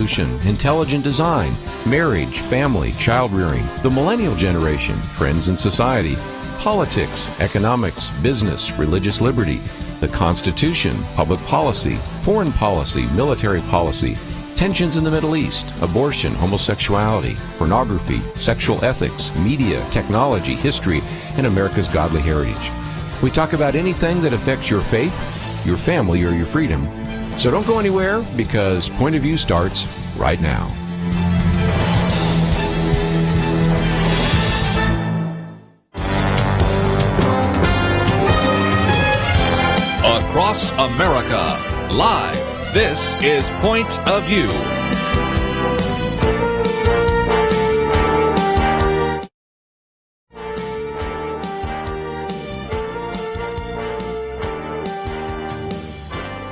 Intelligent design, marriage, family, child rearing, the millennial generation, trends in society, politics, economics, business, religious liberty, the Constitution, public policy, foreign policy, military policy, tensions in the Middle East, abortion, homosexuality, pornography, sexual ethics, media, technology, history, and America's godly heritage. We talk about anything that affects your faith, your family, or your freedom. So don't go anywhere, because Point of View starts right now. Across America, live, this is Point of View.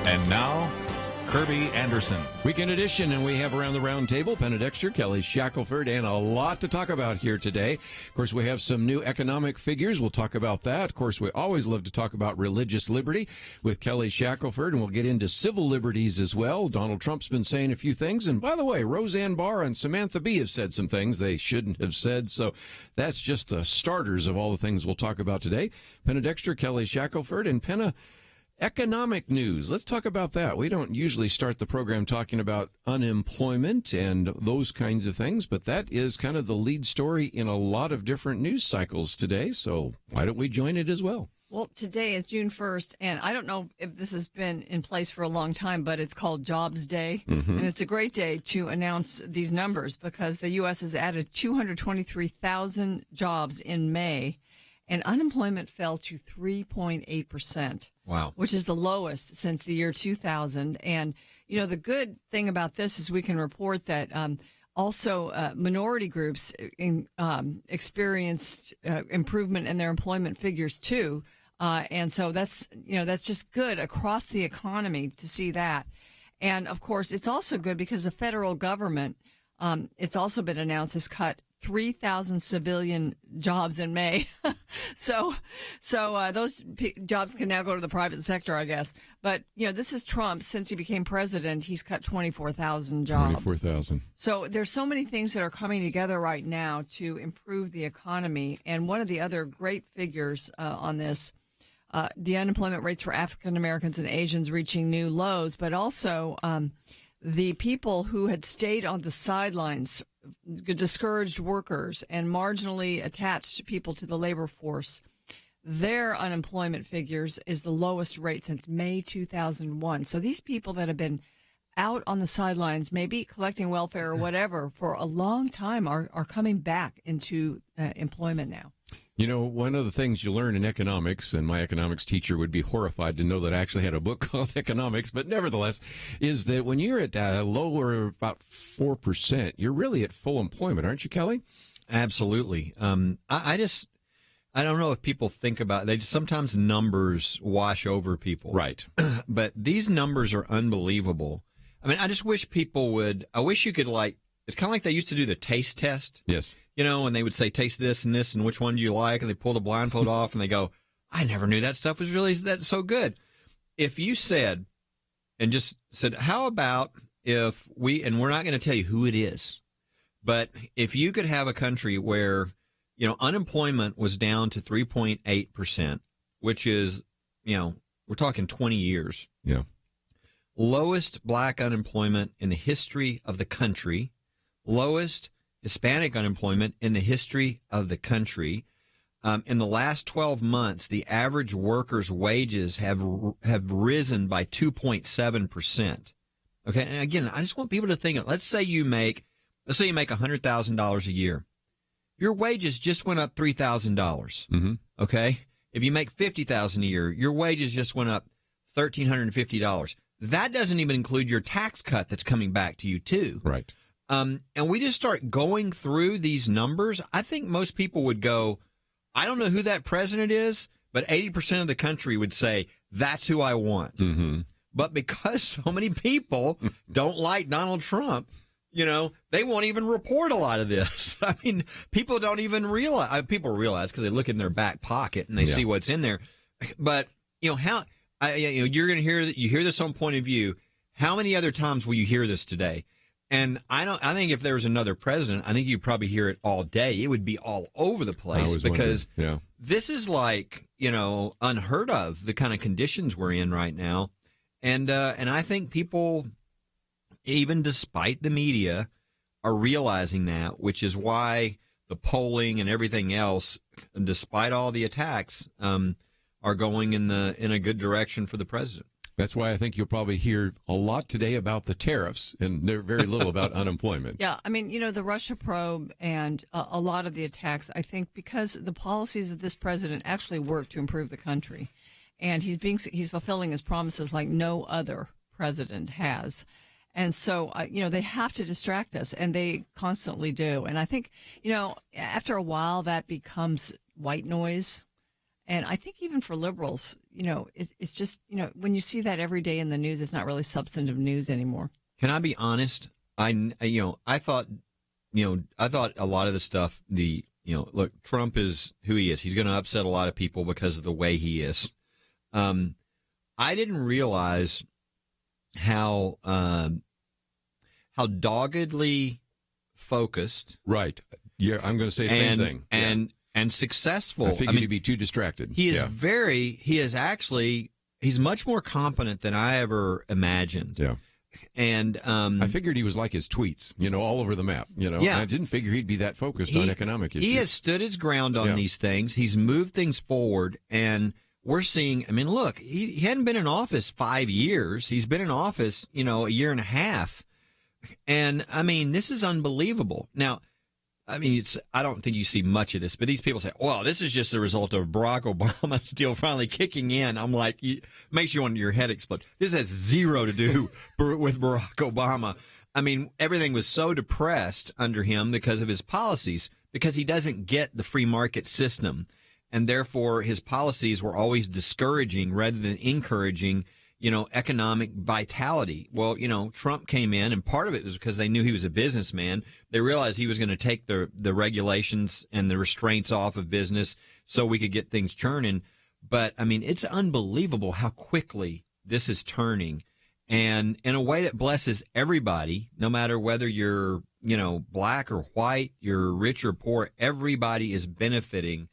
And now, Kerby Anderson. Weekend edition, and we have around the round table Penna, Dexter, Kelly Shackelford, and a lot to talk about here today. Of course, we have some new economic figures. We'll talk about that. Of course, we always love to talk about religious liberty with Kelly Shackelford, and we'll get into civil liberties as well. Donald Trump's been saying a few things, and by the way, Roseanne Barr and Samantha Bee have said some things they shouldn't have said, so that's just the starters of all the things we'll talk about today. Penna, Dexter, Kelly Shackelford, and Penna, economic news. Let's talk about that. We don't usually start the program talking about unemployment and those kinds of things, but that is kind of the lead story in a lot of different news cycles today. So why don't we join it as well? Well, today is June 1st, and I don't know if this has been in place for a long time, but it's called Jobs Day. And it's a great day to announce these numbers because the U.S. has added 223,000 jobs in May, and unemployment fell to 3.8%. Wow. Which is the lowest since the year 2000. And, you know, the good thing about this is we can report that also minority groups experienced improvement in their employment figures, too. And so that's just good across the economy to see that. And, of course, it's also good because the federal government, it's also been announced, has cut 3,000 civilian jobs in May. So those jobs can now go to the private sector, I guess. But, you know, this is Trump. Since he became president, he's cut 24,000 jobs. 24,000. So there's so many things that are coming together right now to improve the economy. And one of the other great figures on this, the unemployment rates for African Americans and Asians reaching new lows, but also the people who had stayed on the sidelines, discouraged workers and marginally attached people to the labor force, their unemployment figures is the lowest rate since May 2001. So these people that have been out on the sidelines, maybe collecting welfare or whatever for a long time, are coming back into employment now. You know, one of the things you learn in economics, and my economics teacher would be horrified to know that I actually had a book called Economics, but nevertheless, is that when you're at lower about 4%, you're really at full employment, aren't you, Kelly? Absolutely. I don't know if people think about it. Sometimes numbers wash over people. Right. But these numbers are unbelievable. I mean, I just wish people would, I wish you could it's kind of like they used to do the taste test. Yes. You know, and they would say, taste this and this, and which one do you like? And they pull the blindfold off, and they go, I never knew that stuff was really that's so good. If you said, how about if and we're not going to tell you who it is, but if you could have a country where, you know, unemployment was down to 3.8%, which is, you know, we're talking 20 years. Yeah. Lowest black unemployment in the history of the country, lowest Hispanic unemployment in the history of the country. In the last 12 months, the average worker's wages have risen by 2.7%. Okay, and again, I just want people to think. Let's say you make $100,000 a year. Your wages just went up $3,000. Mm-hmm. Okay, if you make $50,000 a year, your wages just went up $1,350. That doesn't even include your tax cut that's coming back to you too. Right. And we just start going through these numbers. I think most people would go, I don't know who that president is, but 80% of the country would say, that's who I want. Mm-hmm. But because so many people don't like Donald Trump, you know, they won't even report a lot of this. I mean, people don't even realize. People realize because they look in their back pocket and they see what's in there. But, you know, you're going to hear this on Point of View. How many other times will you hear this today? And I think if there was another president, I think you'd probably hear it all day. It would be all over the place because this is like, unheard of, the kind of conditions we're in right now. And I think people, even despite the media, are realizing that, which is why the polling and everything else, despite all the attacks, are going in a good direction for the president. That's why I think you'll probably hear a lot today about the tariffs and very little about unemployment. Yeah, I mean, the Russia probe and a lot of the attacks, I think because the policies of this president actually work to improve the country. And he's fulfilling his promises like no other president has. And so, they have to distract us, and they constantly do. And I think, after a while that becomes white noise. And I think even for liberals, it's just, when you see that every day in the news, it's not really substantive news anymore. Can I be honest? I thought a lot of the stuff, look, Trump is who he is. He's going to upset a lot of people because of the way he is. I didn't realize how doggedly focused. Right. Yeah, I'm going to say the same thing. And successful. I figured he'd be too distracted. He's much more competent than I ever imagined. Yeah. And I figured he was like his tweets, all over the map. Yeah. I didn't figure he'd be that focused on economic issues. He has stood his ground on these things. He's moved things forward, and we're seeing. I mean, look, he hadn't been in office 5 years. He's been in office, a year and a half, and I mean, this is unbelievable. Now, I mean, I don't think you see much of this, but these people say, well, this is just the result of Barack Obama's deal finally kicking in. I'm like, makes you want your head explode. This has zero to do with Barack Obama. I mean, everything was so depressed under him because of his policies, because he doesn't get the free market system. And therefore, his policies were always discouraging rather than encouraging, economic vitality. Well, Trump came in, and part of it was because they knew he was a businessman. They realized he was going to take the regulations and the restraints off of business so we could get things churning. But, I mean, it's unbelievable how quickly this is turning, and in a way that blesses everybody, no matter whether you're, black or white, you're rich or poor. Everybody is benefiting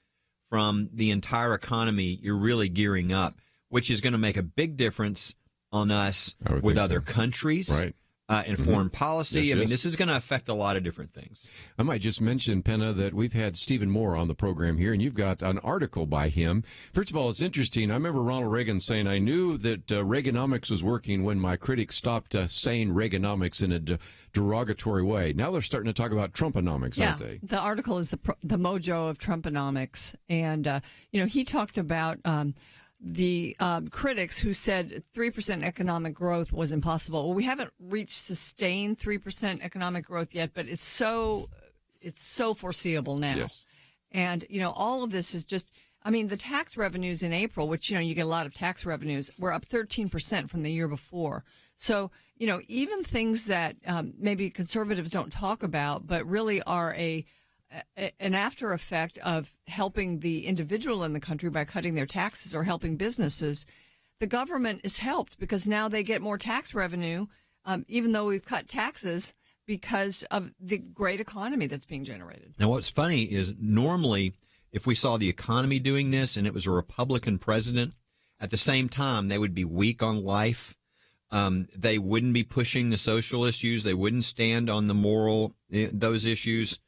from the entire economy. You're really gearing up, which is going to make a big difference on us with other countries, right? In foreign policy. Yes, I mean, yes. this is going to affect a lot of different things. I might just mention, Penna, that we've had Stephen Moore on the program here, and you've got an article by him. First of all, it's interesting. I remember Ronald Reagan saying, I knew that Reaganomics was working when my critics stopped saying Reaganomics in a derogatory way. Now they're starting to talk about Trumponomics, aren't they? The article is the mojo of Trumponomics. And, he talked about the critics who said 3% economic growth was impossible. Well, we haven't reached sustained 3% economic growth yet, but it's so foreseeable now. Yes. And, all of this is just, I mean, the tax revenues in April, which, you get a lot of tax revenues, were up 13% from the year before. So, even things that maybe conservatives don't talk about, but really are an after effect of helping the individual in the country by cutting their taxes or helping businesses, the government is helped because now they get more tax revenue, even though we've cut taxes, because of the great economy that's being generated. Now, what's funny is normally if we saw the economy doing this and it was a Republican president, at the same time, they would be weak on life. They wouldn't be pushing the social issues. They wouldn't stand on the moral, those issues.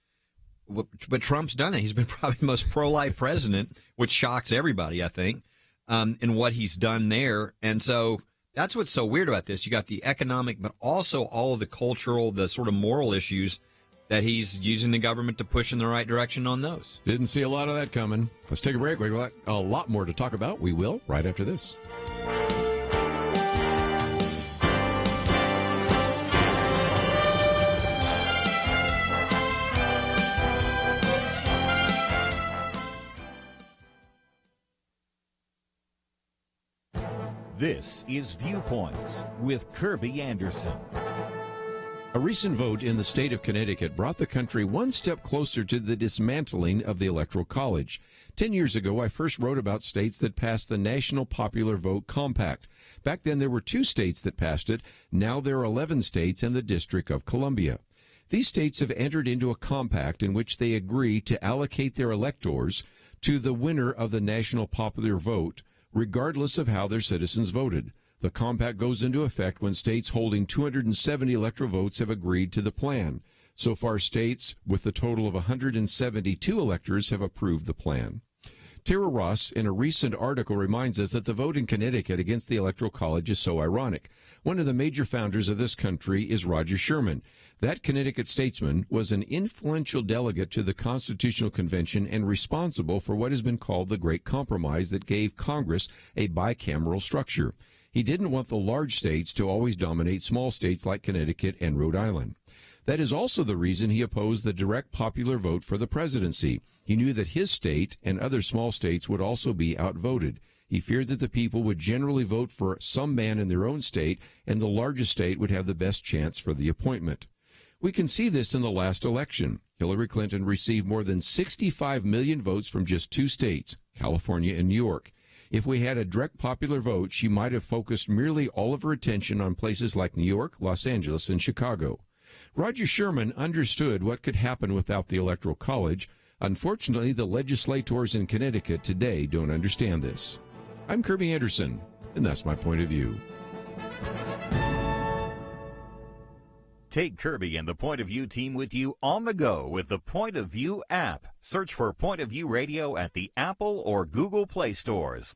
But Trump's done it. He's been probably the most pro-life president, which shocks everybody, I think, in what he's done there. And so that's what's so weird about this. You got the economic, but also all of the cultural, the sort of moral issues that he's using the government to push in the right direction on those. Didn't see a lot of that coming. Let's take a break. We've got a lot more to talk about. We will right after this. This is Viewpoints with Kerby Anderson. A recent vote in the state of Connecticut brought the country one step closer to the dismantling of the Electoral College. 10 years ago, I first wrote about states that passed the National Popular Vote Compact. Back then, there were 2 states that passed it. Now there are 11 states and the District of Columbia. These states have entered into a compact in which they agree to allocate their electors to the winner of the National Popular Vote, regardless of how their citizens voted. The compact goes into effect when states holding 270 electoral votes have agreed to the plan. So far, states with a total of 172 electors have approved the plan. Tara Ross, in a recent article, reminds us that the vote in Connecticut against the Electoral College is so ironic. One of the major founders of this country is Roger Sherman. That Connecticut statesman was an influential delegate to the Constitutional Convention and responsible for what has been called the Great Compromise that gave Congress a bicameral structure. He didn't want the large states to always dominate small states like Connecticut and Rhode Island. That is also the reason he opposed the direct popular vote for the presidency. He knew that his state and other small states would also be outvoted. He feared that the people would generally vote for some man in their own state, and the largest state would have the best chance for the appointment. We can see this in the last election. Hillary Clinton received more than 65 million votes from just 2 states, California and New York. If we had a direct popular vote, she might have focused merely all of her attention on places like New York, Los Angeles, and Chicago. Roger Sherman understood what could happen without the Electoral College. Unfortunately, the legislators in Connecticut today don't understand this. I'm Kerby Anderson, and that's my point of view. Take Kerby and the Point of View team with you on the go with the Point of View app. Search for Point of View Radio at the Apple or Google Play stores.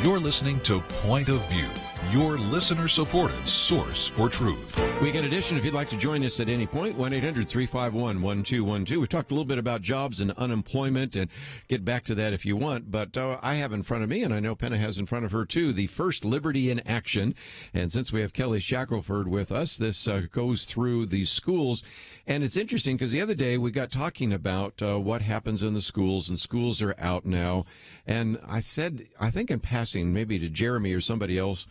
You're listening to Point of View, your listener-supported source for truth. Weekend edition, if you'd like to join us at any point, 1-800-351-1212. We've talked a little bit about jobs and unemployment, and get back to that if you want. But I have in front of me, and I know Penna has in front of her too, the first Liberty in Action. And since we have Kelly Shackelford with us, this goes through the schools. And it's interesting because the other day we got talking about what happens in the schools, and schools are out now. And I said, I think in passing, maybe to Jeremy or somebody else,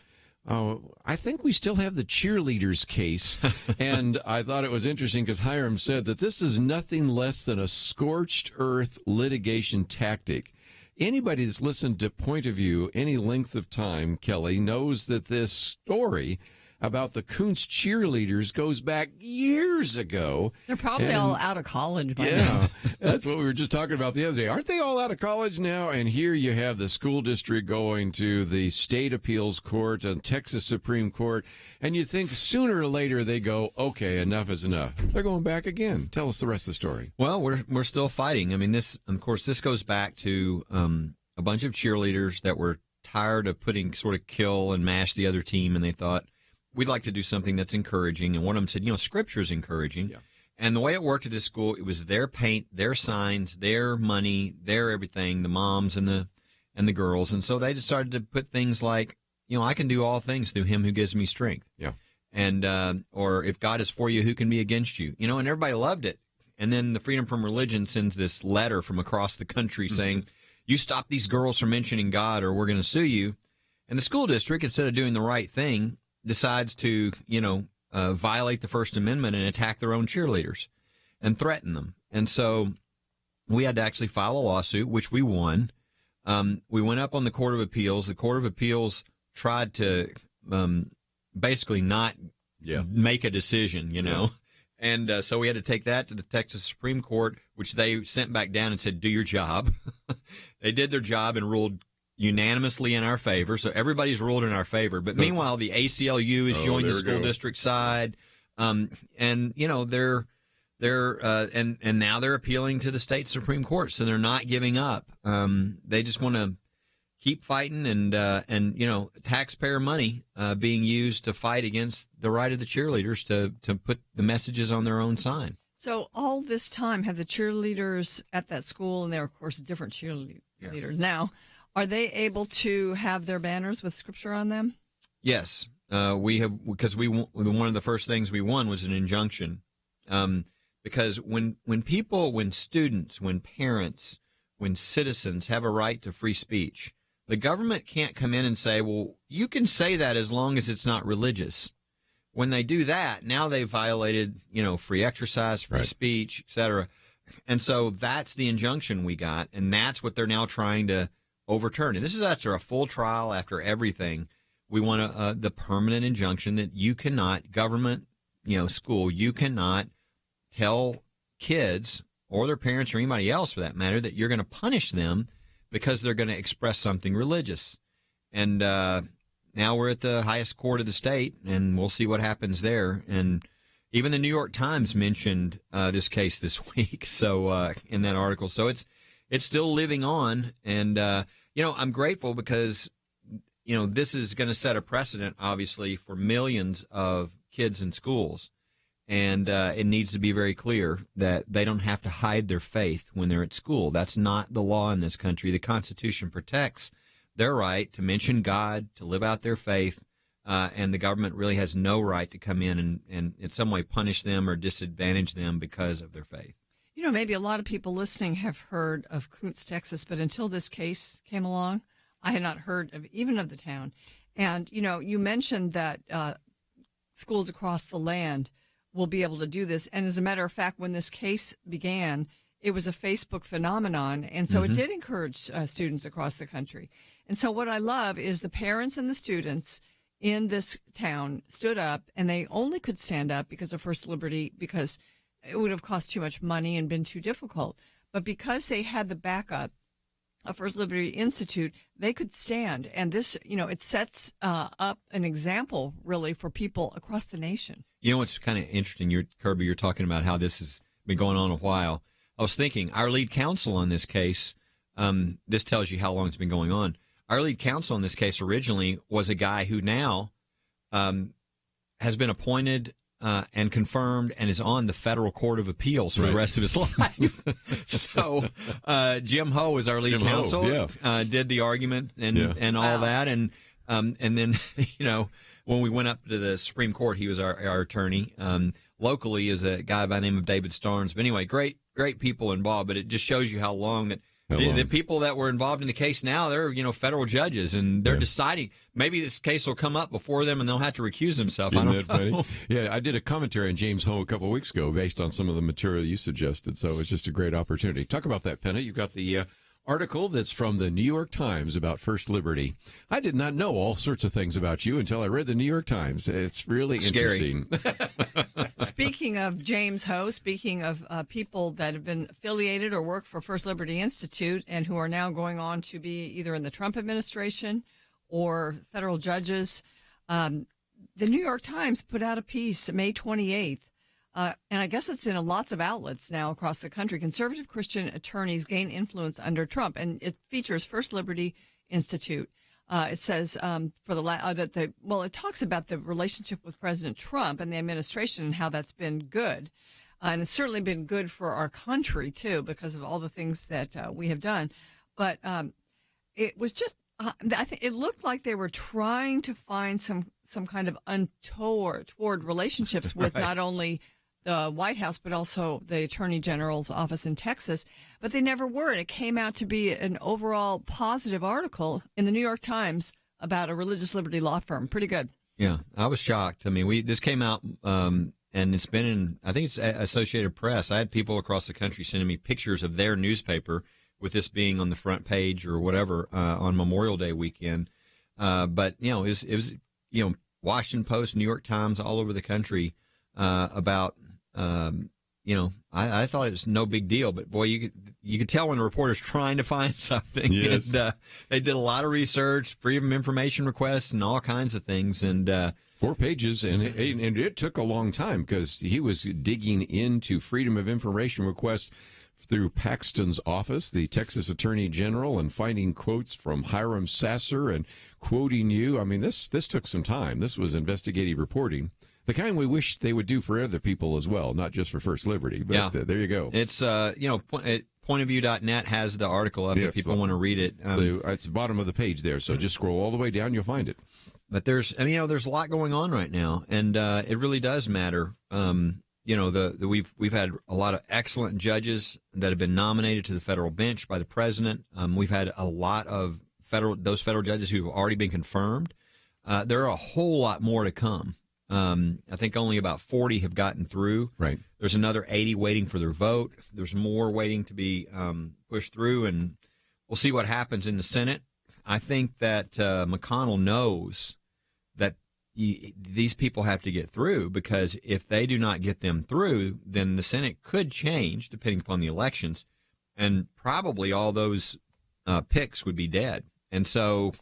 I think we still have the cheerleaders case. And I thought it was interesting because Hiram said that this is nothing less than a scorched earth litigation tactic. Anybody that's listened to Point of View any length of time, Kelly, knows that this story about the Kuntz cheerleaders goes back years ago. They're probably all out of college by now. Yeah, that's what we were just talking about the other day. Aren't they all out of college now? And here you have the school district going to the state appeals court and Texas Supreme Court, and you think sooner or later they go, okay, enough is enough. They're going back again. Tell us the rest of the story. Well, we're still fighting. I mean, this goes back to a bunch of cheerleaders that were tired of putting sort of kill and mash the other team, and they thought, we'd like to do something that's encouraging. And one of them said, Scripture is encouraging. Yeah. And the way it worked at this school, it was their paint, their signs, their money, their everything, the moms and the girls. And so they just started to put things like, I can do all things through him who gives me strength. Yeah. And, or if God is for you, who can be against you? And everybody loved it. And then the Freedom from Religion sends this letter from across the country saying, you stop these girls from mentioning God or we're going to sue you. And the school district, instead of doing the right thing, decides to, violate the First Amendment and attack their own cheerleaders and threaten them. And so we had to actually file a lawsuit, which we won. We went up on the Court of Appeals. The Court of Appeals tried to basically not make a decision, you know. And so we had to take that to the Texas Supreme Court, which they sent back down and said, do your job. They did their job and ruled unanimously in our favor. So everybody's ruled in our favor. But meanwhile, the ACLU has joined the school district side. And, you know, they're now they're appealing to the state Supreme Court. So they're not giving up. They just want to keep fighting and you know, taxpayer money being used to fight against the right of the cheerleaders to put the messages on their own sign. So all this time, have the cheerleaders at that school, and they're, of course, different cheerleaders now, are they able to have their banners with scripture on them? Yes. We have, because one of the first things we won was an injunction. Because when students, when parents, when citizens have a right to free speech, the government can't come in and say, well, you can say that as long as it's not religious. When they do that, now they've violated, you know, free exercise, free speech, et cetera. And so that's the injunction we got, and that's what they're now trying to overturn. And this is after a full trial, after everything. We want the permanent injunction that you cannot, government, you know, school, you cannot tell kids or their parents or anybody else for that matter that you're going to punish them because they're going to express something religious. And now we're at the highest court of the state, and we'll see what happens there. And even the New York Times mentioned this case this week, so in that article. So it's still living on. And, you know, I'm grateful because, you know, this is going to set a precedent, obviously, for millions of kids in schools. And it needs to be very clear that they don't have to hide their faith when they're at school. That's not the law in this country. The Constitution protects their right to mention God, to live out their faith, and the government really has no right to come in and in some way punish them or disadvantage them because of their faith. You know, maybe a lot of people listening have heard of Kuntz, Texas, but until this case came along, I had not heard of even of the town. And, you know, you mentioned that schools across the land will be able to do this. And as a matter of fact, when this case began, it was a Facebook phenomenon. And so it did encourage students across the country. And so what I love is the parents and the students in this town stood up, and they only could stand up because of First Liberty, because it would have cost too much money and been too difficult. But because they had the backup of First Liberty Institute, they could stand. And this, you know, it sets up an example, really, for people across the nation. You know what's kind of interesting, Kerby, you're talking about how this has been going on a while. I was thinking, our lead counsel on this case, this tells you how long it's been going on. Our lead counsel in this case originally was a guy who now has been appointed and confirmed and is on the Federal Court of Appeals for the rest of his life. So Jim Ho was our lead counsel, did the argument and all that. And then, you know, when we went up to the Supreme Court, he was our attorney. Locally is a guy by the name of David Starnes. But anyway, great people involved. But it just shows you how long that the people that were involved in the case now, they're, you know, federal judges, and they're deciding maybe this case will come up before them and they'll have to recuse themselves. I don't know. Yeah, I did a commentary on James Ho a couple of weeks ago based on some of the material you suggested. So it's just a great opportunity. Talk about that, Penna. You've got the article that's from the New York Times about First Liberty. I did not know all sorts of things about you until I read the New York Times. It's really interesting. Speaking of James Ho, speaking of people that have been affiliated or work for First Liberty Institute and who are now going on to be either in the Trump administration or federal judges, the New York Times put out a piece May 28th. And I guess it's in lots of outlets now across the country. Conservative Christian attorneys gain influence under Trump, and it features First Liberty Institute. It says it talks about the relationship with President Trump and the administration and how that's been good, and it's certainly been good for our country too because of all the things that we have done. But it was just. I think it looked like they were trying to find some kind of untoward relationships with not only the White House, but also the Attorney General's office in Texas. But they never were. And it came out to be an overall positive article in the New York Times about a religious liberty law firm. Pretty good. Yeah, I was shocked. I mean, this came out, and it's been in, I think it's Associated Press. I had people across the country sending me pictures of their newspaper with this being on the front page or whatever on Memorial Day weekend. But, you know, it was, you know, Washington Post, New York Times, all over the country about, I thought it was no big deal, but boy, you could tell when the reporter's trying to find something. Yes. And, they did a lot of research, freedom of information requests, and all kinds of things. And 4 pages, and it took a long time because he was digging into freedom of information requests through Paxton's office, the Texas Attorney General, and finding quotes from Hiram Sasser and quoting you. I mean, this took some time. This was investigative reporting, the kind we wish they would do for other people as well, not just for First Liberty. But Yeah. there you go. it's, pointofview.net has the article up Yes, if people want to read it. It's the bottom of the page there, so just scroll all the way down, you'll find it. But there's a lot going on right now, and it really does matter. We've had a lot of excellent judges that have been nominated to the federal bench by the president. We've had a lot of those federal judges who have already been confirmed. There are a whole lot more to come. I think only about 40 have gotten through. Right. There's another 80 waiting for their vote. There's more waiting to be pushed through, and we'll see what happens in the Senate. I think that McConnell knows that these people have to get through, because if they do not get them through, then the Senate could change depending upon the elections, and probably all those picks would be dead. And so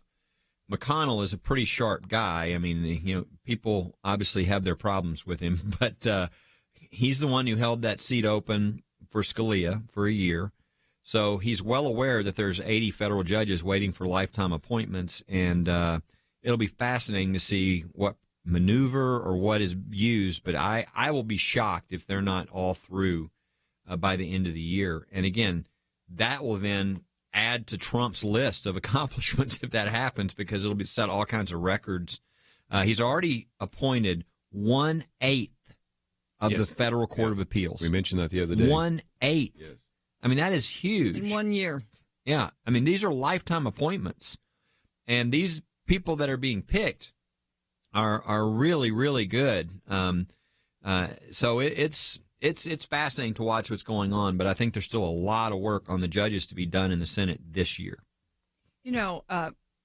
McConnell is a pretty sharp guy. I mean, people obviously have their problems with him, but he's the one who held that seat open for Scalia for a year. So he's well aware that there's 80 federal judges waiting for lifetime appointments, and it'll be fascinating to see what maneuver or what is used. But I will be shocked if they're not all through by the end of the year. And again, that will then add to Trump's list of accomplishments if that happens, because it'll be set all kinds of records. He's already appointed 1/8 of the Federal Court of Appeals. We mentioned that the other day. 1/8. Yes. I mean, that is huge. In 1 year. Yeah. I mean, these are lifetime appointments. And these people that are being picked are really, really good. So it's fascinating to watch what's going on, but I think there's still a lot of work on the judges to be done in the Senate this year.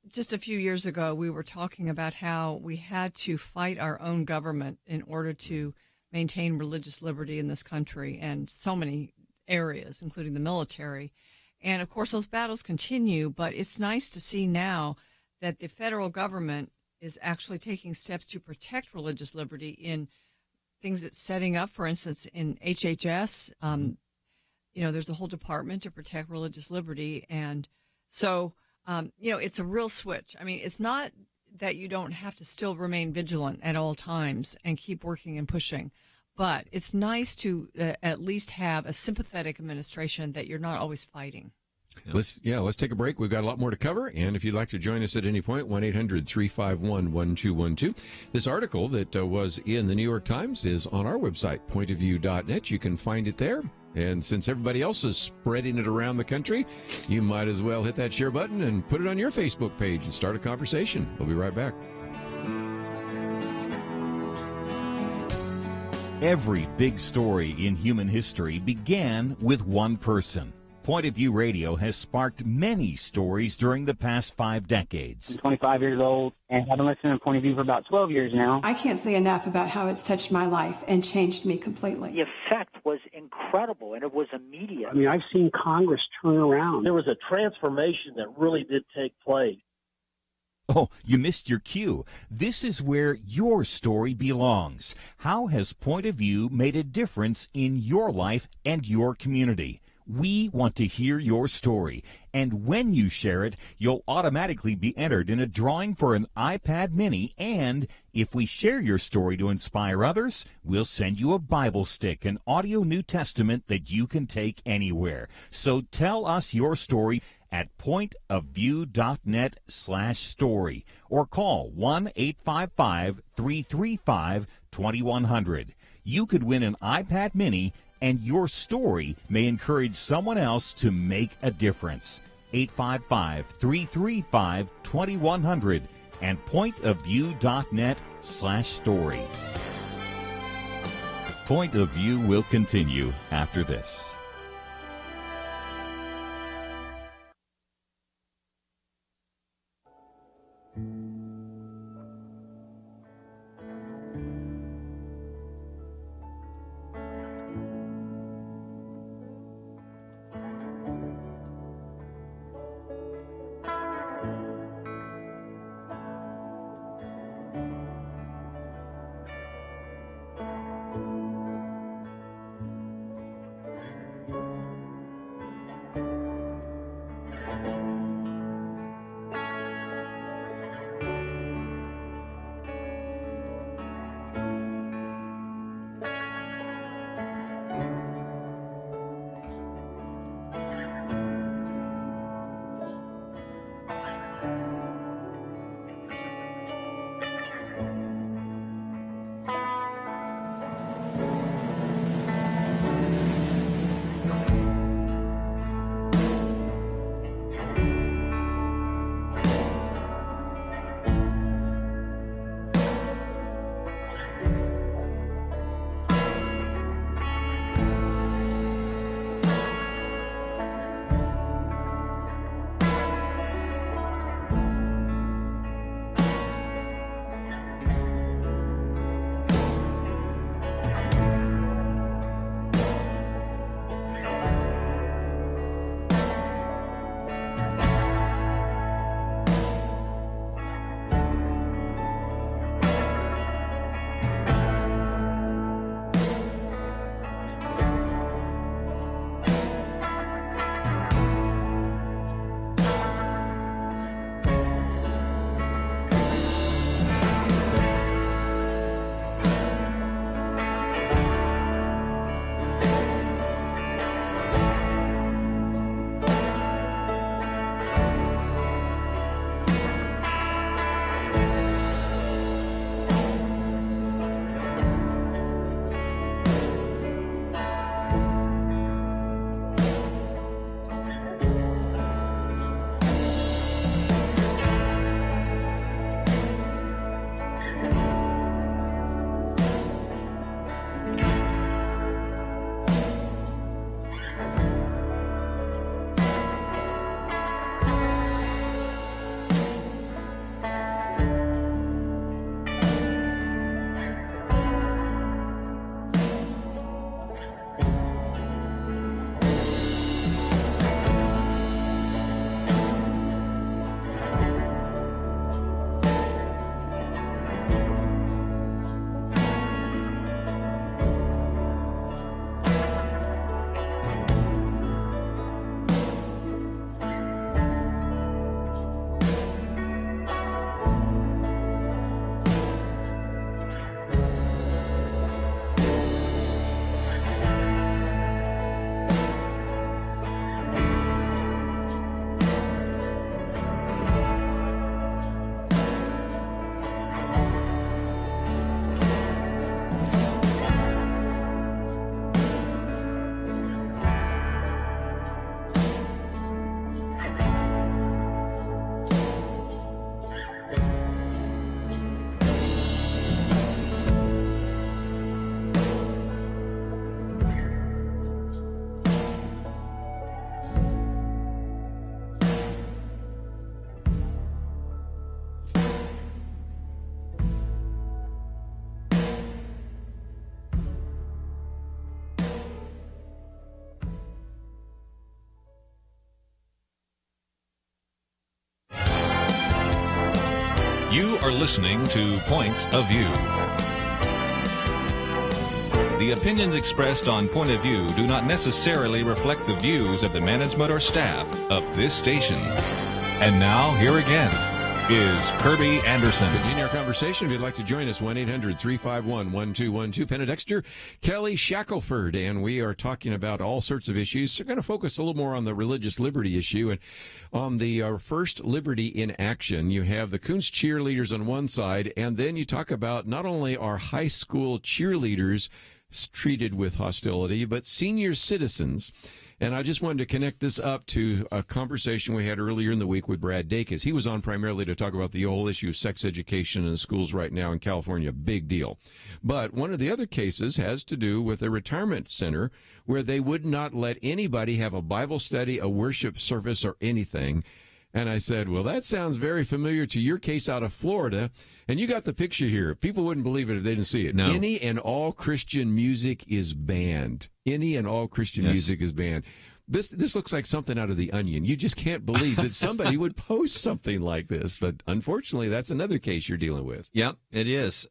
Just a few years ago, we were talking about how we had to fight our own government in order to maintain religious liberty in this country, and so many areas, including the military. And of course, those battles continue, but it's nice to see now that the federal government is actually taking steps to protect religious liberty in things it's setting up. For instance, in HHS, there's a whole department to protect religious liberty. And so, it's a real switch. I mean, it's not that you don't have to still remain vigilant at all times and keep working and pushing, but it's nice to at least have a sympathetic administration that you're not always fighting. Let's take a break. We've got a lot more to cover, and if you'd like to join us at any point, 1-800-351-1212. This article that was in the New York Times is on our website, pointofview.net. You can find it there, and since everybody else is spreading it around the country, you might as well hit that share button and put it on your Facebook page and start a conversation. We'll be right back. Every big story in human history began with one person. Point of View Radio has sparked many stories during the past 5 decades. I'm 25 years old, and I've been listening to Point of View for about 12 years now. I can't say enough about how it's touched my life and changed me completely. The effect was incredible, and it was immediate. I mean, I've seen Congress turn around. There was a transformation that really did take place. Oh, you missed your cue. This is where your story belongs. How has Point of View made a difference in your life and your community? We want to hear your story, and when you share it, you'll automatically be entered in a drawing for an iPad mini, and if we share your story to inspire others, we'll send you a Bible stick, an audio New Testament that you can take anywhere. So tell us your story at pointofview.net/story or call 1-855-335-2100. You could win an iPad mini, and your story may encourage someone else to make a difference. 855-335-2100 and pointofview.net/story. Point of View will continue after this. You are listening to Point of View. The opinions expressed on Point of View do not necessarily reflect the views of the management or staff of this station. And now, here again is Kerby Anderson. Continue our conversation. If you'd like to join us, 1-800-351-1212. Penna, Dexter, Kelly, Shackelford, and we are talking about all sorts of issues. So we're going to focus a little more on the religious liberty issue. And on the First Liberty in Action, you have the Coons cheerleaders on one side, and then you talk about not only our high school cheerleaders treated with hostility, but senior citizens. And I just wanted to connect this up to a conversation we had earlier in the week with Brad Dacus. He was on primarily to talk about the whole issue of sex education in the schools right now in California. Big deal. But one of the other cases has to do with a retirement center where they would not let anybody have a Bible study, a worship service, or anything. And I said, well, that sounds very familiar to your case out of Florida. And you got the picture here. People wouldn't believe it if they didn't see it. No. Any and all Christian music is banned. Any and all Christian music is banned. This looks like something out of The Onion. You just can't believe that somebody would post something like this. But unfortunately, that's another case you're dealing with. Yep, it is.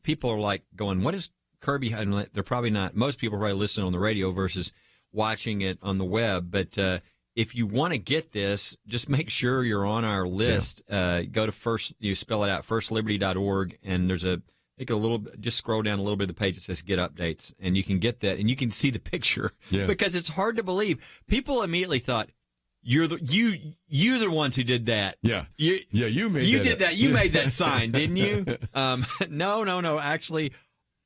People are like going, what is Kerby? They're probably not. Most people probably listen on the radio versus watching it on the web. But if you want to get this, just make sure you're on our list. Go to you spell it out, firstliberty.org, and there's just scroll down a little bit of the page that says Get Updates, and you can get that, and you can see the picture because it's hard to believe. People immediately thought, you're the ones who did that. You did that. You made that sign, didn't you? No. Actually,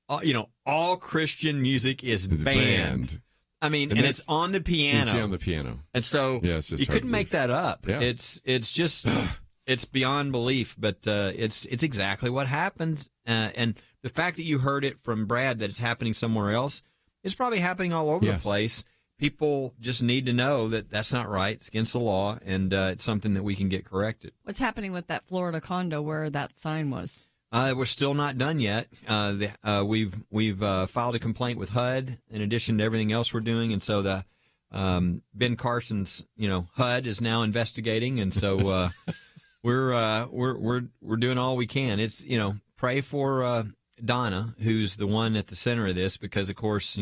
all Christian music is banned. I mean, and it's on the piano. It's on the piano. And so you couldn't make that up. Yeah. It's just it's beyond belief, but it's exactly what happens. And the fact that you heard it from Brad that it's happening somewhere else is probably happening all over the place. People just need to know that that's not right. It's against the law, and it's something that we can get corrected. What's happening with that Florida condo where that sign was? We're still not done yet. We've filed a complaint with HUD in addition to everything else we're doing, and so the Ben Carson's HUD is now investigating, and so we're doing all we can. It's pray for Donna, who's the one at the center of this, because of course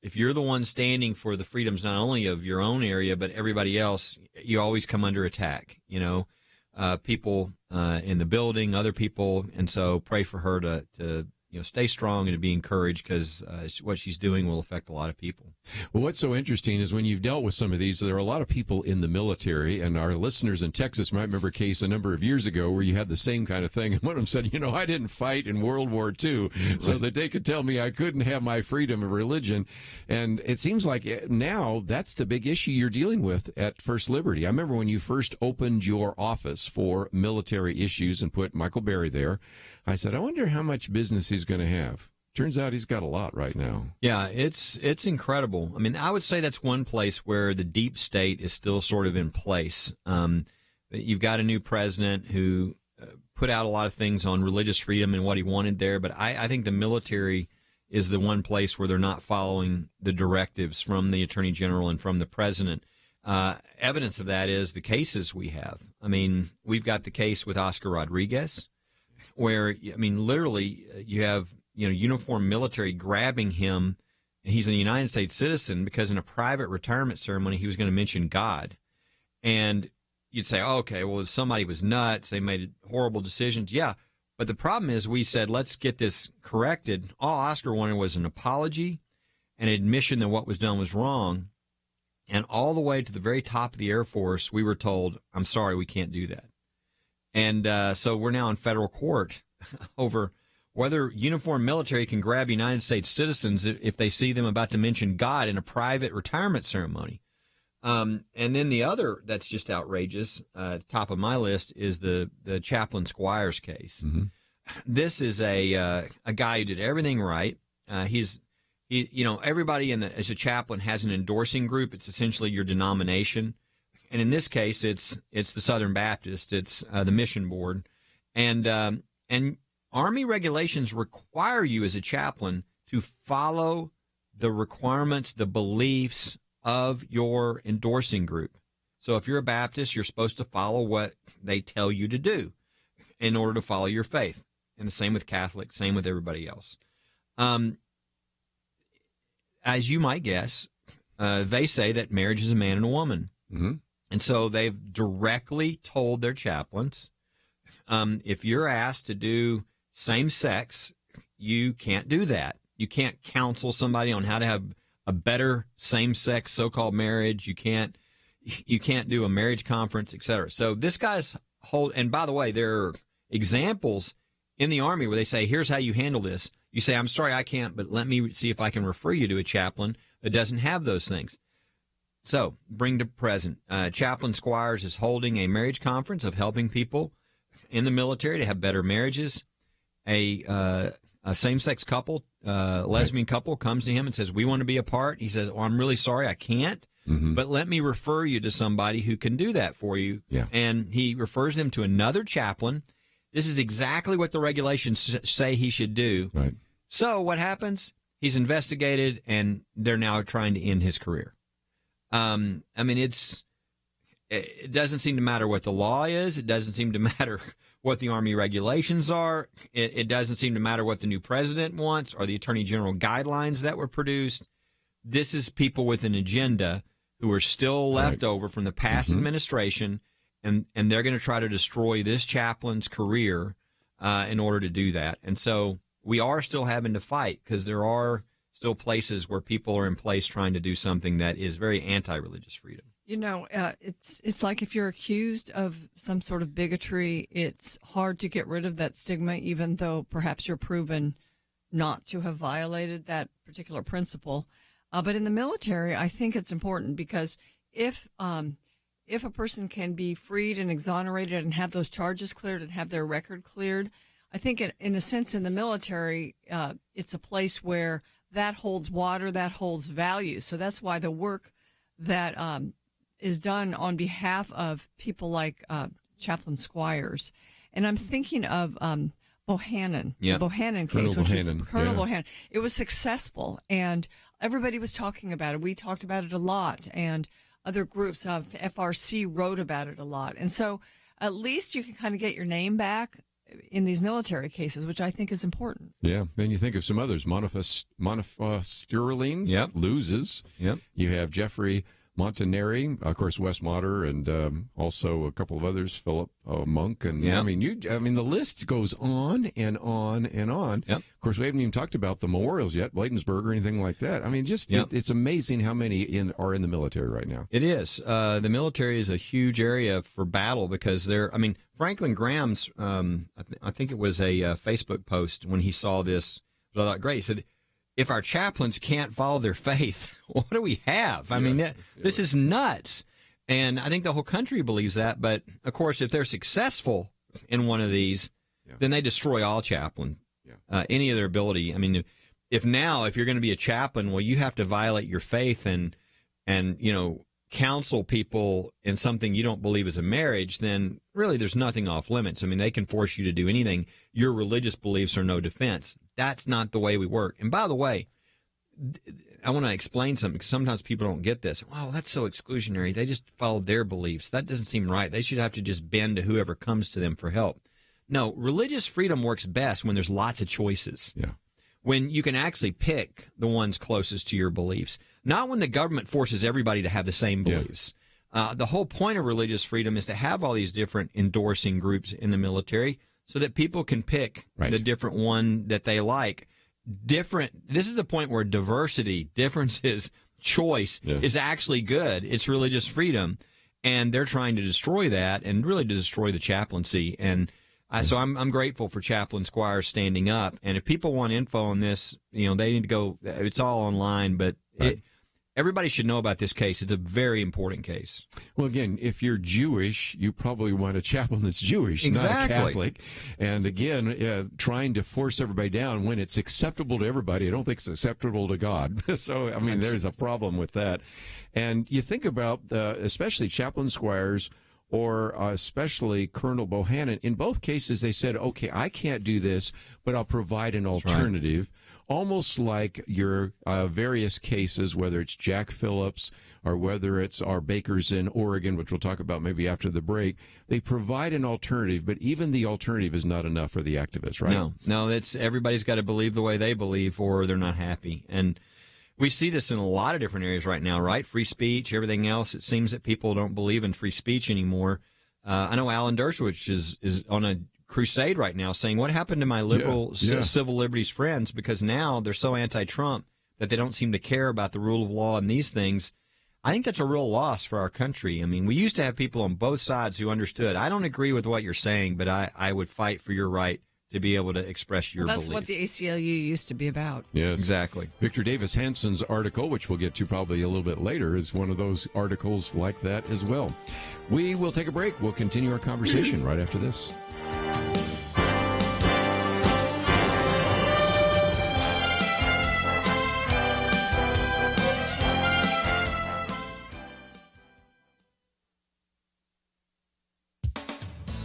if you're the one standing for the freedoms not only of your own area but everybody else, you always come under attack. People in the building, other people, and so pray for her to stay strong and to be encouraged, because what she's doing will affect a lot of people. Well, what's so interesting is when you've dealt with some of these, there are a lot of people in the military, and our listeners in Texas might remember a case a number of years ago where you had the same kind of thing, and one of them said, I didn't fight in World War II, so that they could tell me I couldn't have my freedom of religion. And it seems like now that's the big issue you're dealing with at First Liberty. I remember when you first opened your office for military issues and put Michael Berry there, I said, I wonder how much business he's going to have. Turns out he's got a lot right now. Yeah, it's incredible. I mean, I would say that's one place where the deep state is still sort of in place. You've got a new president who put out a lot of things on religious freedom and what he wanted there, but I think the military is the one place where they're not following the directives from the Attorney General and from the president. Evidence of that is the cases we have. I mean, we've got the case with Oscar Rodriguez, where, literally you have, uniformed military grabbing him, and he's a United States citizen because in a private retirement ceremony he was going to mention God. And you'd say, oh, okay, well, somebody was nuts, they made horrible decisions. Yeah, but the problem is we said, let's get this corrected. All Oscar wanted was an apology, an admission that what was done was wrong, and all the way to the very top of the Air Force, we were told, I'm sorry, we can't do that. And so we're now in federal court over whether uniformed military can grab United States citizens if they see them about to mention God in a private retirement ceremony. And then the other that's just outrageous, at the top of my list, is the Chaplain Squires case. Mm-hmm. This is a guy who did everything right. Everybody as a chaplain has an endorsing group. It's essentially your denomination. And in this case, it's the Southern Baptist. It's the Mission Board, and Army regulations require you as a chaplain to follow the requirements, the beliefs of your endorsing group. So if you're a Baptist, you're supposed to follow what they tell you to do. in order to follow your faith. And the same with Catholics, same with everybody else. As you might guess, they say that marriage is a man and a woman. Mm-hmm. And so they've directly told their chaplains, if you're asked to do same sex, you can't do that. You can't counsel somebody on how to have a better same-sex so-called marriage. You can't do a marriage conference, etc. So this guy's and by the way, there are examples in the Army where they say, here's how you handle this. You say, I'm sorry, I can't, but let me see if I can refer you to a chaplain that doesn't have those things. So bring to present. Chaplain Squires is holding a marriage conference of helping people in the military to have better marriages. A same-sex couple, lesbian couple, comes to him and says, we want to be a part. He says, I'm really sorry, I can't, but let me refer you to somebody who can do that for you. Yeah. And he refers them to another chaplain. This is exactly what the regulations say he should do. Right. So what happens? He's investigated, and they're now trying to end his career. I mean, it doesn't seem to matter what the law is. It doesn't seem to matter what the Army regulations are. It doesn't seem to matter what the new president wants or the Attorney General guidelines that were produced. This is people with an agenda who are still left over from the past administration, and they're going to try to destroy this chaplain's career in order to do that. And so we are still having to fight because there are still places where people are in place trying to do something that is very anti-religious freedom. You know, it's like if you're accused of some sort of bigotry, it's hard to get rid of that stigma, even though perhaps you're proven not to have violated that particular principle. But in the military, I think it's important because if a person can be freed and exonerated and have those charges cleared and have their record cleared, I think in a sense in the military, it's a place where that holds water, that holds value. So that's why the work that is done on behalf of people like Chaplain Squires. And I'm thinking of Bohannon, the Bohannon case, Colonel Bohannon. It was successful, and everybody was talking about it. We talked about it a lot, and other groups of FRC wrote about it a lot. And so at least you can kind of get your name back in these military cases, which I think is important. Yeah. Then you think of some others. Monica Sterling loses. Yep. You have Jeffrey Montanari, of course, Wes Motter, and also a couple of others, Philip Monk, and I mean, the list goes on and on and on. Yep. Of course, we haven't even talked about the memorials yet, Bladensburg or anything like that. I mean, it's amazing how many are in the military right now. It is. The military is a huge area for battle because Franklin Graham's, I think it was a Facebook post when he saw this. I thought, great. He said, if our chaplains can't follow their faith, what do we have? I mean, this is nuts. And I think the whole country believes that. But, of course, if they're successful in one of these, then they destroy all chaplain, any of their ability. I mean, if you're going to be a chaplain, well, you have to violate your faith and counsel people in something you don't believe is a marriage, then really there's nothing off limits. I mean, they can force you to do anything. Your religious beliefs are no defense. That's not the way we work. And by the way, I want to explain something because sometimes people don't get this. Wow, that's so exclusionary. They just follow their beliefs. That doesn't seem right. They should have to just bend to whoever comes to them for help. No, religious freedom works best when there's lots of choices. Yeah. When you can actually pick the ones closest to your beliefs. Not when the government forces everybody to have the same beliefs. The whole point of religious freedom is to have all these different endorsing groups in the military so that people can pick the different one that they like. This is the point where diversity, differences, choice is actually good. It's religious freedom. And they're trying to destroy that and really to destroy the chaplaincy. And so I'm grateful for Chaplain Squires standing up. And if people want info on this, they need to go. It's all online, but everybody should know about this case. It's a very important case. Well, again, if you're Jewish, you probably want a chaplain that's Jewish, not a Catholic. And again, trying to force everybody down when it's acceptable to everybody, I don't think it's acceptable to God. So, I mean, there's a problem with that. And you think about, especially Chaplain Squires or especially Colonel Bohannon. In both cases, they said, okay, I can't do this, but I'll provide an alternative. Almost like your various cases, whether it's Jack Phillips or whether it's our bakers in Oregon, which we'll talk about maybe after the break. They provide an alternative, but even the alternative is not enough for the activists, right? No, it's everybody's got to believe the way they believe or they're not happy. And we see this in a lot of different areas right now, right? Free speech, everything else. It seems that people don't believe in free speech anymore. I know Alan Dershowitz is on a crusade right now saying, what happened to my liberal civil liberties friends? Because now they're so anti-Trump that they don't seem to care about the rule of law and these things. I think that's a real loss for our country. I mean, we used to have people on both sides who understood, I don't agree with what you're saying, but I would fight for your right to be able to express your That's belief. what the ACLU used to be about. Yes, exactly. Victor Davis Hanson's article, which we'll get to probably a little bit later, is one of those articles like that as well. We will take a break. We'll continue our conversation right after this.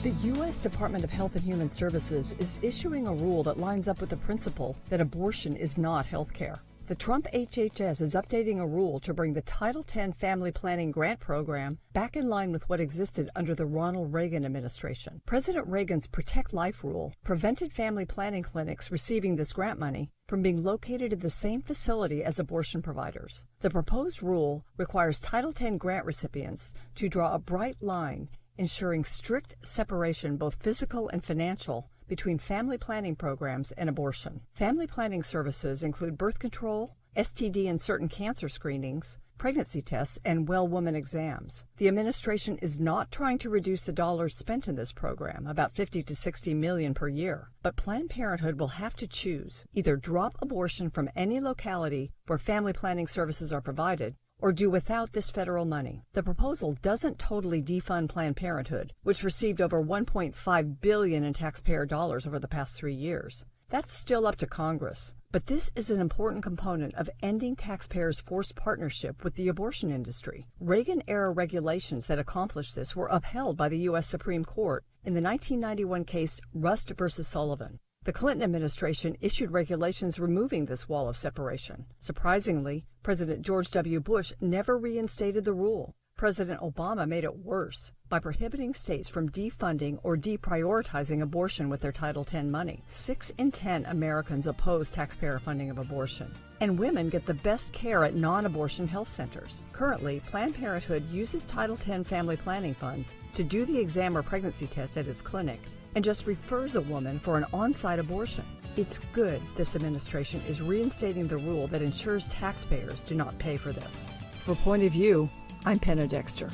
The U.S. Department of Health and Human Services is issuing a rule that lines up with the principle that abortion is not health care. The Trump HHS is updating a rule to bring the Title X Family Planning Grant Program back in line with what existed under the Ronald Reagan administration. President Reagan's Protect Life rule prevented family planning clinics receiving this grant money from being located in the same facility as abortion providers. The proposed rule requires Title X grant recipients to draw a bright line ensuring strict separation, both physical and financial, between family planning programs and abortion. Family planning services include birth control, STD and certain cancer screenings, pregnancy tests, and well woman exams. The administration is not trying to reduce the dollars spent in this program, about $50 to $60 million per year, but Planned Parenthood will have to choose: either drop abortion from any locality where family planning services are provided, or do without this federal money. The proposal doesn't totally defund Planned Parenthood, which received over $1.5 billion in taxpayer dollars over the past 3 years. That's still up to Congress. But this is an important component of ending taxpayers' forced partnership with the abortion industry. Reagan-era regulations that accomplished this were upheld by the U.S. Supreme Court in the 1991 case Rust v. Sullivan. The Clinton administration issued regulations removing this wall of separation. Surprisingly, President George W. Bush never reinstated the rule. President Obama made it worse by prohibiting states from defunding or deprioritizing abortion with their Title X money. 6 in 10 Americans oppose taxpayer funding of abortion. And women get the best care at non-abortion health centers. Currently, Planned Parenthood uses Title X family planning funds to do the exam or pregnancy test at its clinic and just refers a woman for an on-site abortion. It's good this administration is reinstating the rule that ensures taxpayers do not pay for this. For Point of View, I'm Penna Dexter.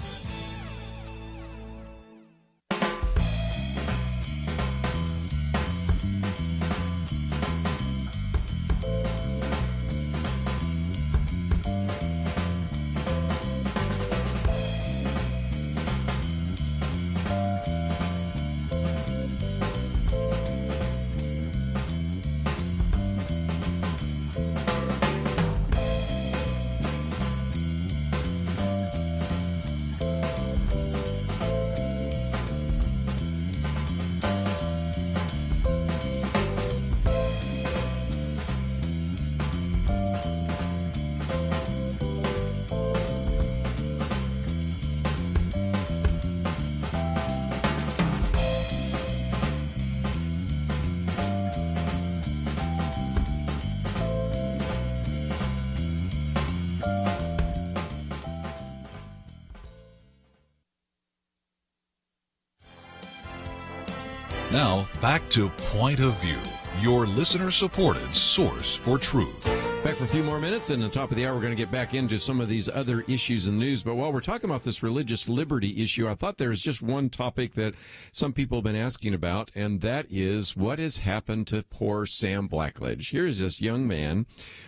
Now, back to Point of View, your listener-supported source for truth. Back for a few more minutes, and at the top of the hour, we're going to get back into some of these other issues in the news. But while we're talking about this religious liberty issue, I thought there's just one topic that some people have been asking about, and that is what has happened to poor Sam Blackledge. Here's this young man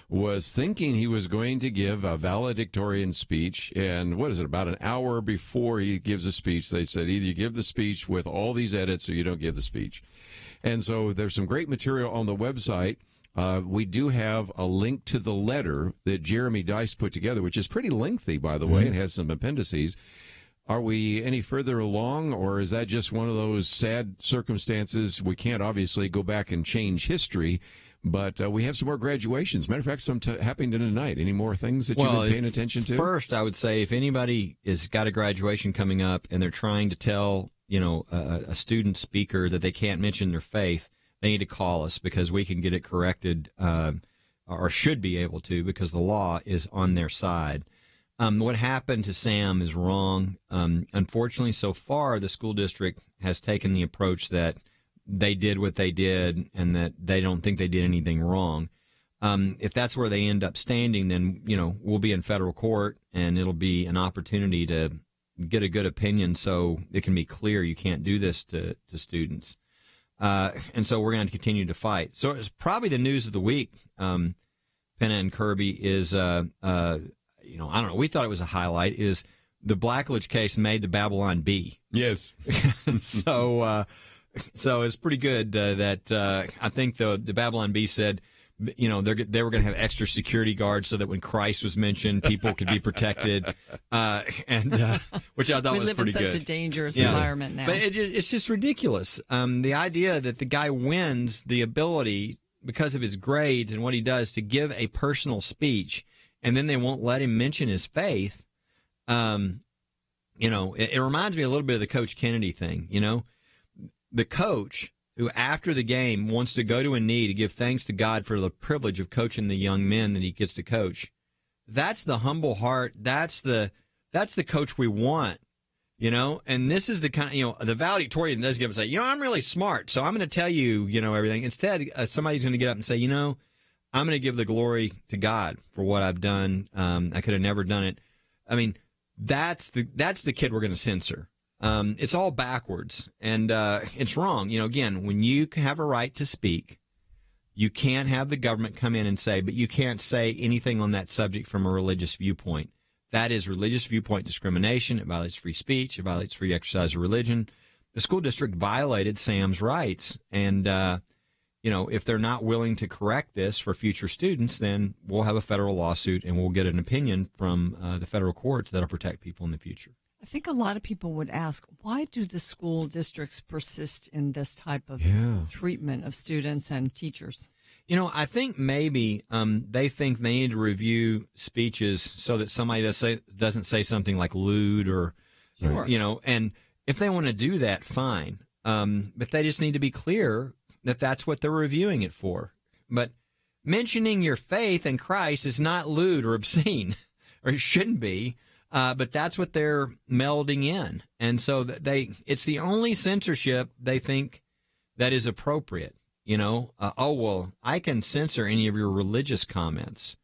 was thinking he was going to give a valedictorian speech, and what is it, about an hour before he gives a speech, they said either you give the speech with all these edits or you don't give the speech. And so there's some great material on the website. We do have a link to the letter that Jeremy Dice put together, which is pretty lengthy, by the way. It has some appendices. Are we any further along, or is that just one of those sad circumstances? We can't obviously go back and change history, but we have some more graduations. Matter of fact, some happening tonight. Any more things that you've been paying attention to? First, I would say if anybody has got a graduation coming up and they're trying to tell a student speaker that they can't mention their faith, they need to call us because we can get it corrected, or should be able to, because the law is on their side. What happened to Sam is wrong. Unfortunately, so far, the school district has taken the approach that they did what they did and that they don't think they did anything wrong. If that's where they end up standing, then, we'll be in federal court, and it'll be an opportunity to get a good opinion so it can be clear you can't do this to students. And so we're going to continue to fight. So it's probably the news of the week, Penna and Kerby, is I don't know. We thought it was a highlight. Is the Blackledge case made the Babylon Bee? Yes. So it's pretty good that I think the Babylon Bee said, they were going to have extra security guards so that when Christ was mentioned, people could be protected, and which I thought was pretty good. We live in such a dangerous environment now. But it's just ridiculous. The idea that the guy wins the ability because of his grades and what he does to give a personal speech, and then they won't let him mention his faith. It reminds me a little bit of the Coach Kennedy thing. The coach who, after the game, wants to go to a knee to give thanks to God for the privilege of coaching the young men that he gets to coach. That's the humble heart. That's the coach we want. And this is the kind of, the valedictorian does get up and say, I'm really smart, so I'm going to tell you, everything. Instead, somebody's going to get up and say, I'm going to give the glory to God for what I've done. I could have never done it. I mean, that's the kid we're going to censor. It's all backwards, and it's wrong. Again, when you have a right to speak, you can't have the government come in and say, but you can't say anything on that subject from a religious viewpoint. That is religious viewpoint discrimination. It violates free speech. It violates free exercise of religion. The school district violated Sam's rights, and if they're not willing to correct this for future students, then we'll have a federal lawsuit and we'll get an opinion from the federal courts that'll protect people in the future. I think a lot of people would ask, why do the school districts persist in this type of treatment of students and teachers? I think maybe they think they need to review speeches so that somebody doesn't say something like lewd or, and if they want to do that, fine. But they just need to be clear that that's what they're reviewing it for. But mentioning your faith in Christ is not lewd or obscene, or it shouldn't be. But that's what they're melding in. And so it's the only censorship they think that is appropriate. I can censor any of your religious comments.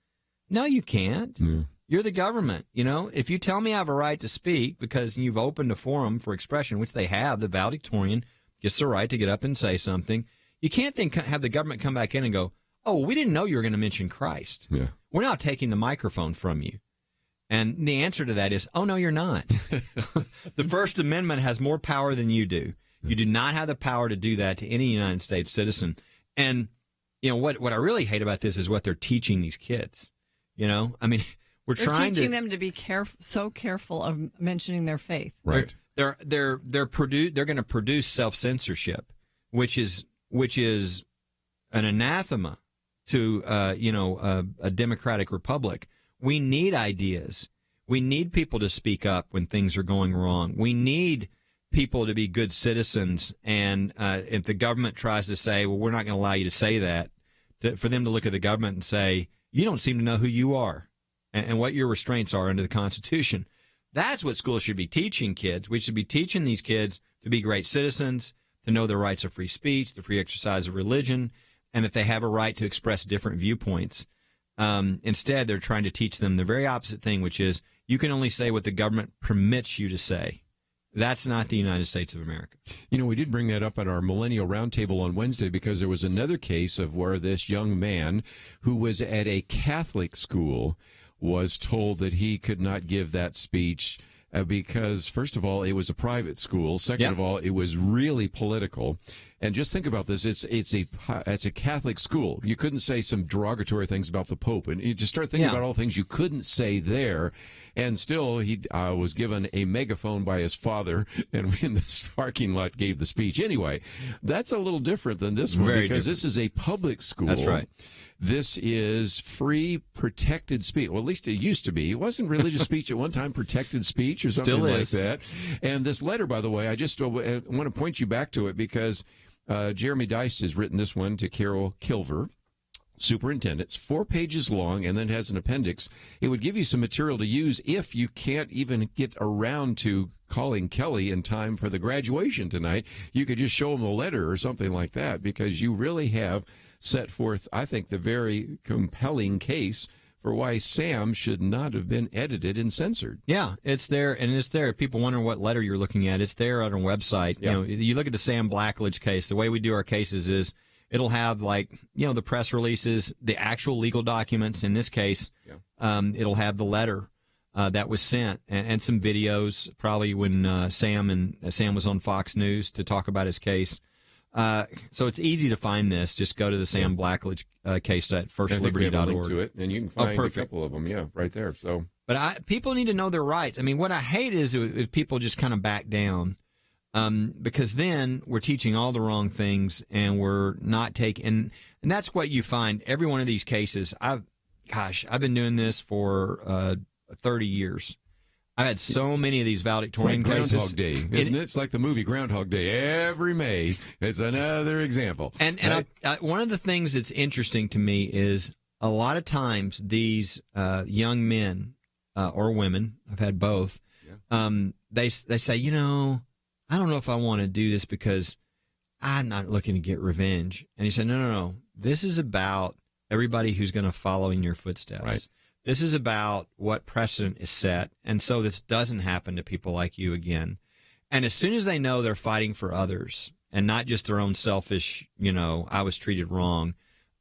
No, you can't. Yeah. You're the government. If you tell me I have a right to speak because you've opened a forum for expression, which they have, the valedictorian gets the right to get up and say something. You can't then have the government come back in and go, oh, we didn't know you were going to mention Christ. Yeah. We're now taking the microphone from you. And the answer to that is, oh, no, you're not. The First Amendment has more power than you do. You do not have the power to do that to any United States citizen. And, what I really hate about this is what they're teaching these kids. I mean, they're teaching them to be so careful of mentioning their faith. Right. They're going to produce self-censorship, which is an anathema to, a democratic republic. We need ideas. We need people to speak up when things are going wrong. We need people to be good citizens. And if the government tries to say, well, we're not going to allow you to say that, for them to look at the government and say, you don't seem to know who you are and what your restraints are under the Constitution. That's what schools should be teaching kids. We should be teaching these kids to be great citizens, to know their rights of free speech, the free exercise of religion, and that they have a right to express different viewpoints. Instead, they're trying to teach them the very opposite thing, which is you can only say what the government permits you to say. That's not the United States of America. We did bring that up at our Millennial Roundtable on Wednesday because there was another case of where this young man who was at a Catholic school was told that he could not give that speech because, first of all, it was a private school. Second of all, it was really political. And just think about this. It's a Catholic school. You couldn't say some derogatory things about the Pope. And you just start thinking about all things you couldn't say there. And still, he was given a megaphone by his father, and in this parking lot gave the speech. Anyway, that's a little different than this one, because this is a public school. That's right. This is free, protected speech. Well, at least it used to be. It wasn't religious speech at one time, protected speech or something like that. And this letter, by the way, I just want to point you back to it, because Jeremy Dice has written this one to Carol Kilver, superintendent. It's 4 pages long, and then has an appendix. It would give you some material to use if you can't even get around to calling Kelly in time for the graduation tonight. You could just show him a letter or something like that, because you really have set forth, I think, the very compelling case for why Sam should not have been edited and censored. Yeah, it's there, and it's there. If people wonder what letter you're looking at, it's there on our website. Yeah. You look at the Sam Blackledge case. The way we do our cases is it'll have, the press releases, the actual legal documents. In this case, it'll have the letter that was sent, and some videos, probably when Sam was on Fox News to talk about his case. So it's easy to find this. Just go to the Sam Blackledge case at firstliberty.org. To it, and you can find a couple of them, right there. So, but people need to know their rights. I mean, what I hate is if people just kind of back down, because then we're teaching all the wrong things, and we're not taking. And that's what you find every one of these cases. I've been doing this for 30 years. I've had so many of these valedictorian cases. Groundhog Day, isn't it? It's like the movie Groundhog Day. Every May, it's another example. And one of the things that's interesting to me is a lot of times these young men or women, I've had both, they say, I don't know if I want to do this because I'm not looking to get revenge. And he said, no. This is about everybody who's going to follow in your footsteps. Right. This is about what precedent is set, and so this doesn't happen to people like you again. And as soon as they know they're fighting for others and not just their own selfish, I was treated wrong,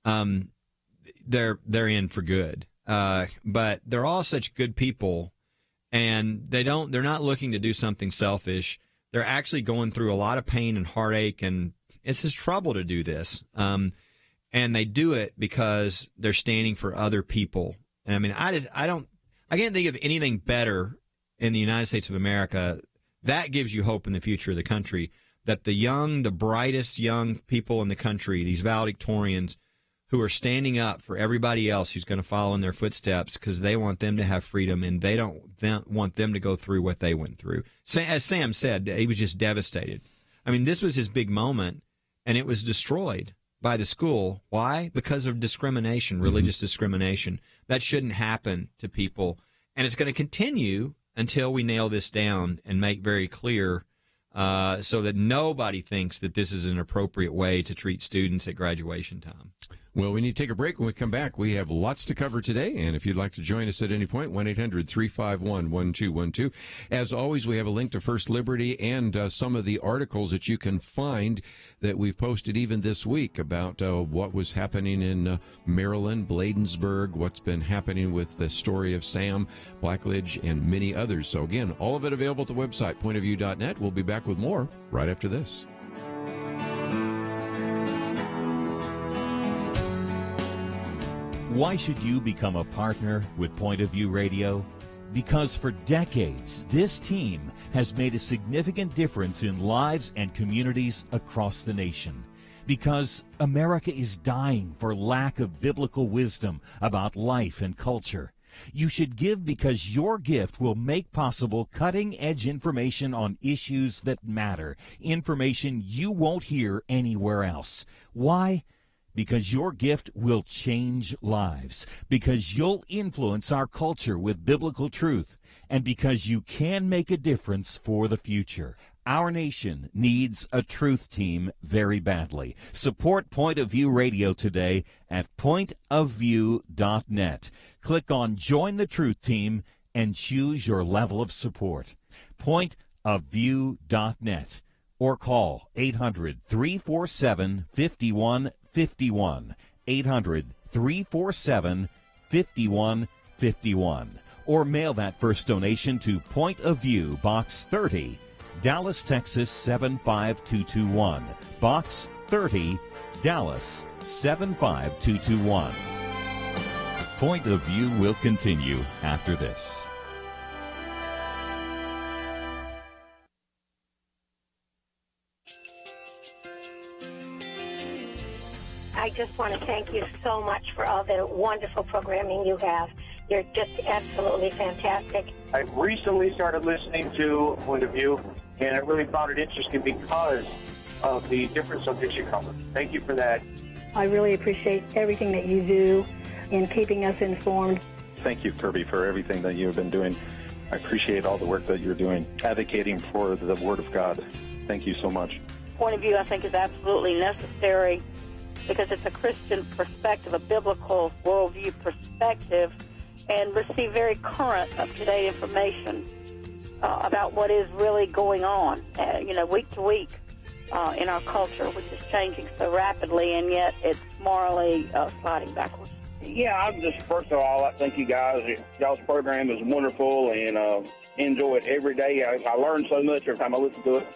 they're in for good. But they're all such good people, and they're not looking to do something selfish. They're actually going through a lot of pain and heartache, and it's just trouble to do this. And they do it because they're standing for other people. And I mean, I can't think of anything better in the United States of America that gives you hope in the future of the country, that the brightest young people in the country, these valedictorians who are standing up for everybody else who's going to follow in their footsteps because they want them to have freedom, and they don't want them to go through what they went through. As Sam said, he was just devastated. I mean, this was his big moment, and it was destroyed by the school. Why? Because of discrimination, religious discrimination. That shouldn't happen to people. And it's going to continue until we nail this down and make very clear so that nobody thinks that this is an appropriate way to treat students at graduation time. Well, we need to take a break. When we come back, we have lots to cover today. And if you'd like to join us at any point, 1-800-351-1212. As always, we have a link to First Liberty and some of the articles that you can find that we've posted even this week about what was happening in Maryland, Bladensburg, what's been happening with the story of Sam Blackledge, and many others. So, again, all of it available at the website, pointofview.net. We'll be back with more right after this. Why should you become a partner with Point of View Radio? Because for decades, this team has made a significant difference in lives and communities across the nation. Because America is dying for lack of biblical wisdom about life and culture. You should give because your gift will make possible cutting-edge information on issues that matter, information you won't hear anywhere else. Why? Because your gift will change lives, because you'll influence our culture with biblical truth, and because you can make a difference for the future. Our nation needs a truth team very badly. Support Point of View Radio today at pointofview.net. Click on Join the Truth Team and choose your level of support. Pointofview.net. Or call 800-347-5151, 800-347-5151. Or mail that first donation to Point of View, Box 30, Dallas, Texas 75221. Box 30, Dallas 75221. Point of View will continue after this. I just want to thank you so much for all the wonderful programming you have. You're just absolutely fantastic. I recently started listening to Point of View, and I really found it interesting because of the different subjects you cover. Thank you for that. I really appreciate everything that you do in keeping us informed. Thank you, Kerby, for everything that you have been doing. I appreciate all the work that you're doing, advocating for the Word of God. Thank you so much. Point of View, I think, is absolutely necessary because it's a Christian perspective, a biblical worldview perspective, and receive very current, up-to-date information about what is really going on, week to week in our culture, which is changing so rapidly, and yet it's morally sliding backwards. Yeah, I'm just, first of all, I thank you guys. Y'all's program is wonderful, and enjoy it every day. I learn so much every time I listen to it.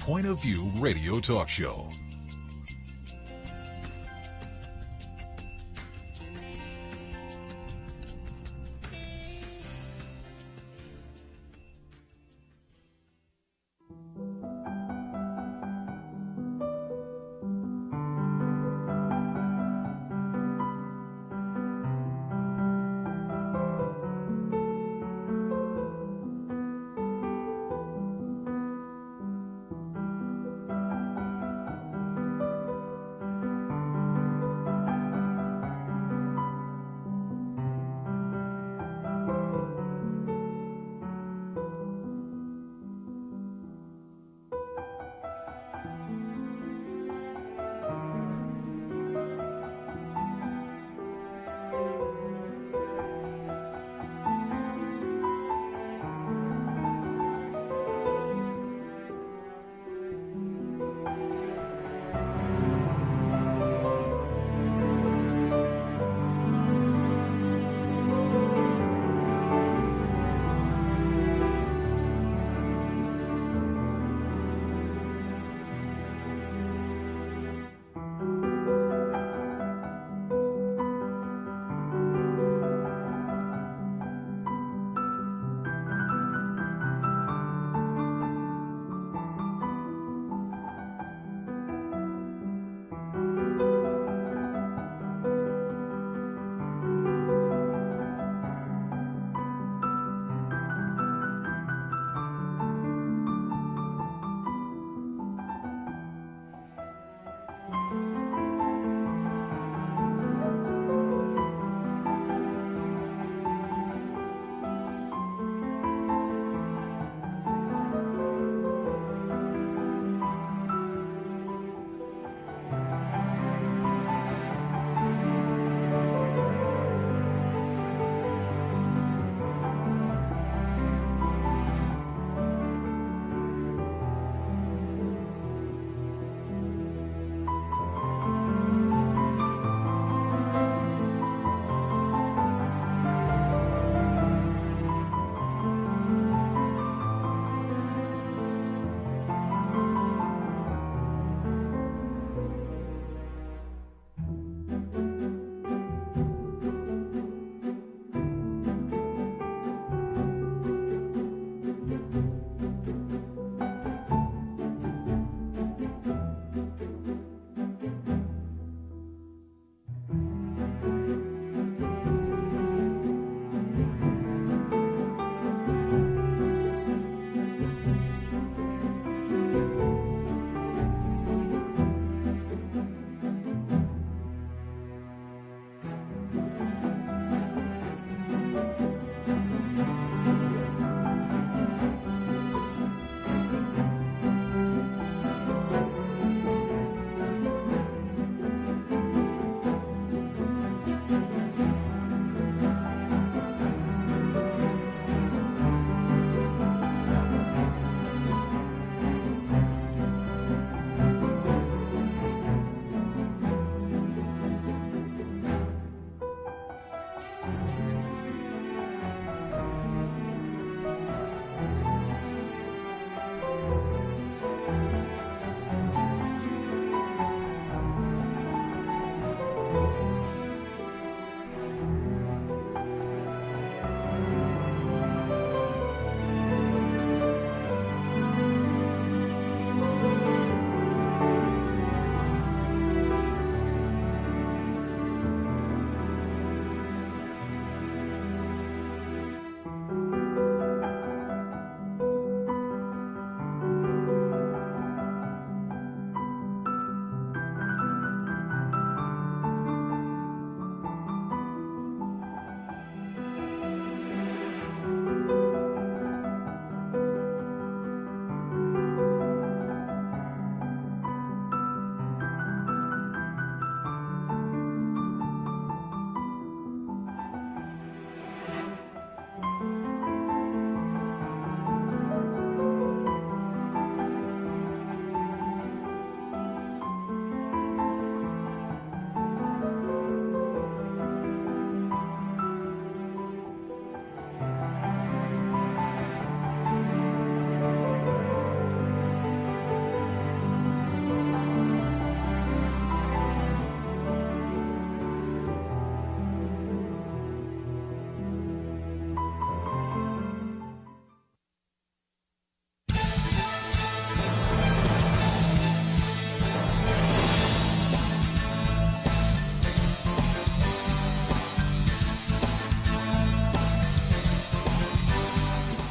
Point of View Radio Talk Show.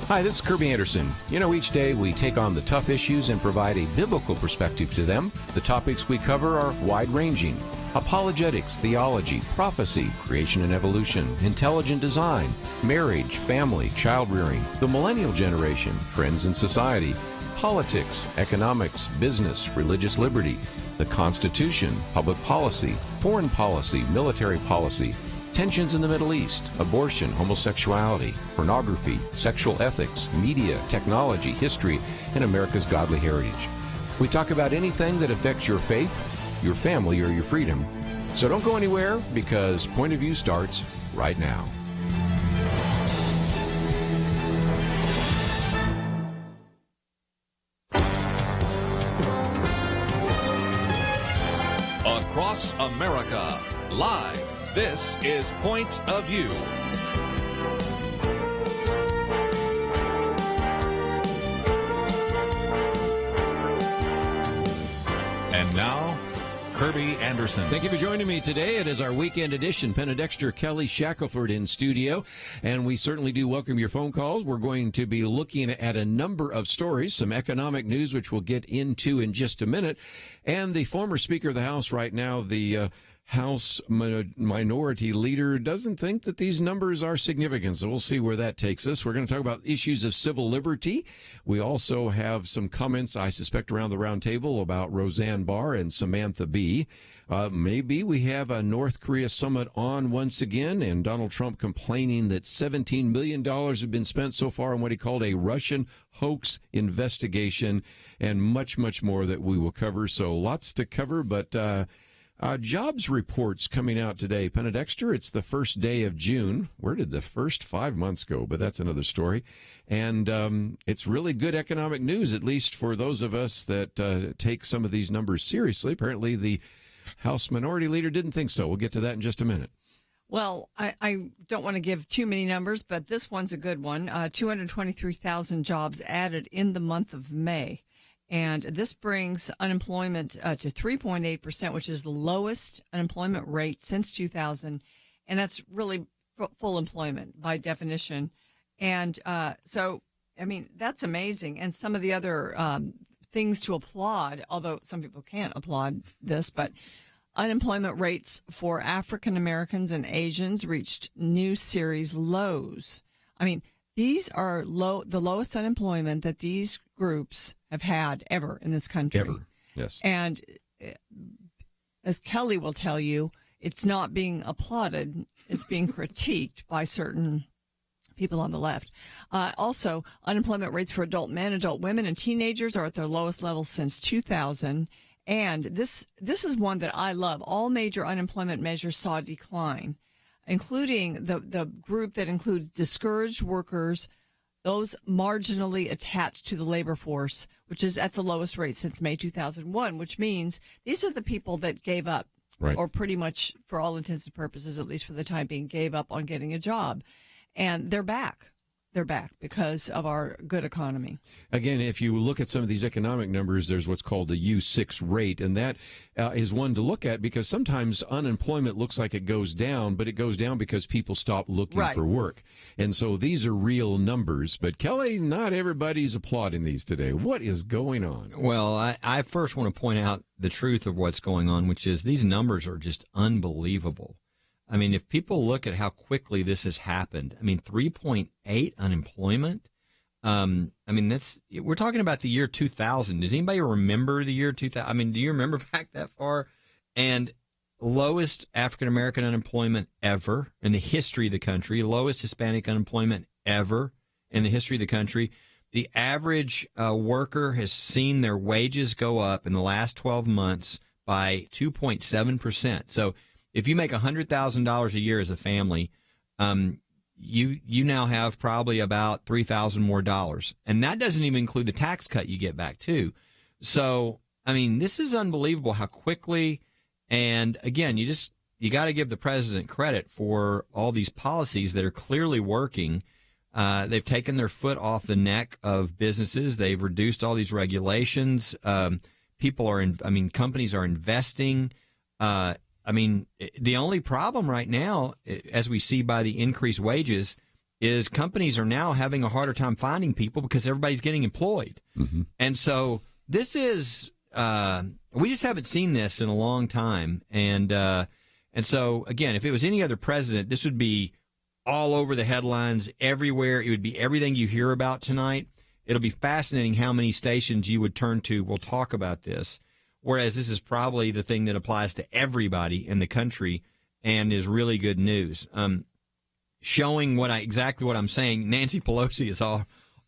Hi, this is Kerby Anderson. You know, each day we take on the tough issues and provide a biblical perspective to them. The topics we cover are wide-ranging: apologetics, theology, prophecy, creation and evolution, intelligent design, marriage, family, child-rearing, the millennial generation, trends in society, politics, economics, business, religious liberty, the Constitution, public policy, foreign policy, military policy, tensions in the Middle East, abortion, homosexuality, pornography, sexual ethics, media, technology, history, and America's godly heritage. We talk about anything that affects your faith, your family, or your freedom. So don't go anywhere, because Point of View starts right now. Across America, live. This is Point of View. And now, Kerby Anderson. Thank you for joining me today. It is our weekend edition. Penna, Dexter, Kelly, Shackelford in studio, and we certainly do welcome your phone calls. We're going to be looking at a number of stories, some economic news, which we'll get into in just a minute, and the former Speaker of the House right now, the House Minority Leader, doesn't think that these numbers are significant, so we'll see where that takes us. We're going to talk about issues of civil liberty. We also have some comments, I suspect, around the round table about Roseanne Barr and Samantha Bee. Maybe we have a North Korea summit on once again, and Donald Trump complaining that $17 million have been spent so far on what he called a Russian hoax investigation, and much, much more that we will cover. So lots to cover, but jobs reports coming out today. Penna, Dexter, it's the first day of June. Where did the first 5 months go? But that's another story. And it's really good economic news, at least for those of us that take some of these numbers seriously. Apparently, the House Minority Leader didn't think so. We'll get to that in just a minute. Well, I don't want to give too many numbers, but this one's a good one. 223,000 jobs added in the month of May. And this brings unemployment to 3.8%, which is the lowest unemployment rate since 2000. And that's really full employment by definition. And so, I mean, that's amazing. And some of the other things to applaud, although some people can't applaud this, but unemployment rates for African Americans and Asians reached new series lows. I mean, these are the lowest unemployment that these groups have had ever in this country. Ever, yes. And as Kelly will tell you, it's not being applauded. It's being critiqued by certain people on the left. Also, unemployment rates for adult men, adult women, and teenagers are at their lowest level since 2000. And this is one that I love. All major unemployment measures saw a decline, including the group that includes discouraged workers, those marginally attached to the labor force, which is at the lowest rate since May 2001, which means these are the people that gave up, right, or pretty much, for all intents and purposes, at least for the time being, gave up on getting a job. And they're back. They're back because of our good economy. Again, if you look at some of these economic numbers, there's what's called the U6 rate, and that is one to look at because sometimes unemployment looks like it goes down, but it goes down because people stop looking for work. And so these are real numbers. But, Kelly, not everybody's applauding these today. What is going on? Well, I first want to point out the truth of what's going on, which is these numbers are just unbelievable. I mean, if people look at how quickly this has happened, I mean, 3.8 unemployment. I mean, we're talking about the year 2000. Does anybody remember the year 2000? I mean, do you remember back that far? And lowest African-American unemployment ever in the history of the country, lowest Hispanic unemployment ever in the history of the country. The average worker has seen their wages go up in the last 12 months by 2.7%. So if you make $100,000 a year as a family, you now have probably about $3,000 more dollars, and that doesn't even include the tax cut you get back too. So, I mean, this is unbelievable how quickly. And again, you got to give the president credit for all these policies that are clearly working. They've taken their foot off the neck of businesses. They've reduced all these regulations. Companies are investing. I mean, the only problem right now, as we see by the increased wages, is companies are now having a harder time finding people because everybody's getting employed. Mm-hmm. And so this is we just haven't seen this in a long time. And so, again, if it was any other president, this would be all over the headlines everywhere. It would be everything you hear about tonight. It'll be fascinating how many stations you would turn to will talk about this, whereas this is probably the thing that applies to everybody in the country and is really good news. Showing exactly what I'm saying, Nancy Pelosi has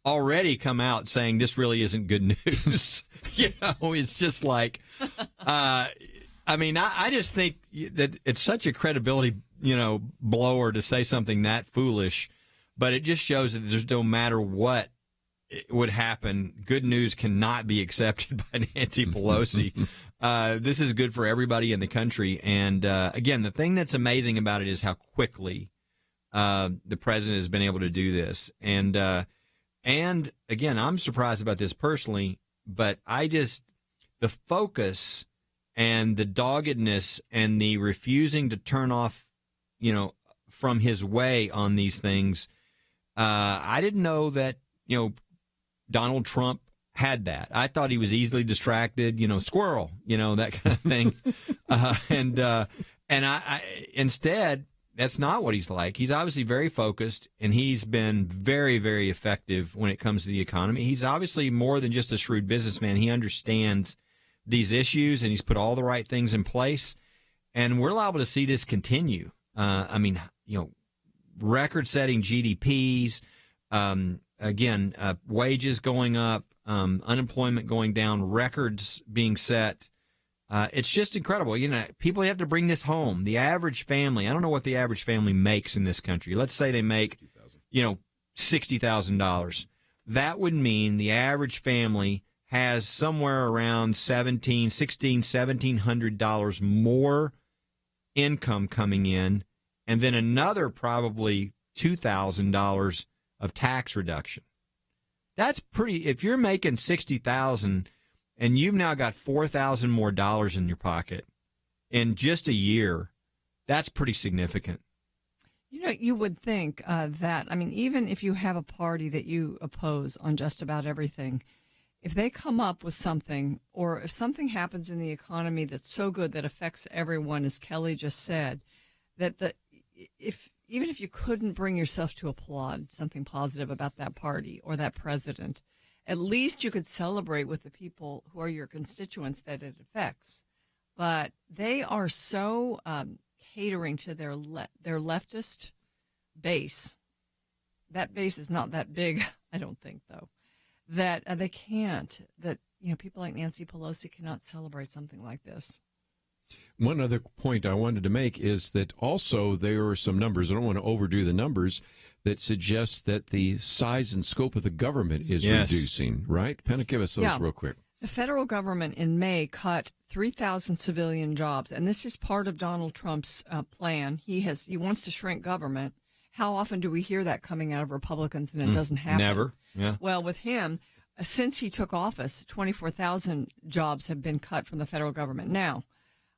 already come out saying this really isn't good news. It's just like, I just think that it's such a credibility, blower to say something that foolish, but it just shows that there's no matter what would happen, good news cannot be accepted by Nancy Pelosi. This is good for everybody in the country. And again, the thing that's amazing about it is how quickly the president has been able to do this. And again, I'm surprised about this personally, but the focus and the doggedness and the refusing to turn off, from his way on these things. I didn't know that, Donald Trump had that. I thought he was easily distracted, squirrel, that kind of thing. And I instead, that's not what he's like. He's obviously very focused, and he's been very, very effective when it comes to the economy. He's obviously more than just a shrewd businessman. He understands these issues, and he's put all the right things in place. And we're liable to see this continue. Record-setting GDPs, wages going up, unemployment going down, records being set. It's just incredible. People have to bring this home. The average family, I don't know what the average family makes in this country. Let's say they make, $60,000. That would mean the average family has somewhere around $1,700 more income coming in, and then another probably $2,000 of tax reduction. That's pretty. If you're making $60,000 and you've now got $4,000 more dollars in your pocket in just a year, that's pretty significant. You would think that, even if you have a party that you oppose on just about everything, if they come up with something, or if something happens in the economy that's so good that affects everyone, as Kelly just said, that even if you couldn't bring yourself to applaud something positive about that party or that president, at least you could celebrate with the people who are your constituents that it affects. But they are so catering to their leftist base. That base is not that big, I don't think, though, that they can't, that people like Nancy Pelosi cannot celebrate something like this. One other point I wanted to make is that also there are some numbers, I don't want to overdo the numbers, that suggest that the size and scope of the government is reducing, right? Penna, give us those real quick. The federal government in May cut 3,000 civilian jobs, and this is part of Donald Trump's plan. He wants to shrink government. How often do we hear that coming out of Republicans and it doesn't happen? Never. Yeah. Well, with him, since he took office, 24,000 jobs have been cut from the federal government. Now,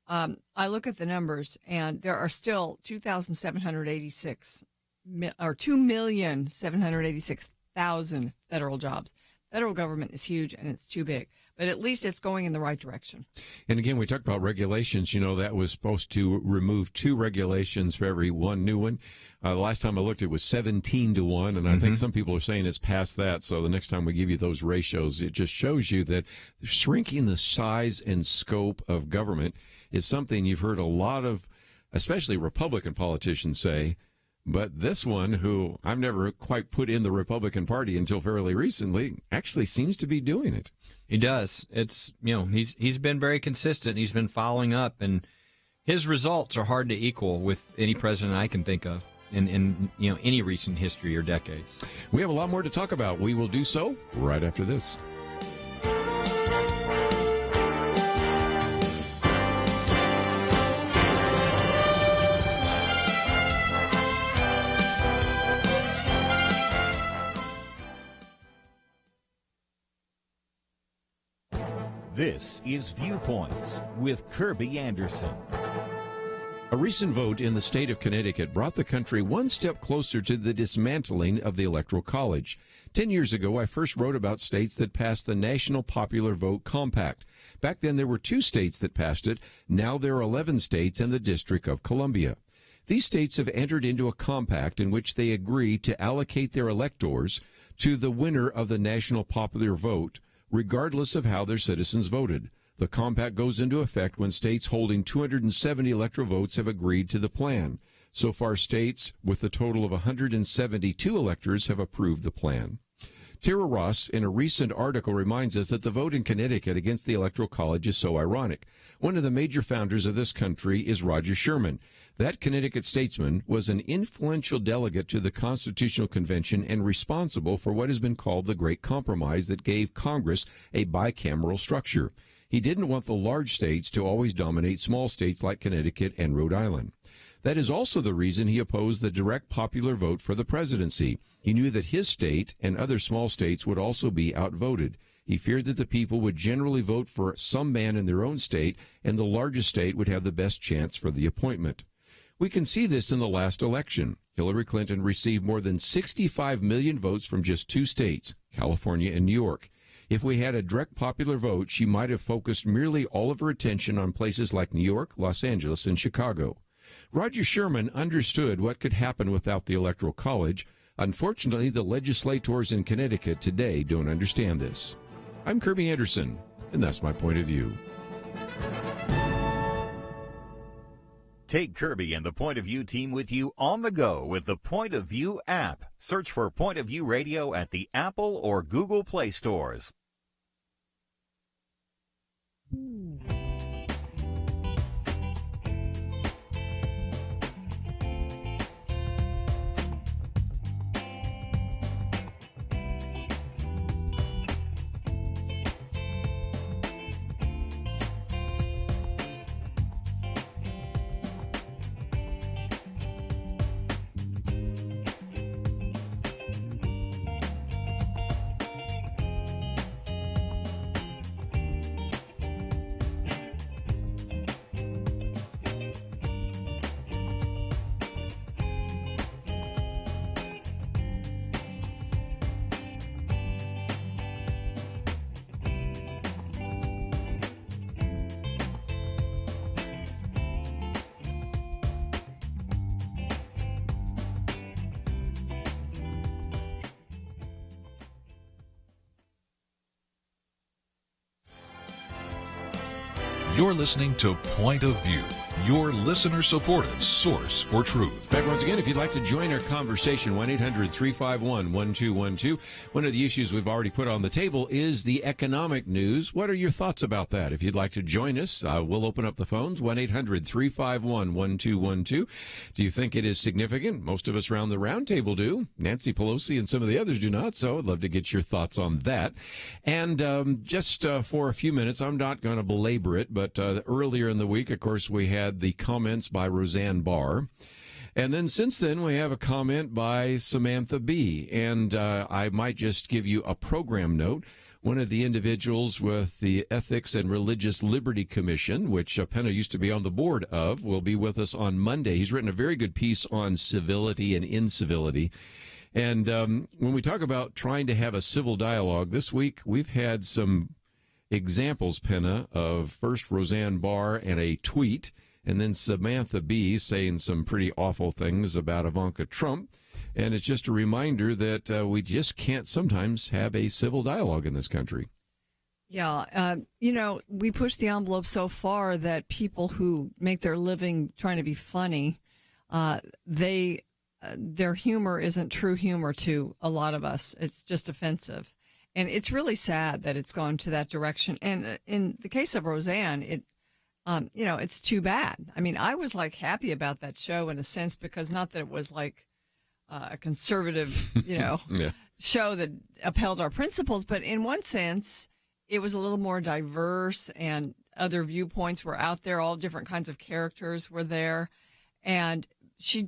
I look at the numbers, and there are still 2,786,000 federal jobs. Federal government is huge, and it's too big. But at least it's going in the right direction. And again, we talked about regulations. That was supposed to remove 2 regulations for every one new one. The last time I looked, it was 17-1, and I think some people are saying it's past that. So the next time we give you those ratios, it just shows you that shrinking the size and scope of government is something you've heard a lot of, especially Republican politicians say. But this one, who I've never quite put in the Republican Party until fairly recently, actually seems to be doing it. He does. It's, he's been very consistent. He's been following up, and his results are hard to equal with any president I can think of in any recent history or decades. We have a lot more to talk about. We will do so right after this. This is Viewpoints with Kerby Anderson. A recent vote in the state of Connecticut brought the country one step closer to the dismantling of the Electoral College. 10 years ago, I first wrote about states that passed the National Popular Vote Compact. Back then, there were 2 states that passed it. Now there are 11 states and the District of Columbia. These states have entered into a compact in which they agree to allocate their electors to the winner of the National Popular Vote, regardless of how their citizens voted. The compact goes into effect when states holding 270 electoral votes have agreed to the plan. So far, states with a total of 172 electors have approved the plan. Tara Ross, in a recent article, reminds us that the vote in Connecticut against the Electoral College is so ironic. One of the major founders of this country is Roger Sherman. That Connecticut statesman was an influential delegate to the Constitutional Convention and responsible for what has been called the Great Compromise that gave Congress a bicameral structure. He didn't want the large states to always dominate small states like Connecticut and Rhode Island. That is also the reason he opposed the direct popular vote for the presidency. He knew that his state and other small states would also be outvoted. He feared that the people would generally vote for some man in their own state, and the largest state would have the best chance for the appointment. We can see this in the last election. Hillary Clinton received more than 65 million votes from just 2 states, California and New York. If we had a direct popular vote, she might have focused merely all of her attention on places like New York, Los Angeles, and Chicago. Roger Sherman understood what could happen without the Electoral College. Unfortunately, the legislators in Connecticut today don't understand this. I'm Kerby Anderson, and that's my point of view. Take Kerby and the Point of View team with you on the go with the Point of View app. Search for Point of View Radio at the Apple or Google Play stores. You're listening to Point of View, your listener-supported source for truth. Back once again, if you'd like to join our conversation, 1-800-351-1212. One of the issues we've already put on the table is the economic news. What are your thoughts about that? If you'd like to join us, we'll open up the phones, 1-800-351-1212. Do you think it is significant? Most of us around the round table do. Nancy Pelosi and some of the others do not, so I'd love to get your thoughts on that. And just for a few minutes, I'm not going to belabor it, but earlier in the week, of course, we had the comments by Roseanne Barr. And then since then, we have a comment by Samantha Bee. And I might just give you a program note. One of the individuals with the Ethics and Religious Liberty Commission, which Penna used to be on the board of, will be with us on Monday. He's written a very good piece on civility and incivility. And when we talk about trying to have a civil dialogue, this week we've had some examples, Penna, of first Roseanne Barr and a tweet, and then Samantha Bee saying some pretty awful things about Ivanka Trump. And it's just a reminder that we just can't sometimes have a civil dialogue in this country. Yeah. We push the envelope so far that people who make their living trying to be funny, their humor isn't true humor to a lot of us. It's just offensive. And it's really sad that it's gone to that direction. And in the case of Roseanne, it's too bad. I mean, I was like happy about that show in a sense, because not that it was like a conservative, show that upheld our principles, but in one sense, it was a little more diverse and other viewpoints were out there. All different kinds of characters were there. And she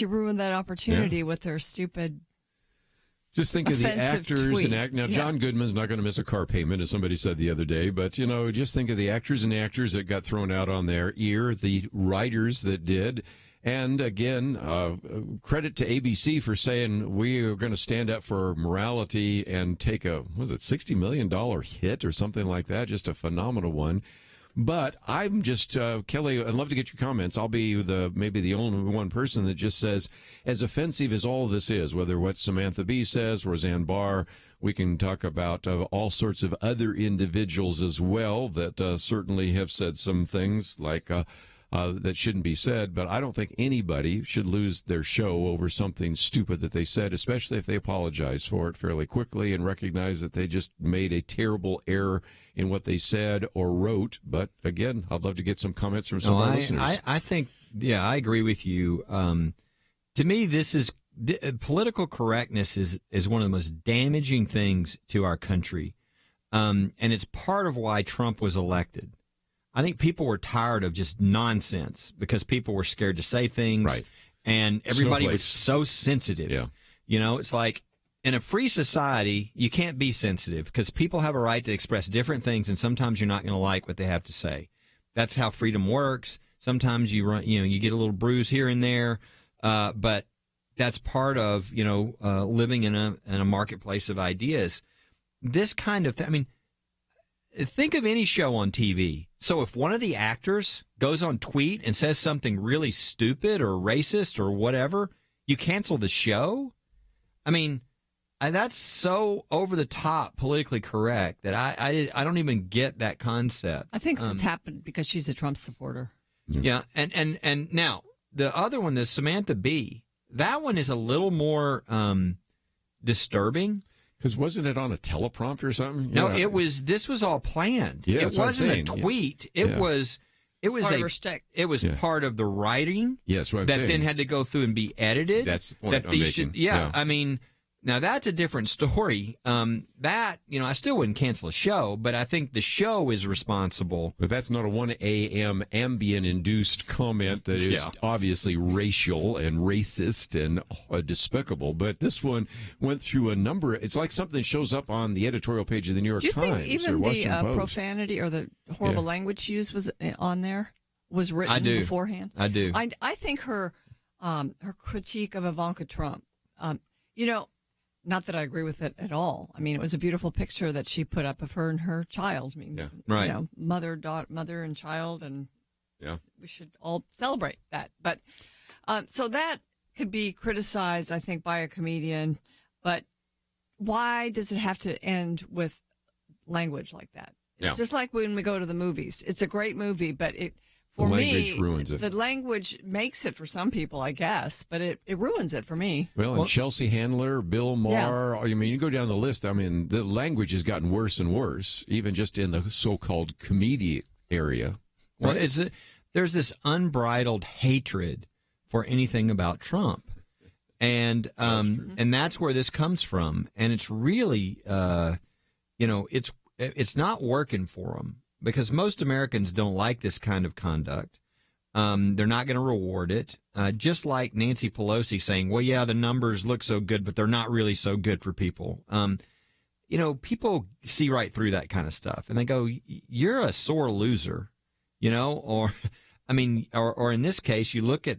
ruined that opportunity with her stupid Just think of the offensive actors tweet. Now, John Goodman's not going to miss a car payment, as somebody said the other day. But, just think of the actors and actors that got thrown out on their ear, the writers that did. And, again, credit to ABC for saying we are going to stand up for morality and take $60 million hit or something like that? Just a phenomenal one. But I'm just, Kelly, I'd love to get your comments. I'll be maybe the only one person that just says, as offensive as all this is, whether what Samantha Bee says, Roseanne Barr, we can talk about all sorts of other individuals as well that certainly have said some things like that shouldn't be said. But I don't think anybody should lose their show over something stupid that they said, especially if they apologize for it fairly quickly and recognize that they just made a terrible error in what they said or wrote. But again, I'd love to get some comments from some of our listeners. I think, I agree with you. To me, political correctness is one of the most damaging things to our country. And it's part of why Trump was elected. I think people were tired of just nonsense because people were scared to say things. Right. And everybody was so sensitive. Yeah. It's like, in a free society, you can't be sensitive because people have a right to express different things, and sometimes you're not going to like what they have to say. That's how freedom works. Sometimes you get a little bruise here and there, but that's part of living in a marketplace of ideas. This kind of think of any show on TV. So if one of the actors goes on tweet and says something really stupid or racist or whatever, you cancel the show. That's so over the top politically correct that I don't even get that concept. I think it's happened because she's a Trump supporter. Yeah, and now the other one, the Samantha Bee, that one is a little more disturbing. Because wasn't it on a teleprompter or something? No, it was. This was all planned. Yeah, it wasn't a tweet. Yeah. It was. It was part of her shtick. It was part of the writing. Yes, what I'm that saying. then had to go through and be edited. That's the point I'm making. Yeah. Now that's a different story. I still wouldn't cancel a show, but I think the show is responsible. But that's not a 1 a.m. Ambien-induced comment that is obviously racial and racist and despicable. But this one went through a number. It's like something that shows up on the editorial page of the New York Times. Do you think even or Washington the Post. profanity or the horrible language used was on there? Was written beforehand? I do. I think her critique of Ivanka Trump, not that I agree with it at all. It was a beautiful picture that she put up of her and her child. Mother and child, and we should all celebrate that. But so that could be criticized, I think, by a comedian. But why does it have to end with language like that? It's just like when we go to the movies. It's a great movie, but for language me, ruins it. The language makes it for some people, I guess, but it ruins it for me. Well, and Chelsea Handler, Bill Maher, you go down the list. The language has gotten worse and worse, even just in the so-called comedy area. Well, there's this unbridled hatred for anything about Trump. And that's where this comes from. And it's really, it's not working for them. Because most Americans don't like this kind of conduct. They're not going to reward it. Just like Nancy Pelosi saying, well, yeah, the numbers look so good, but they're not really so good for people. People see right through that kind of stuff. And they go, you're a sore loser, or in this case, you look at,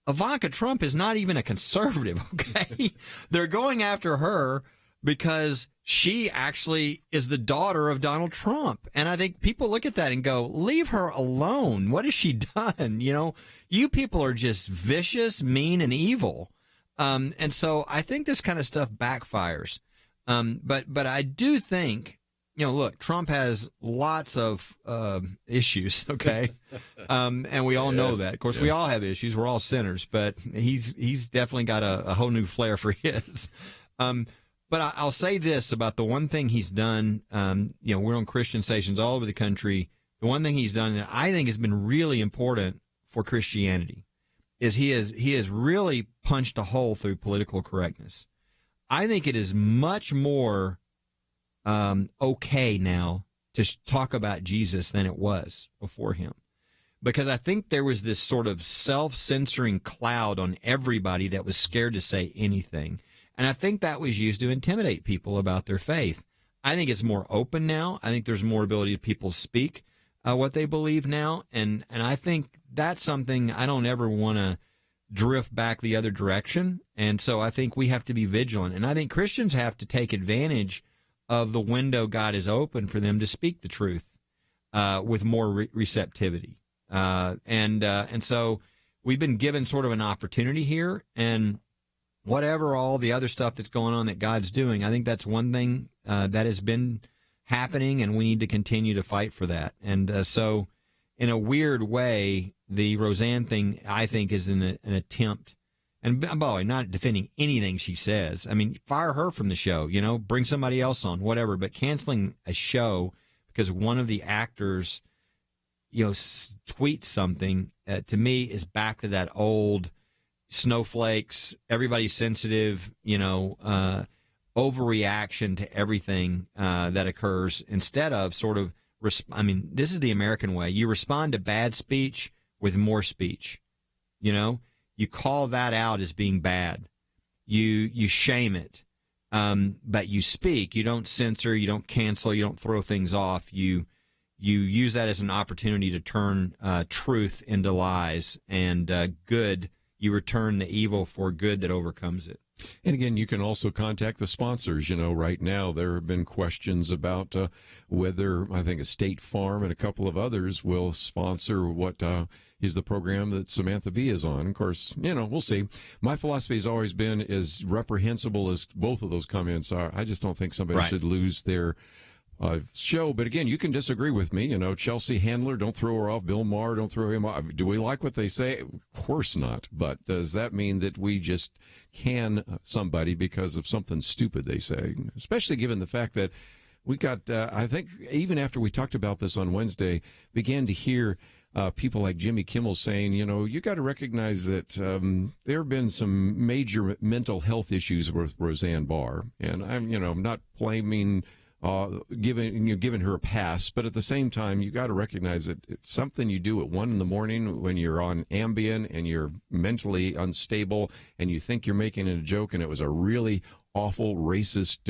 Ivanka Trump is not even a conservative, okay? They're going after her because she actually is the daughter of Donald Trump. And I think people look at that and go, leave her alone. What has she done? You people are just vicious, mean, and evil. And so I think this kind of stuff backfires. But I do think, look, Trump has lots of issues, okay? And we all know that. Of course, we all have issues. We're all sinners. But he's definitely got a whole new flair for his. But I'll say this about the one thing he's done. We're on Christian stations all over the country. The one thing he's done that I think has been really important for Christianity is he has really punched a hole through political correctness. I think it is much more okay now to talk about Jesus than it was before him. Because I think there was this sort of self-censoring cloud on everybody that was scared to say anything. And I think that was used to intimidate people about their faith. I think it's more open now. I think there's more ability to people speak what they believe now. And I think that's something I don't ever want to drift back the other direction. And so I think we have to be vigilant. And I think Christians have to take advantage of the window God has opened for them to speak the truth with more receptivity. And so we've been given sort of an opportunity here. And whatever all the other stuff that's going on that God's doing, I think that's one thing that has been happening, and we need to continue to fight for that. And so in a weird way, the Roseanne thing, I think, is an attempt, and by the way, not defending anything she says. I mean, fire her from the show, bring somebody else on, whatever, but canceling a show because one of the actors, tweets something, to me, is back to that old snowflakes, everybody's sensitive, overreaction to everything that occurs, instead of sort of, this is the American way. You respond to bad speech with more speech. You call that out as being bad. You shame it, but you speak. You don't censor. You don't cancel. You don't throw things off. You use that as an opportunity to turn truth into lies, and good. You return the evil for good that overcomes it. And again, you can also contact the sponsors. Right now there have been questions about whether, I think, a State Farm and a couple of others will sponsor what is the program that Samantha Bee is on. Of course, we'll see. My philosophy has always been, as reprehensible as both of those comments are, I just don't think somebody should lose their show. But again, you can disagree with me. Chelsea Handler, don't throw her off. Bill Maher, don't throw him off. Do we like what they say? Of course not. But does that mean that we just can somebody because of something stupid they say? Especially given the fact that we got, I think, even after we talked about this on Wednesday, began to hear people like Jimmy Kimmel saying, you got to recognize that there have been some major mental health issues with Roseanne Barr. And I'm not blaming giving her a pass, but at the same time, you got to recognize that it's something you do at 1 a.m. when you're on Ambien and you're mentally unstable and you think you're making a joke, and it was a really awful, racist,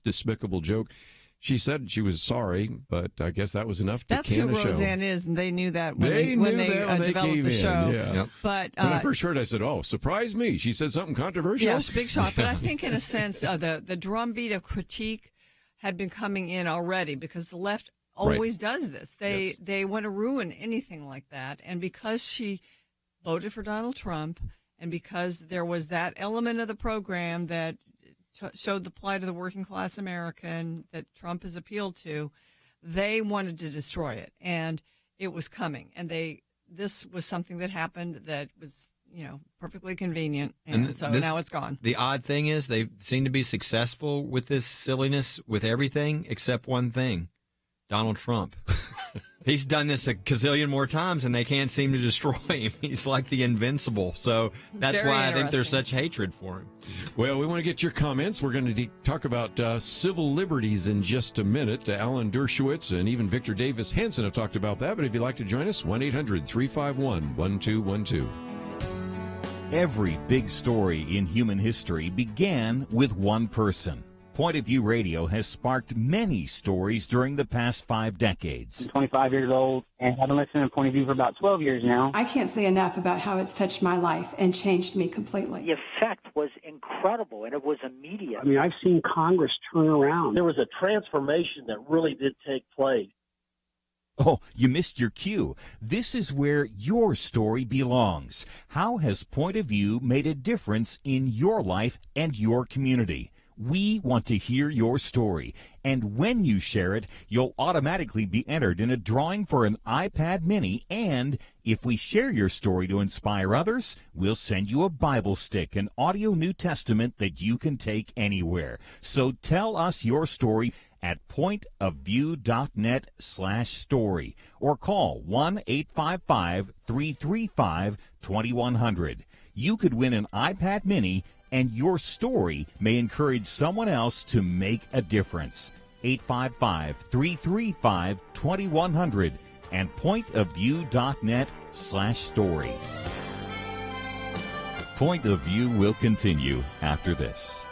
despicable joke. She said she was sorry, but I guess that was enough to can a show. That's who Roseanne is, and they knew that when they developed the show. Yeah. Yep. But when I first heard it, I said, "Oh, surprise me! She said something controversial." Yes, big shot. But I think, in a sense, the drumbeat of critique had been coming in already, because the left always does this. They want to ruin anything like that. And because she voted for Donald Trump, and because there was that element of the program that showed the plight of the working class American that Trump has appealed to, they wanted to destroy it. And it was coming. And this was something that happened that was, perfectly convenient. And so now it's gone. The odd thing is they seem to be successful with this silliness with everything except one thing: Donald Trump. He's done this a gazillion more times, and they can't seem to destroy him. He's like the invincible. So that's why I think there's such hatred for him. Well, we want to get your comments. We're going to talk about civil liberties in just a minute. Alan Dershowitz and even Victor Davis Hanson have talked about that. But if you'd like to join us, 1-800-351-1212. Every big story in human history began with one person. Point of View Radio has sparked many stories during the past 5 decades. I'm 25 years old and I've been listening to Point of View for about 12 years now. I can't say enough about how it's touched my life and changed me completely. The effect was incredible, and it was immediate. I mean, I've seen Congress turn around. There was a transformation that really did take place. Oh, you missed your cue. This is where your story belongs. How has Point of View made a difference in your life and your community? We want to hear your story, and when you share it, you'll automatically be entered in a drawing for an iPad mini, and if we share your story to inspire others, we'll send you a Bible stick, an audio New Testament that you can take anywhere. So tell us your story at pointofview.net/story or call 1-855-335-2100. You could win an iPad mini, and your story may encourage someone else to make a difference. 855-335-2100 and pointofview.net/story. Point of View will continue after this.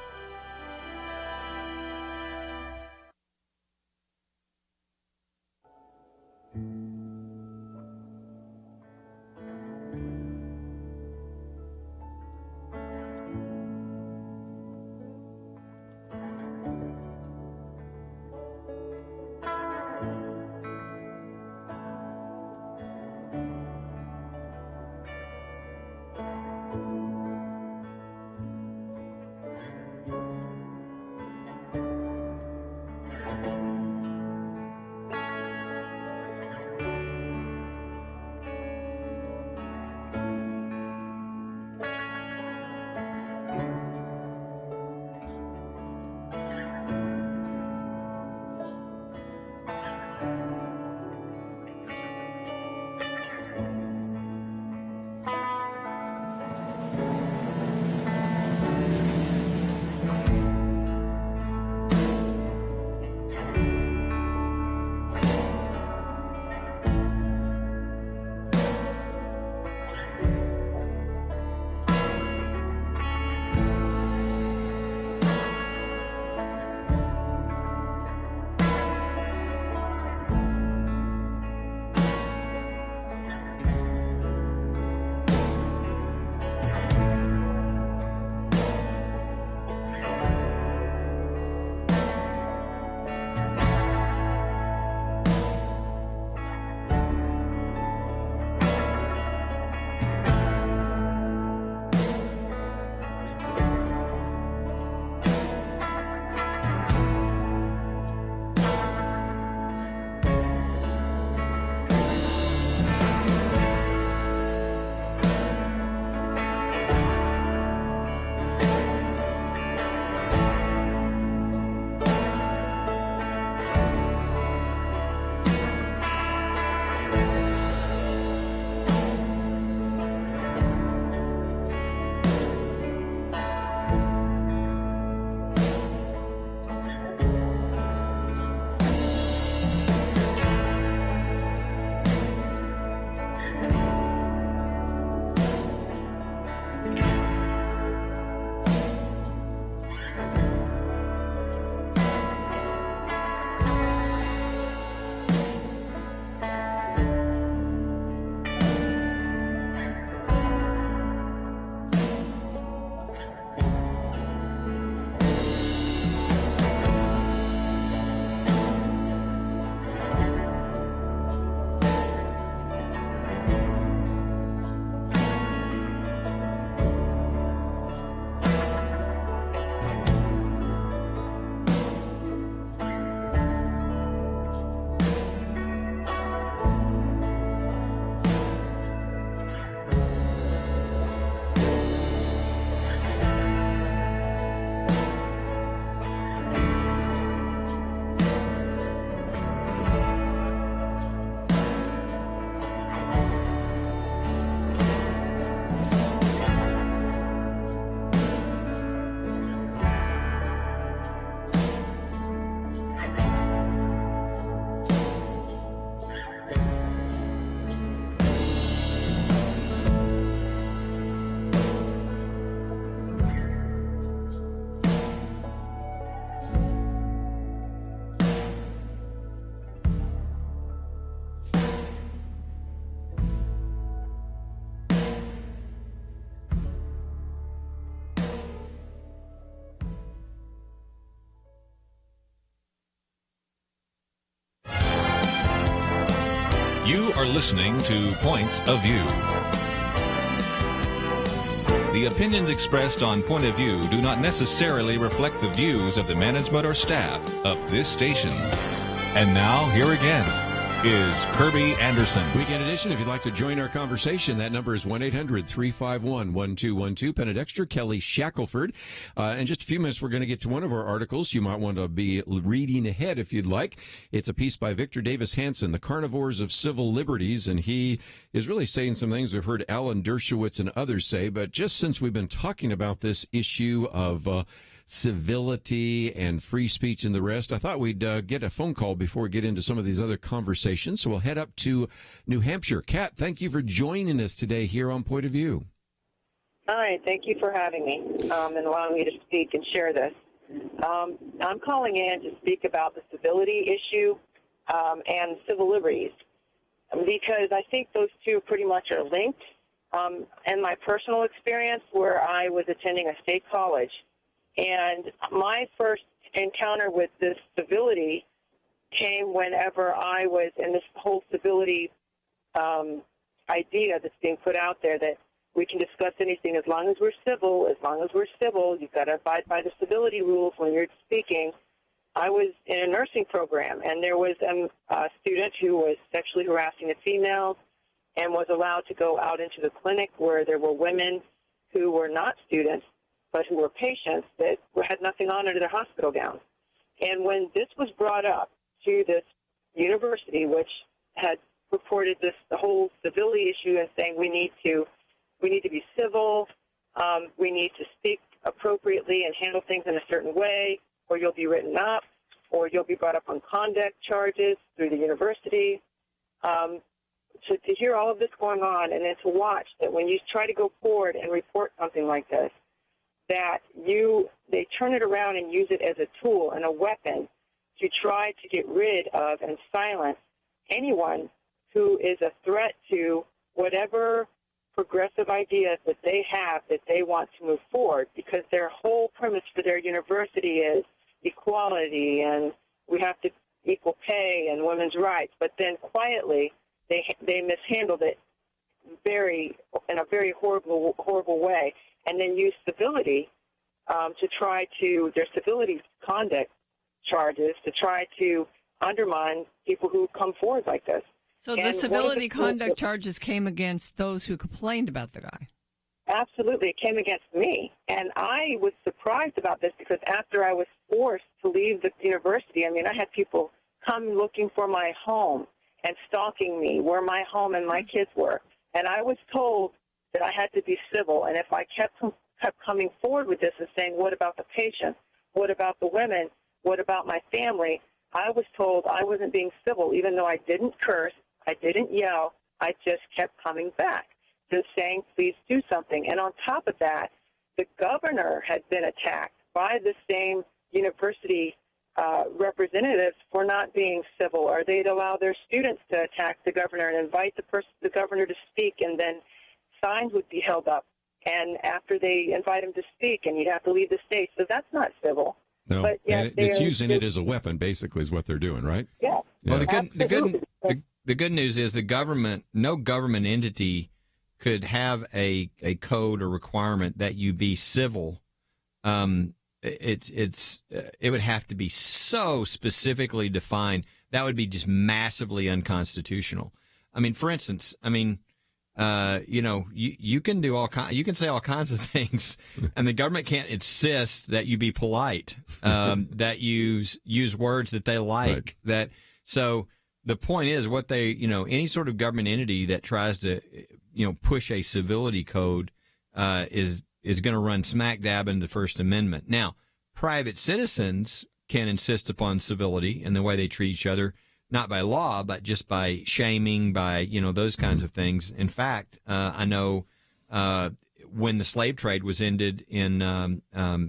You are listening to Point of View. The opinions expressed on Point of View do not necessarily reflect the views of the management or staff of this station. And now, here again is Kerby Anderson. Weekend edition. If you'd like to join our conversation, that number is 1-800-351-1212. Penna, Dexter, Kelly, Shackelford. In just a few minutes, we're going to get to one of our articles. You might want to be reading ahead if you'd like. It's a piece by Victor Davis Hanson, The Carnivores of Civil Liberties, and he is really saying some things we've heard Alan Dershowitz and others say, but just since we've been talking about this issue of civility and free speech and the rest, I thought we'd get a phone call before we get into some of these other conversations. So we'll head up to New Hampshire. Kat, thank you for joining us today here on Point of View. Hi, thank you for having me and allowing me to speak and share this. I'm calling in to speak about the civility issue and civil liberties because I think those two pretty much are linked. In my personal experience, where I was attending a state college, and my first encounter with this civility came whenever I was in this whole civility idea that's being put out there that we can discuss anything as long as we're civil. As long as we're civil, you've got to abide by the civility rules when you're speaking. I was in a nursing program, and there was a student who was sexually harassing a female and was allowed to go out into the clinic where there were women who were not students but who were patients that had nothing on under their hospital gowns. And when this was brought up to this university, which had reported the whole civility issue and saying we need to be civil, we need to speak appropriately and handle things in a certain way, or you'll be written up, or you'll be brought up on conduct charges through the university. To hear all of this going on and then to watch that when you try to go forward and report something like this, that they turn it around and use it as a tool and a weapon to try to get rid of and silence anyone who is a threat to whatever progressive ideas that they have that they want to move forward, because their whole premise for their university is equality and we have to equal pay and women's rights. But then quietly they mishandled it in a very horrible way, and then use civility to try to their civility conduct charges to try to undermine people who come forward like this. So the civility conduct charges came against those who complained about the guy. Absolutely. It came against me. And I was surprised about this because after I was forced to leave the university, I had people come looking for my home and stalking me where my home and my kids were. And I was told that I had to be civil. And if I kept coming forward with this and saying, what about the patients? What about the women? What about my family? I was told I wasn't being civil, even though I didn't curse. I didn't yell. I just kept coming back, just saying, please do something. And on top of that, the governor had been attacked by the same university representatives for not being civil, or they'd allow their students to attack the governor and invite the governor to speak, and then signs would be held up. And after they invite him to speak, and he'd have to leave the state. So that's not civil. No, but and it's using it as a weapon, basically, is what they're doing, right? Yeah. Well, the good news is no government entity could have a code or requirement that you be civil. It would have to be so specifically defined that would be just massively unconstitutional. For instance, you can do you can say all kinds of things, and the government can't insist that you be polite, that use words that they like. Right. So the point is, any sort of government entity that tries to, push a civility code, is going to run smack dab into the First Amendment. Now, private citizens can insist upon civility in the way they treat each other, not by law, but just by shaming, by, those kinds of things. In fact, I know when the slave trade was ended in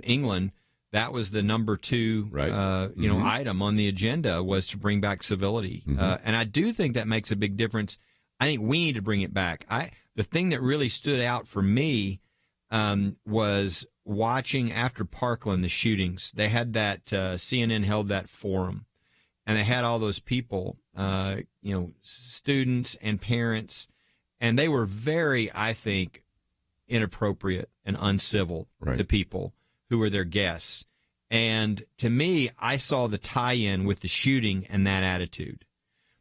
England, that was the number 2, item on the agenda, was to bring back civility. And I do think that makes a big difference. I think we need to bring it back. The thing that really stood out for me was watching after Parkland, the shootings. They had that, CNN held that forum, and they had all those people, students and parents, and they were very, I think, inappropriate and uncivil to people who were their guests. And to me, I saw the tie-in with the shooting and that attitude.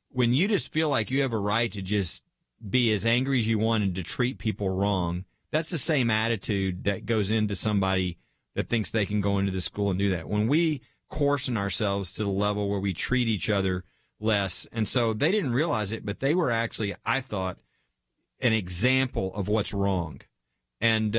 When you just feel like you have a right to just be as angry as you want and to treat people wrong, that's the same attitude that goes into somebody that thinks they can go into the school and do that. When we coarsen ourselves to the level where we treat each other less, and so they didn't realize it, but they were actually, I thought, an example of what's wrong. And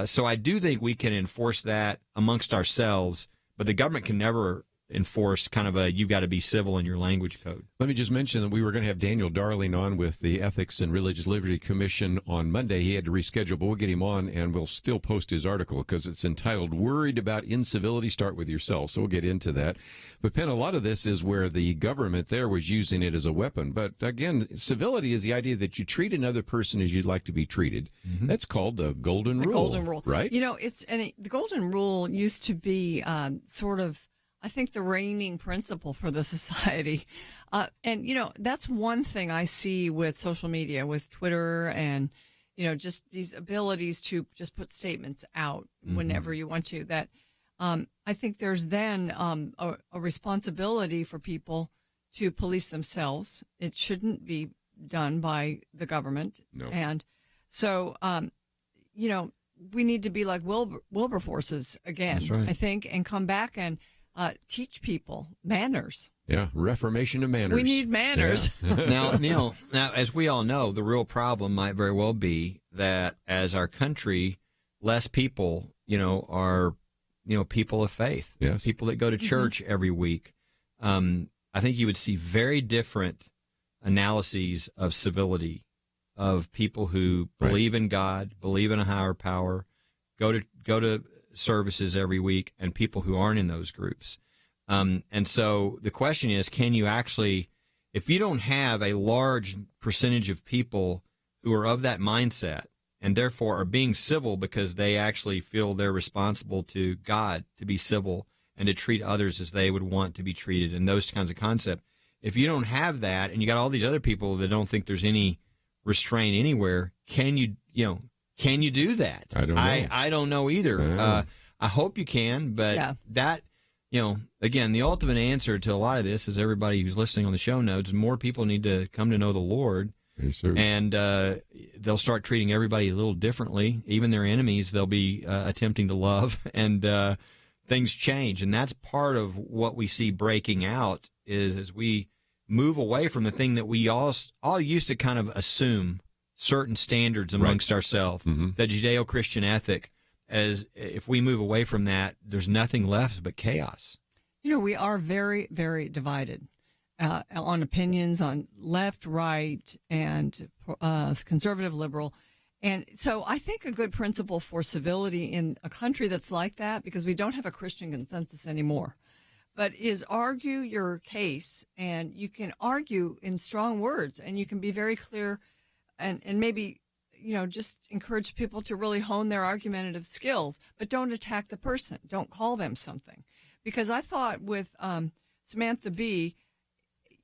so I do think we can enforce that amongst ourselves, but the government can never enforce kind of a you've got to be civil in your language code. Let me just mention that we were going to have Daniel Darling on with the Ethics and Religious Liberty Commission on Monday. He had to reschedule, but we'll get him on, and we'll still post his article because it's entitled Worried About Incivility? Start with Yourself. So we'll get into that. But, Penn, a lot of this is where the government there was using it as a weapon. But, again, civility is the idea that you treat another person as you'd like to be treated. Mm-hmm. That's called the Golden Rule. Golden Rule. Right? You know, the Golden Rule used to be sort of, I think, the reigning principle for the society. And, you know, that's one thing I see with social media, with Twitter and, you know, just these abilities to just put statements out whenever you want to, that I think there's then a responsibility for people to police themselves. It shouldn't be done by the government. No. And so, you know, we need to be like Wilberforces again, That's right. I think, and come back and teach people manners. Yeah, reformation of manners. We need manners. Yeah. Now, as we all know, the real problem might very well be that as our country, less people, are, people of faith. Yes. People that go to church every week. I think you would see very different analyses of civility of people who believe in God, believe in a higher power, go to services every week, and people who aren't in those groups. And so the question is, can you actually, if you don't have a large percentage of people who are of that mindset and therefore are being civil because they actually feel they're responsible to God to be civil and to treat others as they would want to be treated and those kinds of concepts, if you don't have that and you got all these other people that don't think there's any restraint anywhere, can you do that? I don't know. I don't know either. I hope you can, but that, again, the ultimate answer to a lot of this is everybody who's listening on the show knows more people need to come to know the Lord. Yes, sir. And they'll start treating everybody a little differently. Even their enemies, they'll be attempting to love, and things change. And that's part of what we see breaking out is as we move away from the thing that we all used to kind of assume certain standards amongst ourselves, the Judeo-Christian ethic. As if we move away from that, there's nothing left but chaos. We are very, very divided on opinions on left, right, and conservative, liberal. And so I think a good principle for civility in a country that's like that, because we don't have a Christian consensus anymore, but is argue your case, and you can argue in strong words, and you can be very clear and maybe just encourage people to really hone their argumentative skills, but don't attack the person. Don't call them something. Because I thought with Samantha Bee,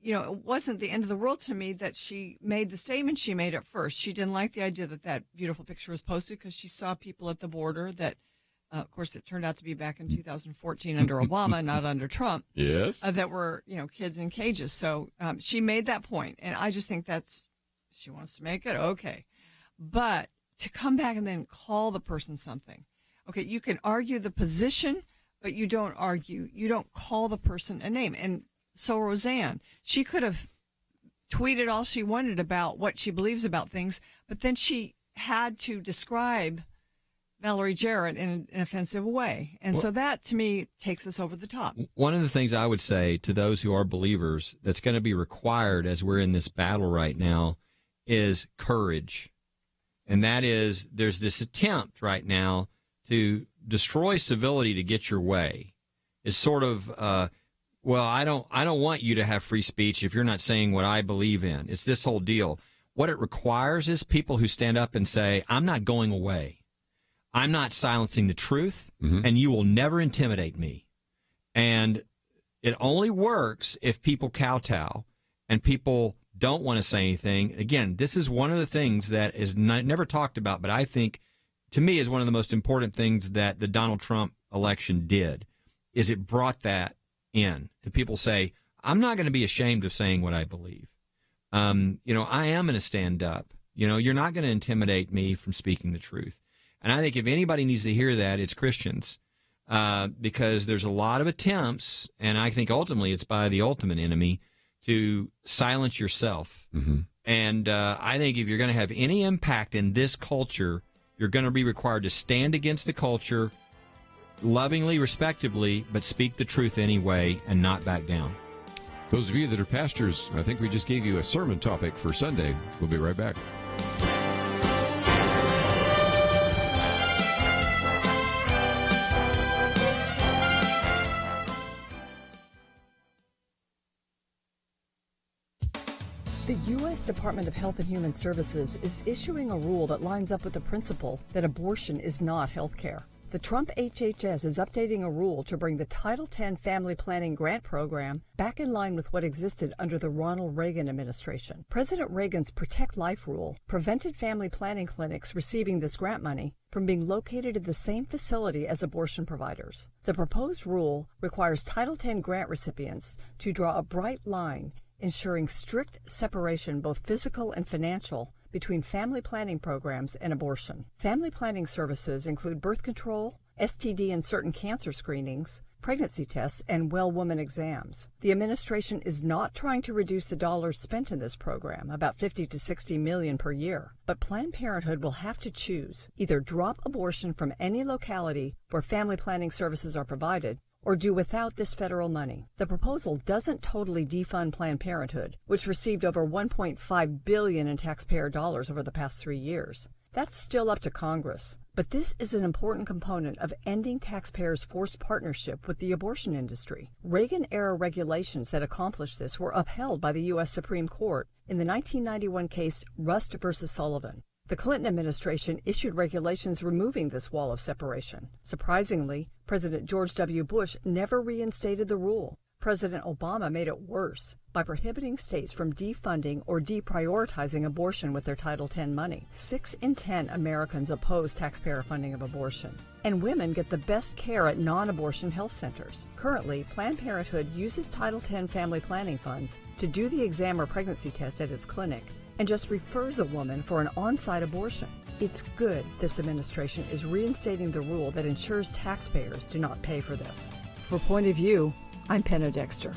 it wasn't the end of the world to me that she made the statement she made at first. She didn't like the idea that beautiful picture was posted because she saw people at the border that, of course, it turned out to be back in 2014 under Obama, not under Trump. Yes. That were, kids in cages. So she made that point, and I just think she wants to make it, okay. But to come back and then call the person something. Okay, you can argue the position, but you don't call the person a name. And so Roseanne, she could have tweeted all she wanted about what she believes about things, but then she had to describe Valerie Jarrett in an offensive way. And so that, to me, takes us over the top. One of the things I would say to those who are believers that's going to be required as we're in this battle right now is courage. And that is, there's this attempt right now to destroy civility to get your way. It's sort of, I don't want you to have free speech if you're not saying what I believe in. It's this whole deal. What it requires is people who stand up and say, I'm not going away. I'm not silencing the truth, and you will never intimidate me. And it only works if people kowtow and people don't want to say anything. Again, this is one of the things that is never talked about, but I think, to me, is one of the most important things that the Donald Trump election did, is it brought that in to people say, I'm not going to be ashamed of saying what I believe. I am going to stand up. You're not going to intimidate me from speaking the truth. And I think if anybody needs to hear that, it's Christians, because there's a lot of attempts, and I think ultimately it's by the ultimate enemy, to silence yourself. And I think if you're going to have any impact in this culture, you're going to be required to stand against the culture lovingly, respectively, but speak the truth anyway and not back down. Those of you that are pastors, I think we just gave you a sermon topic for Sunday. We'll be right back. The U.S. Department of Health and Human Services is issuing a rule that lines up with the principle that abortion is not health care. The Trump HHS is updating a rule to bring the Title X Family Planning Grant Program back in line with what existed under the Ronald Reagan administration. President Reagan's Protect Life rule prevented family planning clinics receiving this grant money from being located in the same facility as abortion providers. The proposed rule requires Title X grant recipients to draw a bright line, ensuring strict separation, both physical and financial, between family planning programs and abortion. Family planning services include birth control, STD and certain cancer screenings, pregnancy tests, and well woman exams. The administration is not trying to reduce the dollars spent in this program, about $50 to $60 million per year, but Planned Parenthood will have to choose: either drop abortion from any locality where family planning services are provided, or do without this federal money. The proposal doesn't totally defund Planned Parenthood, which received over $1.5 billion in taxpayer dollars over the past 3 years. That's still up to Congress. But this is an important component of ending taxpayers' forced partnership with the abortion industry. Reagan-era regulations that accomplished this were upheld by the U.S. Supreme Court in the 1991 case Rust v. Sullivan. The Clinton administration issued regulations removing this wall of separation. Surprisingly, President George W. Bush never reinstated the rule. President Obama made it worse by prohibiting states from defunding or deprioritizing abortion with their Title X money. 6 in 10 Americans oppose taxpayer funding of abortion. And women get the best care at non-abortion health centers. Currently, Planned Parenthood uses Title X family planning funds to do the exam or pregnancy test at its clinic, and just refers a woman for an on-site abortion. It's good this administration is reinstating the rule that ensures taxpayers do not pay for this. For Point of View, I'm Penna Dexter.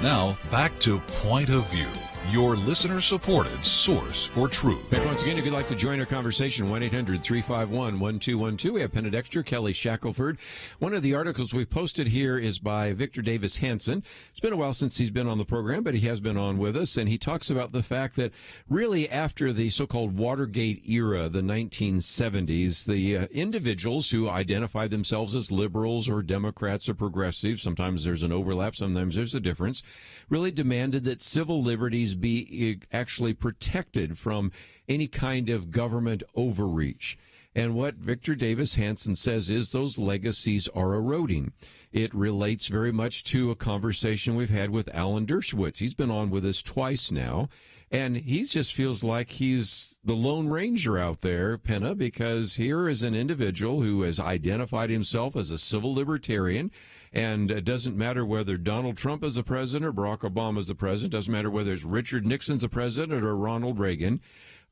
Now, back to Point of View, your listener-supported source for truth. Back once again, if you'd like to join our conversation, 1-800-351-1212. We have Penna Dexter, Kelly Shackelford. One of the articles we've posted here is by Victor Davis Hanson. It's been a while since he's been on the program, but he has been on with us, and he talks about the fact that really after the so-called Watergate era, the 1970s, the individuals who identify themselves as liberals or Democrats or progressives, sometimes there's an overlap, sometimes there's a difference, really demanded that civil liberties be actually protected from any kind of government overreach. And what Victor Davis Hanson says is those legacies are eroding. It relates very much to a conversation we've had with Alan Dershowitz. He's been on with us twice now, and he just feels like he's the Lone Ranger out there, Penna, because here is an individual who has identified himself as a civil libertarian. And it doesn't matter whether Donald Trump is the president or Barack Obama is the president. It doesn't matter whether it's Richard Nixon's the president or Ronald Reagan.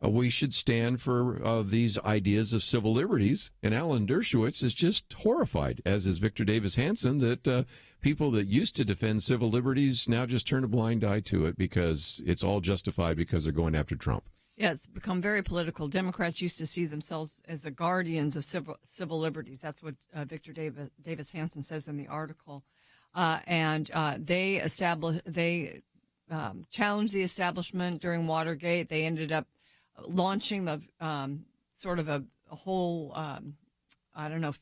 We should stand for these ideas of civil liberties. And Alan Dershowitz is just horrified, as is Victor Davis Hanson, that people that used to defend civil liberties now just turn a blind eye to it because it's all justified because they're going after Trump. Yeah, it's become very political. Democrats used to see themselves as the guardians of civil liberties. That's what Victor Davis Hanson says in the article. They challenged the establishment during Watergate. They ended up launching the sort of a whole,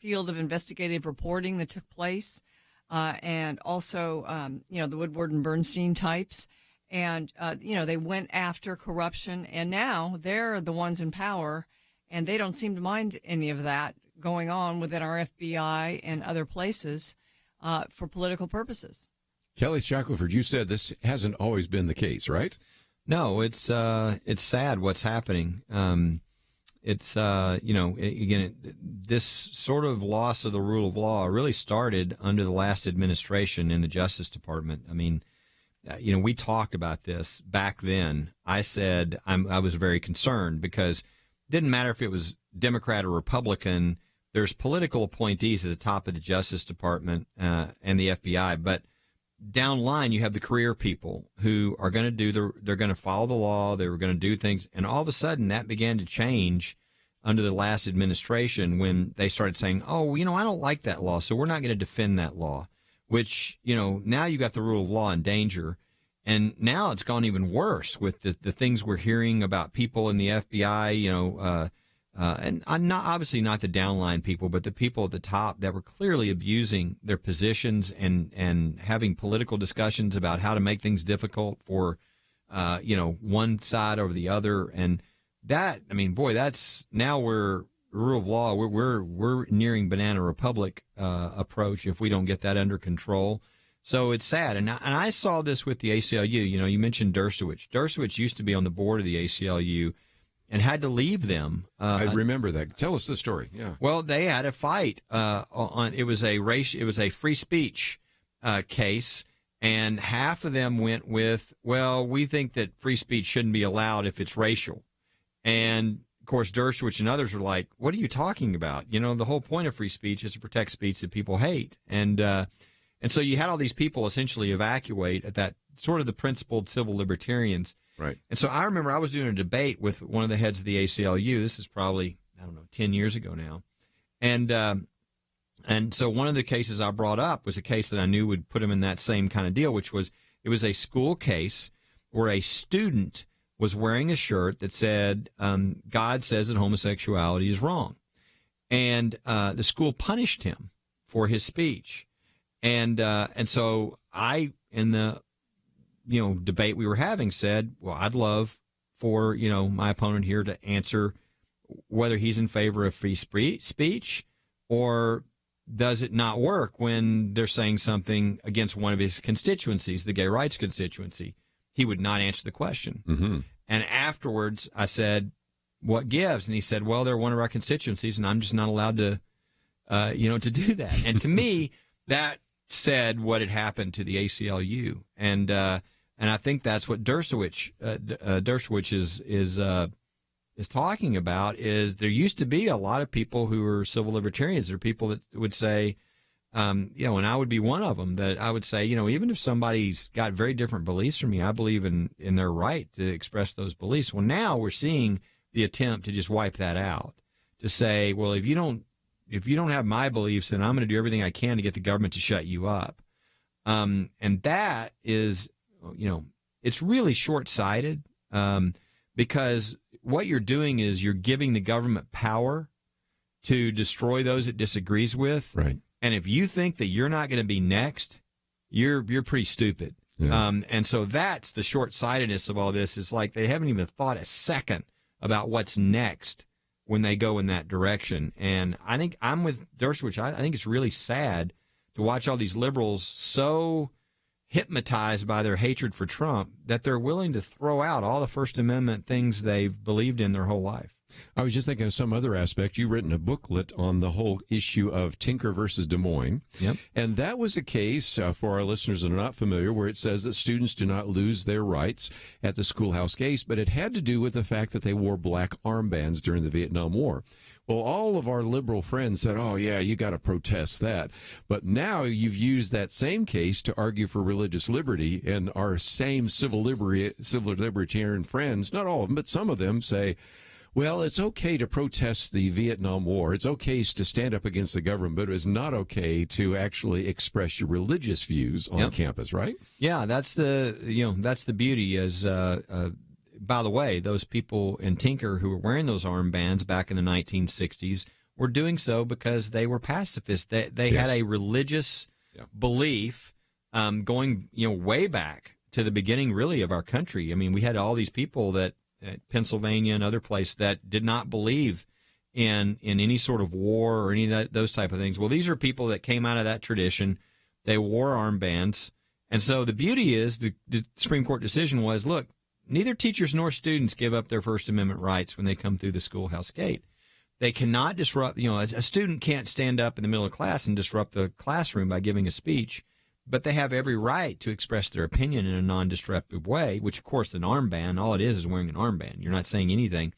field of investigative reporting that took place, and also, the Woodward and Bernstein types. And, they went after corruption, and now they're the ones in power, and they don't seem to mind any of that going on within our FBI and other places for political purposes. Kelly Shackelford, you said this hasn't always been the case, right? No, it's sad what's happening. This sort of loss of the rule of law really started under the last administration in the Justice Department. I mean, we talked about this back then. I said I was very concerned because it didn't matter if it was Democrat or Republican. There's political appointees at the top of the Justice Department and the FBI, but down line you have the career people who are going to they're going to follow the law. They were going to do things, and all of a sudden that began to change under the last administration when they started saying, "Oh, I don't like that law, so we're not going to defend that law." Which, now you got the rule of law in danger. And now it's gone even worse with the things we're hearing about people in the FBI, and obviously not the downline people, but the people at the top that were clearly abusing their positions and having political discussions about how to make things difficult for, one side over the other. And that, that's now rule of law. We're nearing Banana Republic approach if we don't get that under control. So it's sad. And I saw this with the ACLU. You mentioned Dershowitz. Dershowitz used to be on the board of the ACLU and had to leave them. I remember that. Tell us the story. Yeah. Well, they had a fight it was a free speech case, and half of them went with, well, we think that free speech shouldn't be allowed if it's racial. And of course, Dershowitz and others were like, what are you talking about? The whole point of free speech is to protect speech that people hate. And so you had all these people essentially evacuate at that sort of the principled civil libertarians. Right. And so I remember I was doing a debate with one of the heads of the ACLU. This is probably, 10 years ago now. And so one of the cases I brought up was a case that I knew would put him in that same kind of deal, which was it was a school case where a student was wearing a shirt that said, God says that homosexuality is wrong. And the school punished him for his speech. And so I, in the, debate we were having, said, well, I'd love for, my opponent here to answer whether he's in favor of free speech or does it not work when they're saying something against one of his constituencies, the gay rights constituency. He would not answer the question. Mm-hmm. And afterwards, I said, what gives? And he said, well, they're one of our constituencies, and I'm just not allowed to, to do that. And to me, that said what had happened to the ACLU. And I think that's what Dershowitz is talking about, is there used to be a lot of people who were civil libertarians. There are people that would say, and I would be one of them, that I would say, even if somebody's got very different beliefs from me, I believe in their right to express those beliefs. Well, now we're seeing the attempt to just wipe that out, to say, well, if you don't have my beliefs, then I'm going to do everything I can to get the government to shut you up. And that is, it's really short-sighted, because what you're doing is you're giving the government power to destroy those it disagrees with. Right. And if you think that you're not going to be next, you're pretty stupid. Yeah. And so that's the short-sightedness of all this. Is like they haven't even thought a second about what's next when they go in that direction. And I think I'm with Dershowitz. I think it's really sad to watch all these liberals so hypnotized by their hatred for Trump that they're willing to throw out all the First Amendment things they've believed in their whole life. I was just thinking of some other aspect. You've written a booklet on the whole issue of Tinker versus Des Moines. Yep. And that was a case, for our listeners that are not familiar, where it says that students do not lose their rights at the schoolhouse case, but it had to do with the fact that they wore black armbands during the Vietnam War. Well, all of our liberal friends said, oh, yeah, you got to protest that. But now you've used that same case to argue for religious liberty, and our same civil libertarian friends, not all of them, but some of them say, well, it's okay to protest the Vietnam War. It's okay to stand up against the government, but it's not okay to actually express your religious views on campus, right? Yeah, that's the beauty is by the way, those people in Tinker who were wearing those armbands back in the 1960s were doing so because they were pacifists. They Yes. had a religious belief going way back to the beginning, really, of our country. I mean, we had all these people that Pennsylvania and other places that did not believe in any sort of war or any of those type of things. Well, these are people that came out of that tradition. They wore armbands. And so the beauty is the Supreme Court decision was, look, neither teachers nor students give up their First Amendment rights when they come through the schoolhouse gate. They cannot disrupt, a student can't stand up in the middle of class and disrupt the classroom by giving a speech, but they have every right to express their opinion in a non-disruptive way, which, of course, an armband, all it is wearing an armband. You're not saying anything.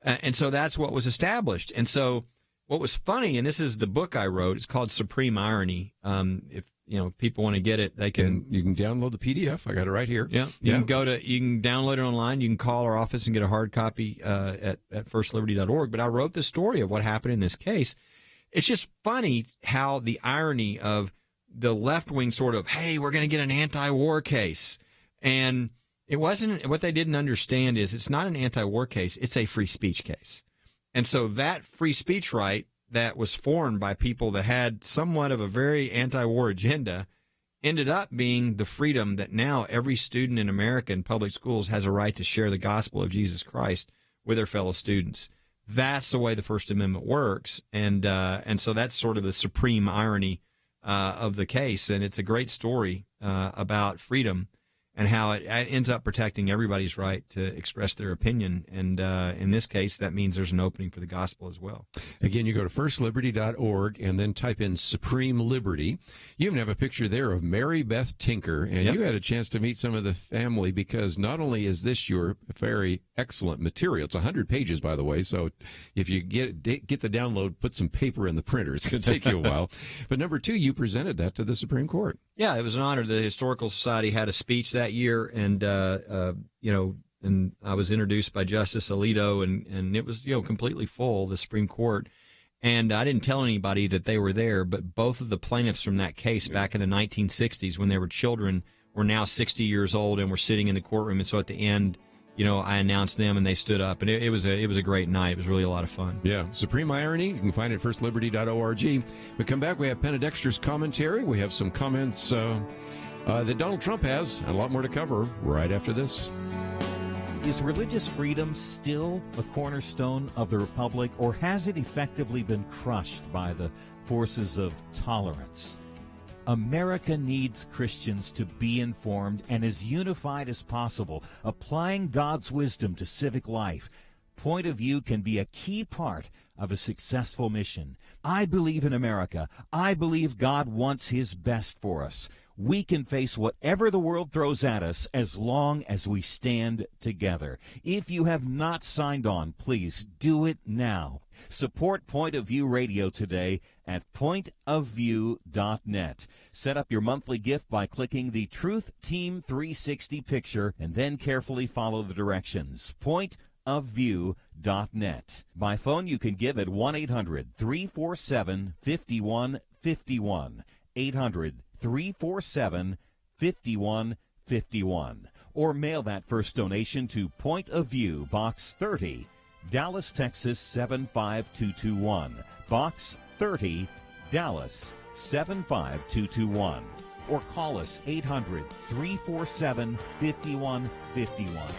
And so that's what was established. And so what was funny, and this is the book I wrote, it's called Supreme Irony. If people want to get it, they can. And you can download the PDF. I got it right here. Yeah, you can download it online. You can call our office and get a hard copy at firstliberty.org. But I wrote the story of what happened in this case. It's just funny how the irony of the left wing sort of, hey, we're going to get an anti-war case, and it wasn't. What they didn't understand is it's not an anti-war case; it's a free speech case. And so that free speech right that was formed by people that had somewhat of a very anti-war agenda ended up being the freedom that now every student in America in public schools has a right to share the gospel of Jesus Christ with their fellow students. That's the way the First Amendment works, and so that's sort of the supreme irony of the case. And it's a great story about freedom and how it ends up protecting everybody's right to express their opinion. And in this case, that means there's an opening for the gospel as well. Again, you go to firstliberty.org and then type in Supreme Liberty. You even have a picture there of Mary Beth Tinker, and you had a chance to meet some of the family because not only is this your very excellent material, it's 100 pages, by the way, so if you get the download, put some paper in the printer. It's going to take you a while. But number two, you presented that to the Supreme Court. Yeah, it was an honor. The Historical Society had a speech that year, and and I was introduced by Justice Alito, and it was completely full, the Supreme Court. And I didn't tell anybody that they were there, but both of the plaintiffs from that case back in the 1960s, when they were children, were now 60 years old and were sitting in the courtroom. And so at the end, I announced them, and they stood up, and it was a great night. It was really a lot of fun. Yeah, Supreme Irony. You can find it at firstliberty.org. We come back. We have Penna Dexter's commentary. We have some comments that Donald Trump has, and a lot more to cover right after this. Is religious freedom still a cornerstone of the republic, or has it effectively been crushed by the forces of tolerance? America needs Christians to be informed and as unified as possible, applying God's wisdom to civic life. Point of view can be a key part of a successful mission. I believe in America. I believe God wants His best for us. We can face whatever the world throws at us as long as we stand together. If you have not signed on, please do it now. Support Point of View Radio today at pointofview.net. Set up your monthly gift by clicking the Truth Team 360 picture and then carefully follow the directions. Pointofview.net. By phone, you can give at 1-800-347-5151. 800-347-5151. Or mail that first donation to Point of View, Box 30, Dallas, Texas 75221. Box 30, Dallas 75221. Or call us 800-347-5151.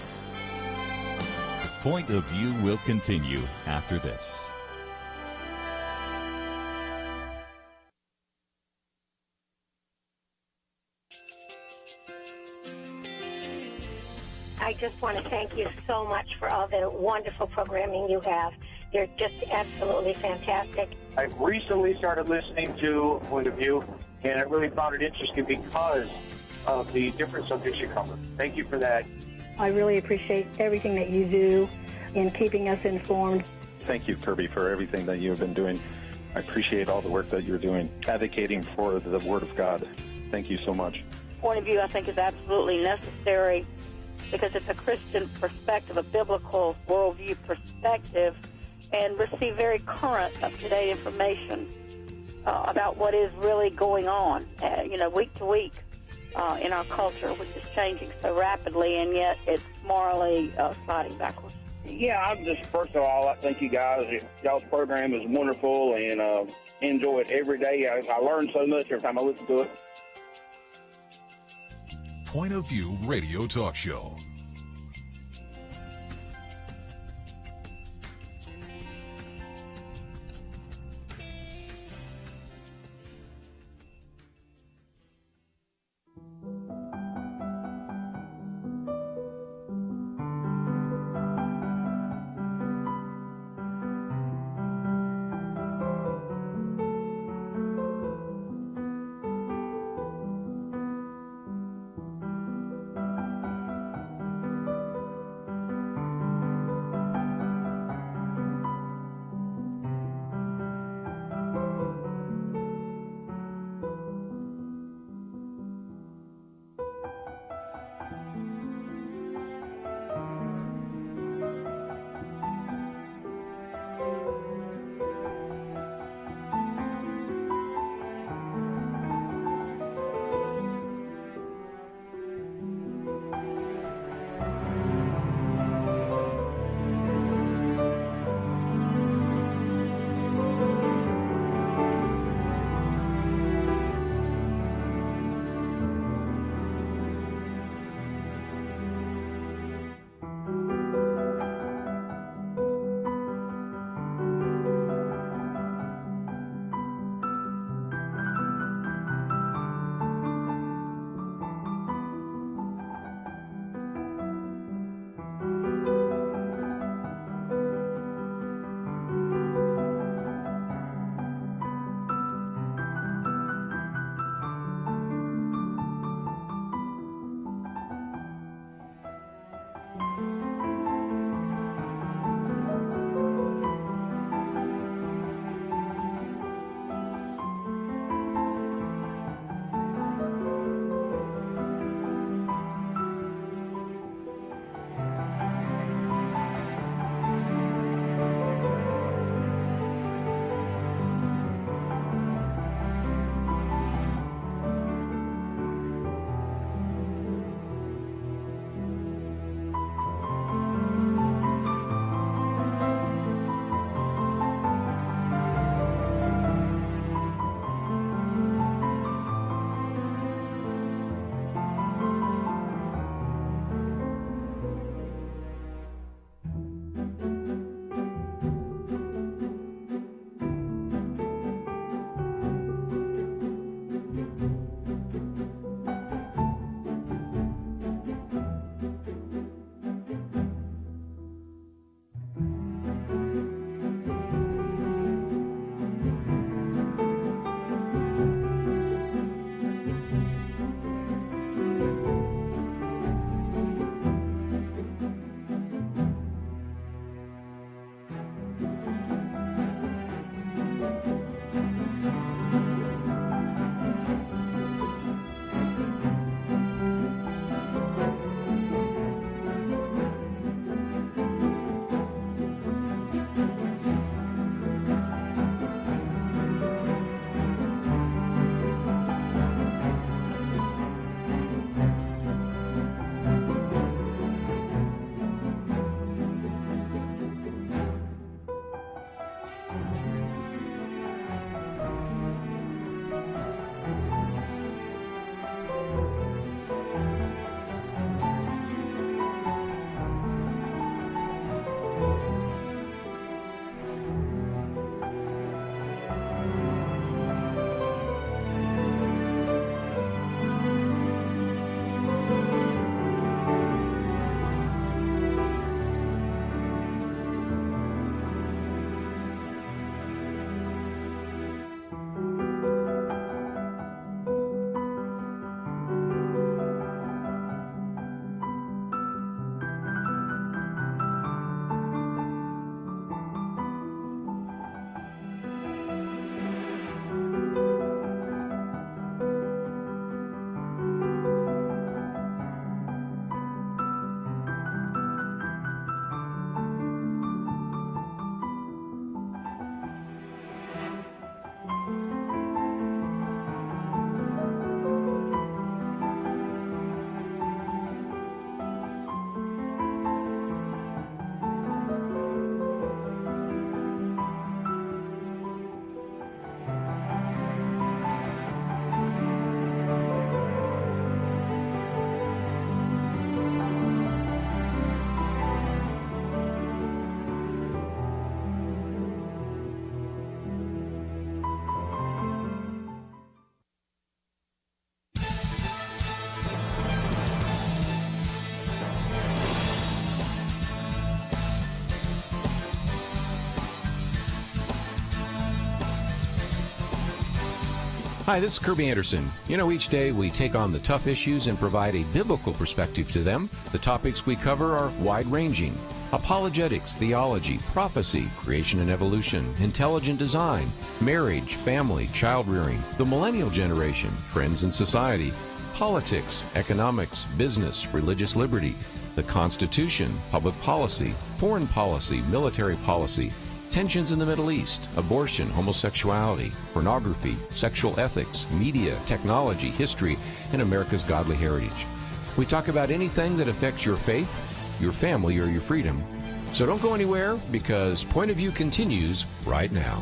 Point of View will continue after this. I just want to thank you so much for all the wonderful programming you have. You're just absolutely fantastic. I recently started listening to Point of View, and I really found it interesting because of the different subjects you cover. Thank you for that. I really appreciate everything that you do in keeping us informed. Thank you, Kerby, for everything that you have been doing. I appreciate all the work that you're doing, advocating for the Word of God. Thank you so much. Point of View, I think, is absolutely necessary because it's a Christian perspective, a biblical worldview perspective, and receive very current, up-to-date information about what is really going on, week to week. in our culture, which is changing so rapidly, and yet it's morally sliding backwards. Yeah, I'm just, first of all, I thank you guys. Y'all's program is wonderful, and enjoy it every day. I learn so much every time I listen to it. Point of View Radio Talk Show. Hi, this is Kerby Anderson. You know, each day we take on the tough issues and provide a biblical perspective to them. The topics we cover are wide-ranging. Apologetics, theology, prophecy, creation and evolution, intelligent design, marriage, family, child-rearing, the millennial generation, trends in society, politics, economics, business, religious liberty, the Constitution, public policy, foreign policy, military policy, tensions in the Middle East, abortion, homosexuality, pornography, sexual ethics, media, technology, history, and America's godly heritage. We talk about anything that affects your faith, your family, or your freedom. So don't go anywhere, because Point of View continues right now.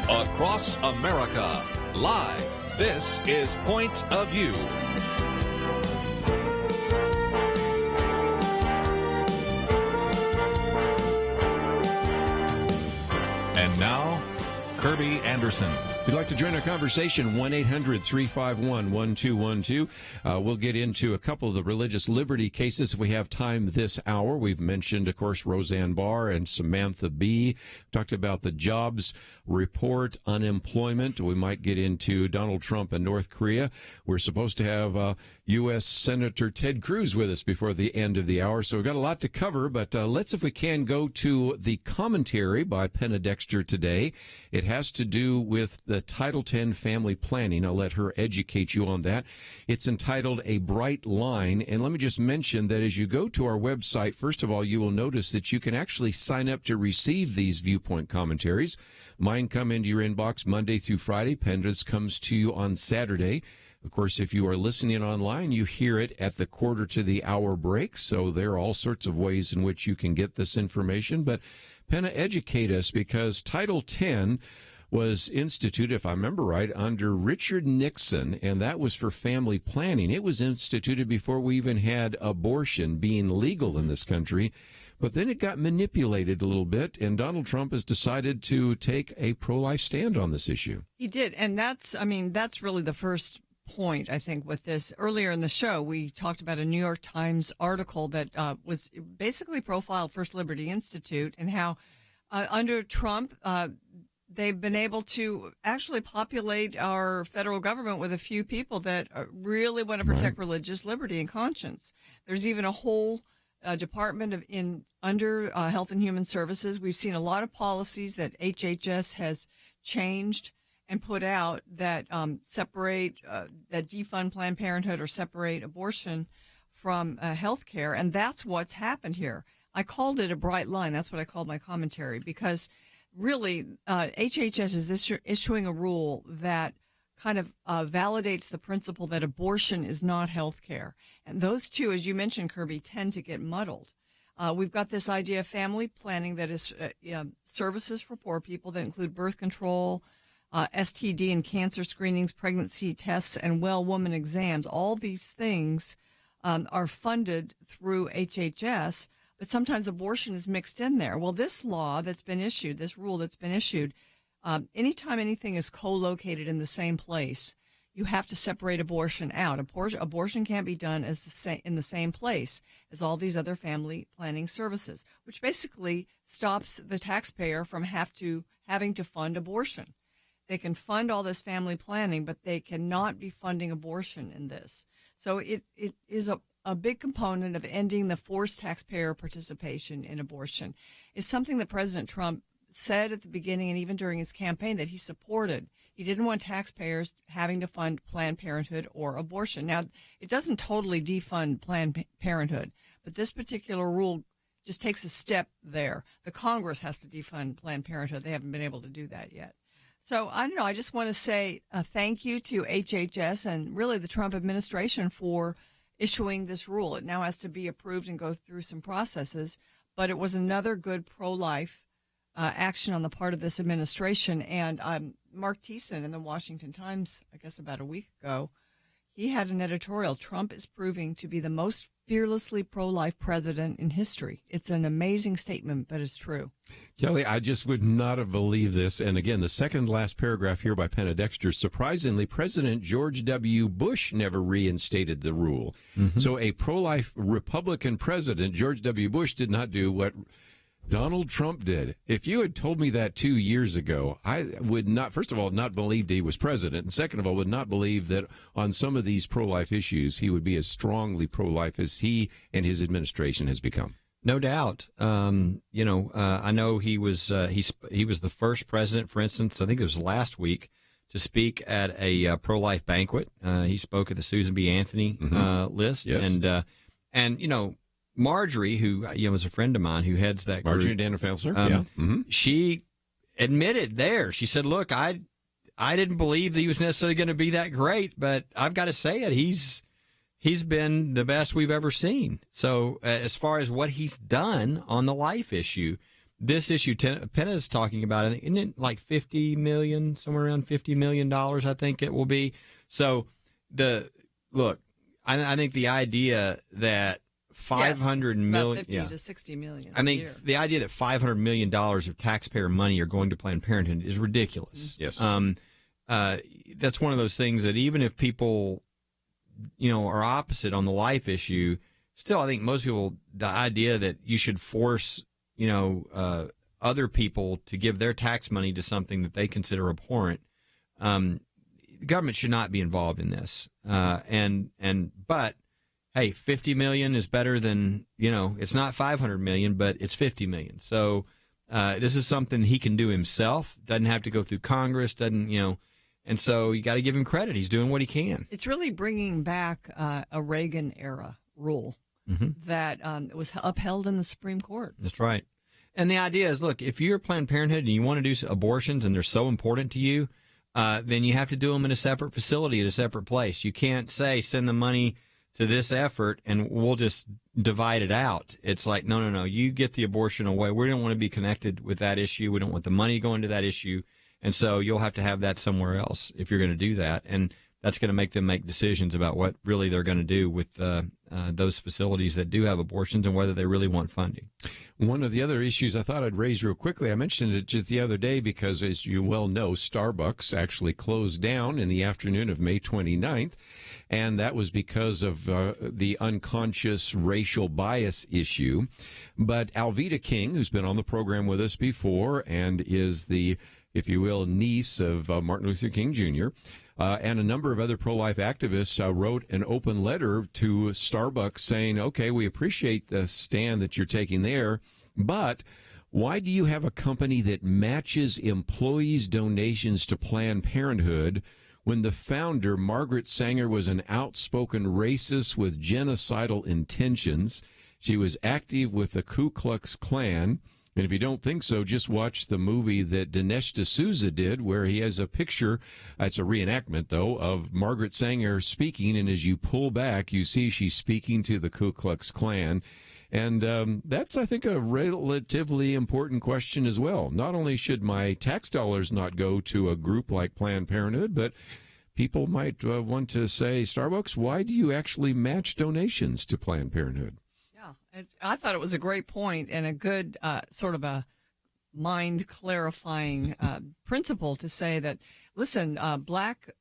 Across America, live. This is Point of View. And now, Kerby Anderson. If you'd like to join our conversation, 1-800-351-1212. We'll get into a couple of the religious liberty cases if we have time this hour. We've mentioned, of course, Roseanne Barr and Samantha Bee. Talked about the jobs report, unemployment. We might get into Donald Trump and North Korea. We're supposed to have U.S. Senator Ted Cruz with us before the end of the hour, so we've got a lot to cover, but let's, if we can, go to the commentary by Penna Dexter today. It has to do with the Title X family planning. I'll let her educate you on that. It's entitled A Bright Line, and let me just mention that as you go to our website, first of all, you will notice that you can actually sign up to receive these viewpoint commentaries. Mine come into your inbox Monday through Friday. Penda's comes to you on Saturday. Of course, if you are listening online, you hear it at the quarter to the hour break. So there are all sorts of ways in which you can get this information. But Penna, educate us, because Title X was instituted, if I remember right, under Richard Nixon, and that was for family planning. It was instituted before we even had abortion being legal in this country. But then it got manipulated a little bit, and Donald Trump has decided to take a pro-life stand on this issue. He did, and that's really the first point, I think, with this. Earlier in the show, we talked about a New York Times article that was basically profiled First Liberty Institute and how under Trump, they've been able to actually populate our federal government with a few people that really want to protect religious liberty and conscience. There's even a whole department under Health and Human Services. We've seen a lot of policies that HHS has changed and put out that separate, that defund Planned Parenthood or separate abortion from health care. And that's what's happened here. I called it a bright line. That's what I called my commentary, because really HHS is issuing a rule that kind of validates the principle that abortion is not health care. And those two, as you mentioned, Kerby, tend to get muddled. We've got this idea of family planning that is services for poor people that include birth control, STD and cancer screenings, pregnancy tests, and well woman exams. All these things are funded through HHS, but sometimes abortion is mixed in there. Well, this law that's been issued, this rule that's been issued, anytime anything is co-located in the same place, you have to separate abortion out. Abortion can't be done in the same place as all these other family planning services, which basically stops the taxpayer from having to fund abortion. They can fund all this family planning, but they cannot be funding abortion in this. So it is a big component of ending the forced taxpayer participation in abortion. It's something that President Trump said at the beginning and even during his campaign that he supported. He didn't want taxpayers having to fund Planned Parenthood or abortion. Now, it doesn't totally defund Planned Parenthood, but this particular rule just takes a step there. The Congress has to defund Planned Parenthood. They haven't been able to do that yet. So, I don't know, I just want to say thank you to HHS and really the Trump administration for issuing this rule. It now has to be approved and go through some processes, but it was another good pro-life action on the part of this administration. And Mark Thiessen in the Washington Times, I guess about a week ago, he had an editorial, Trump is proving to be the most fearlessly pro-life president in history. It's an amazing statement, but it's true. Kelly, I just would not have believed this. And again, the second last paragraph here by Penna Dexter, surprisingly, President George W. Bush never reinstated the rule. So a pro-life Republican president, George W. Bush, did not do what Donald Trump did. If you had told me that 2 years ago, I would not, first of all, not believe he was president, and second of all, would not believe that on some of these pro-life issues, he would be as strongly pro-life as he and his administration has become. No doubt. I know he was the first president, for instance, I think it was last week, to speak at a pro-life banquet. He spoke at the Susan B. Anthony list. Yes. And Marjorie, who was a friend of mine who heads that group. Marjorie Dana Felsler, she admitted there. She said, look, I didn't believe that he was necessarily going to be that great, but I've got to say it. He's been the best we've ever seen. So as far as what he's done on the life issue, this issue, Penna's talking about, isn't it like $50 million, somewhere around $50 million, I think it will be. So I think the idea that $500 million, $50 to $60 million. I think the idea that $500 million of taxpayer money are going to Planned Parenthood is ridiculous. Yes. That's one of those things that even if people, are opposite on the life issue, still, I think most people, the idea that you should force, other people to give their tax money to something that they consider abhorrent, the government should not be involved in this. But hey, 50 million is better than, it's not 500 million, but it's 50 million. So this is something he can do himself, doesn't have to go through Congress, and so you got to give him credit. He's doing what he can. It's really bringing back a Reagan era rule that was upheld in the Supreme Court. That's right. And the idea is, look, if you're Planned Parenthood and you want to do abortions and they're so important to you, then you have to do them in a separate facility at a separate place. You can't say send the money to this effort and we'll just divide it out. It's like, no, you get the abortion away. We don't want to be connected with that issue. We don't want the money going to that issue. And so you'll have to have that somewhere else if you're going to do that. And that's going to make them make decisions about what really they're going to do with those facilities that do have abortions and whether they really want funding. One of the other issues I thought I'd raise real quickly, I mentioned it just the other day because, as you well know, Starbucks actually closed down in the afternoon of May 29th, and that was because of the unconscious racial bias issue. But Alveda King, who's been on the program with us before and is the, if you will, niece of Martin Luther King Jr., and a number of other pro-life activists wrote an open letter to Starbucks saying, okay, we appreciate the stand that you're taking there, but why do you have a company that matches employees' donations to Planned Parenthood when the founder, Margaret Sanger, was an outspoken racist with genocidal intentions? She was active with the Ku Klux Klan. And if you don't think so, just watch the movie that Dinesh D'Souza did, where he has a picture, it's a reenactment, though, of Margaret Sanger speaking, and as you pull back, you see she's speaking to the Ku Klux Klan. And that's, I think, a relatively important question as well. Not only should my tax dollars not go to a group like Planned Parenthood, but people might want to say, Starbucks, why do you actually match donations to Planned Parenthood? I thought it was a great point and a good sort of a mind-clarifying principle to say that, listen, black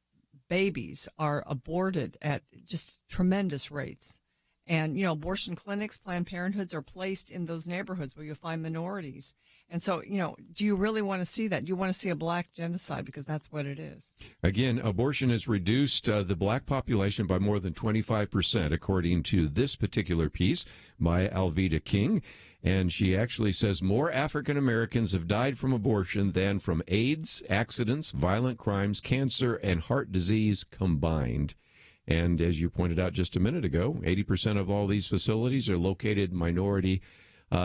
babies are aborted at just tremendous rates. And, abortion clinics, Planned Parenthoods are placed in those neighborhoods where you find minorities. And so, do you really want to see that? Do you want to see a black genocide? Because that's what it is. Again, abortion has reduced the black population by more than 25%, according to this particular piece by Alveda King. And she actually says more African Americans have died from abortion than from AIDS, accidents, violent crimes, cancer, and heart disease combined. And as you pointed out just a minute ago, 80% of all these facilities are located in minority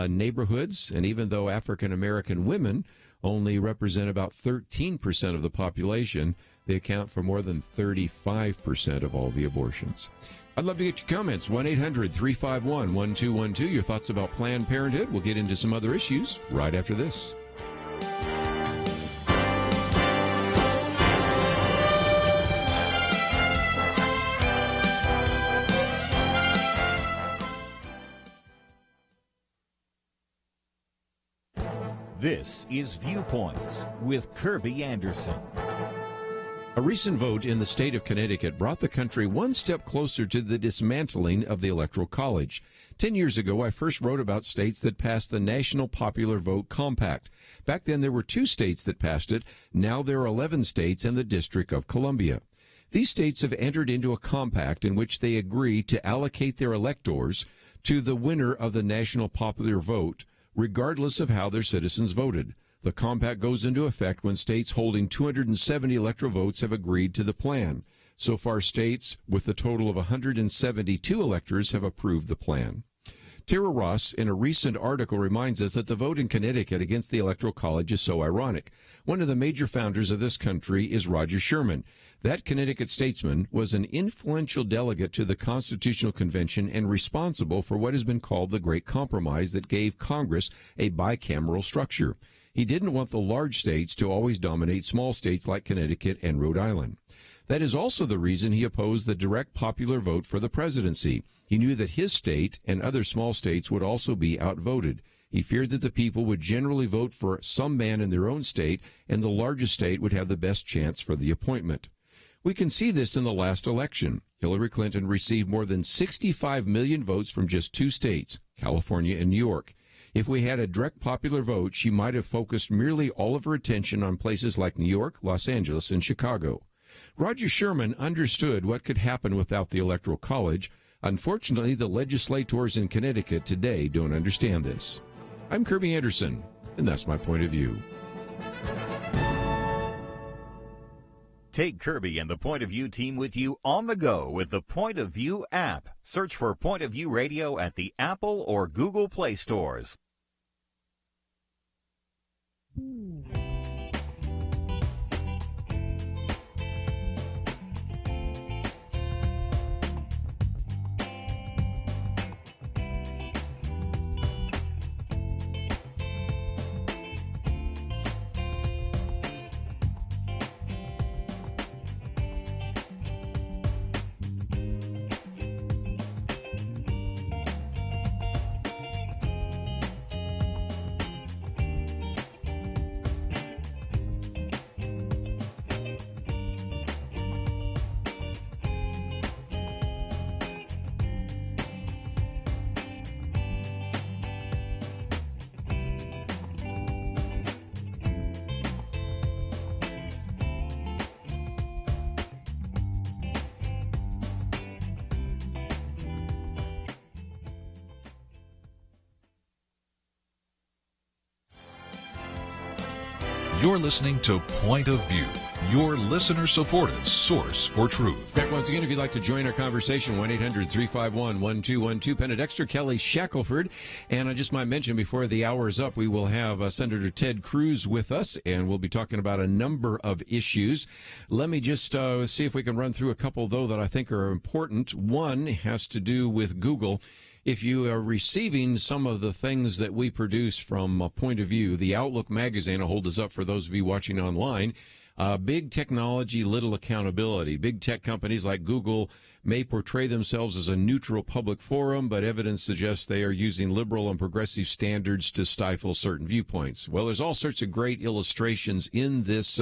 neighborhoods. And even though African American women only represent about 13% of the population, they account for more than 35% of all the abortions. I'd love to get your comments. 1-800-351-1212. Your thoughts about Planned Parenthood. We'll get into some other issues right after this. This is Viewpoints with Kerby Anderson. A recent vote in the state of Connecticut brought the country one step closer to the dismantling of the Electoral College. 10 years ago, I first wrote about states that passed the National Popular Vote Compact. Back then, there were 2 states that passed it. Now there are 11 states and the District of Columbia. These states have entered into a compact in which they agree to allocate their electors to the winner of the National Popular Vote, regardless of how their citizens voted. The compact goes into effect when states holding 270 electoral votes have agreed to the plan. So far, states with a total of 172 electors have approved the plan. Tara Ross, in a recent article, reminds us that the vote in Connecticut against the Electoral College is so ironic. One of the major founders of this country is Roger Sherman. That Connecticut statesman was an influential delegate to the Constitutional Convention and responsible for what has been called the Great Compromise that gave Congress a bicameral structure. He didn't want the large states to always dominate small states like Connecticut and Rhode Island. That is also the reason he opposed the direct popular vote for the presidency. He knew that his state and other small states would also be outvoted. He feared that the people would generally vote for some man in their own state, and the largest state would have the best chance for the appointment. We can see this in the last election. Hillary Clinton received more than 65 million votes from just 2 states, California and New York. If we had a direct popular vote, she might have focused merely all of her attention on places like New York, Los Angeles, and Chicago. Roger Sherman understood what could happen without the Electoral College. Unfortunately, the legislators in Connecticut today don't understand this. I'm Kerby Anderson, and that's my point of view. Take Kerby and the Point of View team with you on the go with the Point of View app. Search for Point of View Radio at the Apple or Google Play stores. You're listening to Point of View, your listener-supported source for truth. Back once again, if you'd like to join our conversation, 1-800-351-1212. Penna, Dexter, Kelly, Shackelford. And I just might mention before the hour is up, we will have Senator Ted Cruz with us, and we'll be talking about a number of issues. Let me just see if we can run through a couple, though, that I think are important. One has to do with Google. If you are receiving some of the things that we produce from Point of View, the Outlook magazine, I'll hold this up for those of you watching online, big technology, little accountability. Big tech companies like Google may portray themselves as a neutral public forum, but evidence suggests they are using liberal and progressive standards to stifle certain viewpoints. Well, there's all sorts of great illustrations in this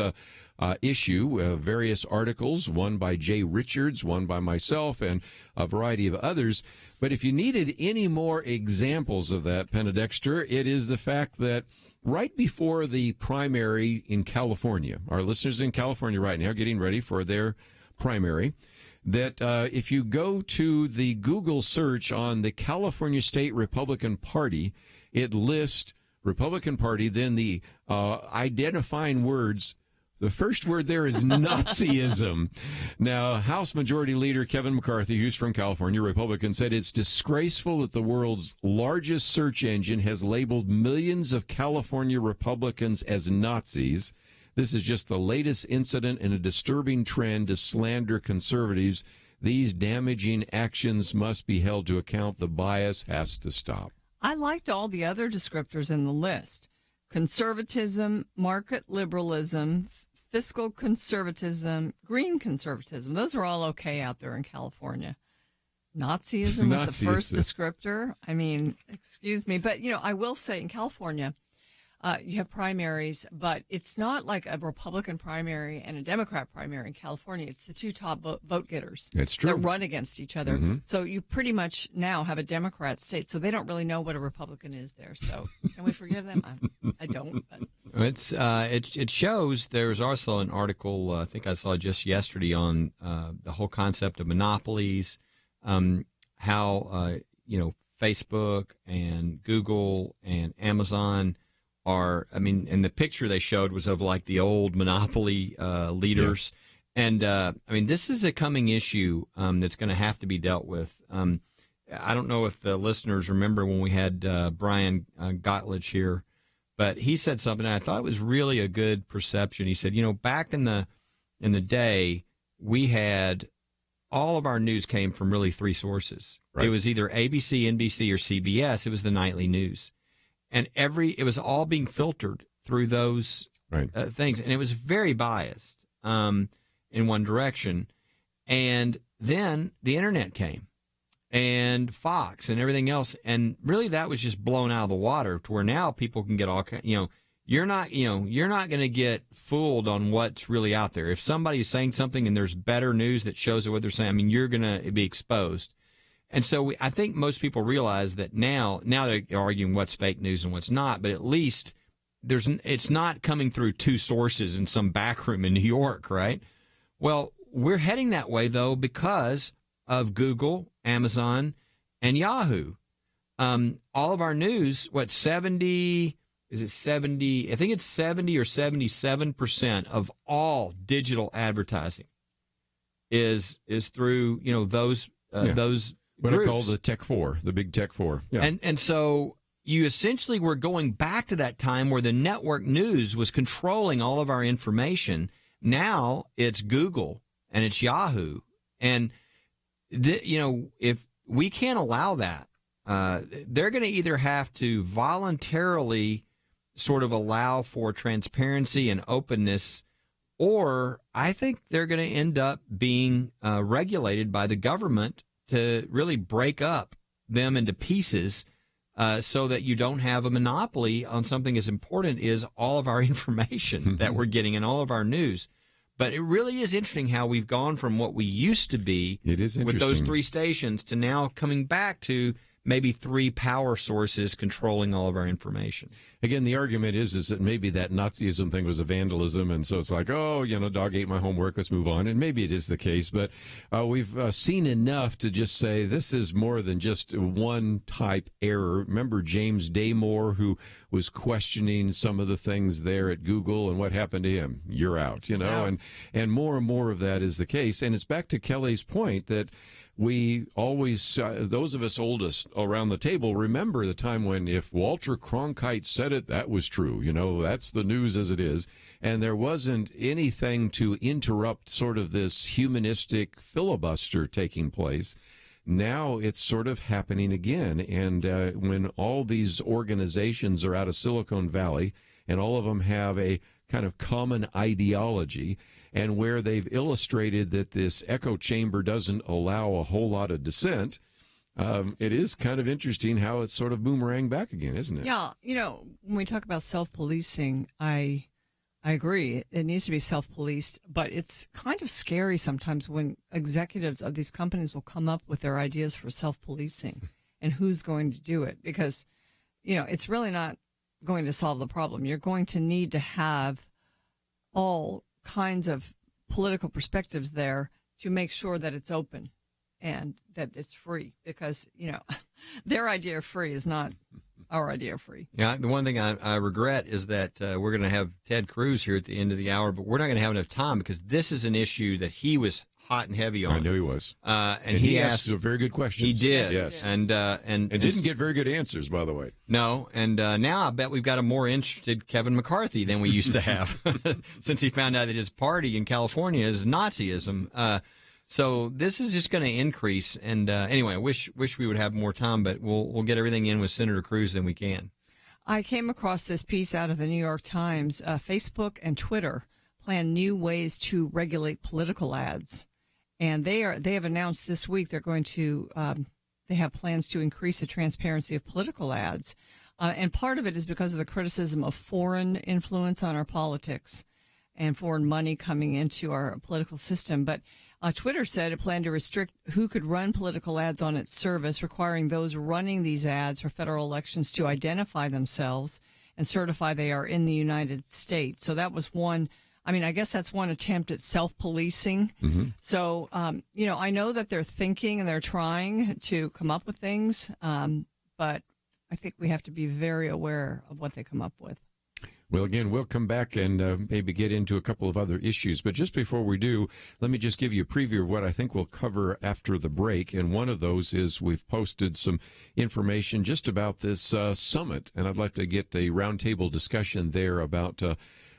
issue, various articles, one by Jay Richards, one by myself, and a variety of others. But if you needed any more examples of that, Penna, Dexter, it is the fact that right before the primary in California, our listeners in California right now getting ready for their primary, that if you go to the Google search on the California State Republican Party, it lists Republican Party, then the identifying words. The first word there is Nazism. Now, House Majority Leader Kevin McCarthy, who's from California, Republican, said it's disgraceful that the world's largest search engine has labeled millions of California Republicans as Nazis. This is just the latest incident in a disturbing trend to slander conservatives. These damaging actions must be held to account. The bias has to stop. I liked all the other descriptors in the list. Conservatism, market liberalism, fiscal conservatism, green conservatism. Those are all okay out there in California. Nazism was the first descriptor. I mean, excuse me. But, I will say in California, you have primaries, but it's not like a Republican primary and a Democrat primary in California. It's the two top vote getters. That's true. That run against each other. Mm-hmm. So you pretty much now have a Democrat state, so they don't really know what a Republican is there. So can we forgive them? I don't. But. It shows. There's also an article I think I saw just yesterday on the whole concept of monopolies, how Facebook and Google and Amazon are, and the picture they showed was of like the old monopoly leaders. Yeah. And, this is a coming issue that's going to have to be dealt with. I don't know if the listeners remember when we had Brian Gottlich here, but he said something, and I thought it was really a good perception. He said, back in the day, we had all of our news came from really three sources. Right. It was either ABC, NBC, or CBS. It was the nightly news. And it was all being filtered through those things. And it was very biased in one direction. And then the internet came and Fox and everything else. And really that was just blown out of the water to where now people can get all, you're not going to get fooled on what's really out there. If somebody's saying something and there's better news that shows what they're saying, you're going to be exposed. And so I think most people realize that now they're arguing what's fake news and what's not, but at least it's not coming through two sources in some back room in New York, right? Well, we're heading that way, though, because of Google, Amazon, and Yahoo. All of our news, 70 or 77% of all digital advertising is through, those what groups. I call the Tech Four, the big Tech Four. Yeah. And so you essentially were going back to that time where the network news was controlling all of our information. Now it's Google and it's Yahoo. And, if we can't allow that, they're going to either have to voluntarily sort of allow for transparency and openness, or I think they're going to end up being regulated by the government to really break up them into pieces so that you don't have a monopoly on something as important as all of our information that we're getting and all of our news. But it really is interesting how we've gone from what we used to be with those three stations to now coming back to maybe three power sources controlling all of our information. Again, the argument is that maybe that Nazism thing was a vandalism, and so it's like, dog ate my homework, let's move on. And maybe it is the case, but we've seen enough to just say this is more than just one type error. Remember James Damore, who was questioning some of the things there at Google, and what happened to him? You're out, and more of that is the case. And it's back to Kelly's point that we always, those of us oldest around the table, remember the time when if Walter Cronkite said it, that was true. That's the news as it is. And there wasn't anything to interrupt sort of this humanistic filibuster taking place. Now it's sort of happening again. And when all these organizations are out of Silicon Valley and all of them have a kind of common ideology, and where they've illustrated that this echo chamber doesn't allow a whole lot of dissent, it is kind of interesting how it's sort of boomerang back again, isn't it? Yeah, when we talk about self-policing, I agree. It needs to be self-policed, but it's kind of scary sometimes when executives of these companies will come up with their ideas for self-policing and who's going to do it, because, it's really not going to solve the problem. You're going to need to have all kinds of political perspectives there to make sure that it's open and that it's free, because their idea of free is not our idea of free. Yeah, the one thing I regret is that we're going to have Ted Cruz here at the end of the hour, but we're not going to have enough time because this is an issue that he was hot and heavy on. I know he was, and he asked some very good questions. He did, yes, and didn't get very good answers, by the way. No, and now I bet we've got a more interested Kevin McCarthy than we used to have, since he found out that his party in California is Nazism. So this is just going to increase. And anyway, I wish we would have more time, but we'll get everything in with Senator Cruz than we can. I came across this piece out of the New York Times. Facebook and Twitter plan new ways to regulate political ads. And they have announced this week they're going to they have plans to increase the transparency of political ads. And part of it is because of the criticism of foreign influence on our politics and foreign money coming into our political system. But Twitter said it planned to restrict who could run political ads on its service, requiring those running these ads for federal elections to identify themselves and certify they are in the United States. So that was one. I mean, I guess that's one attempt at self-policing. Mm-hmm. So, I know that they're thinking and they're trying to come up with things, but I think we have to be very aware of what they come up with. Well, again, we'll come back and maybe get into a couple of other issues. But just before we do, let me just give you a preview of what I think we'll cover after the break. And one of those is we've posted some information just about this summit. And I'd like to get a roundtable discussion there about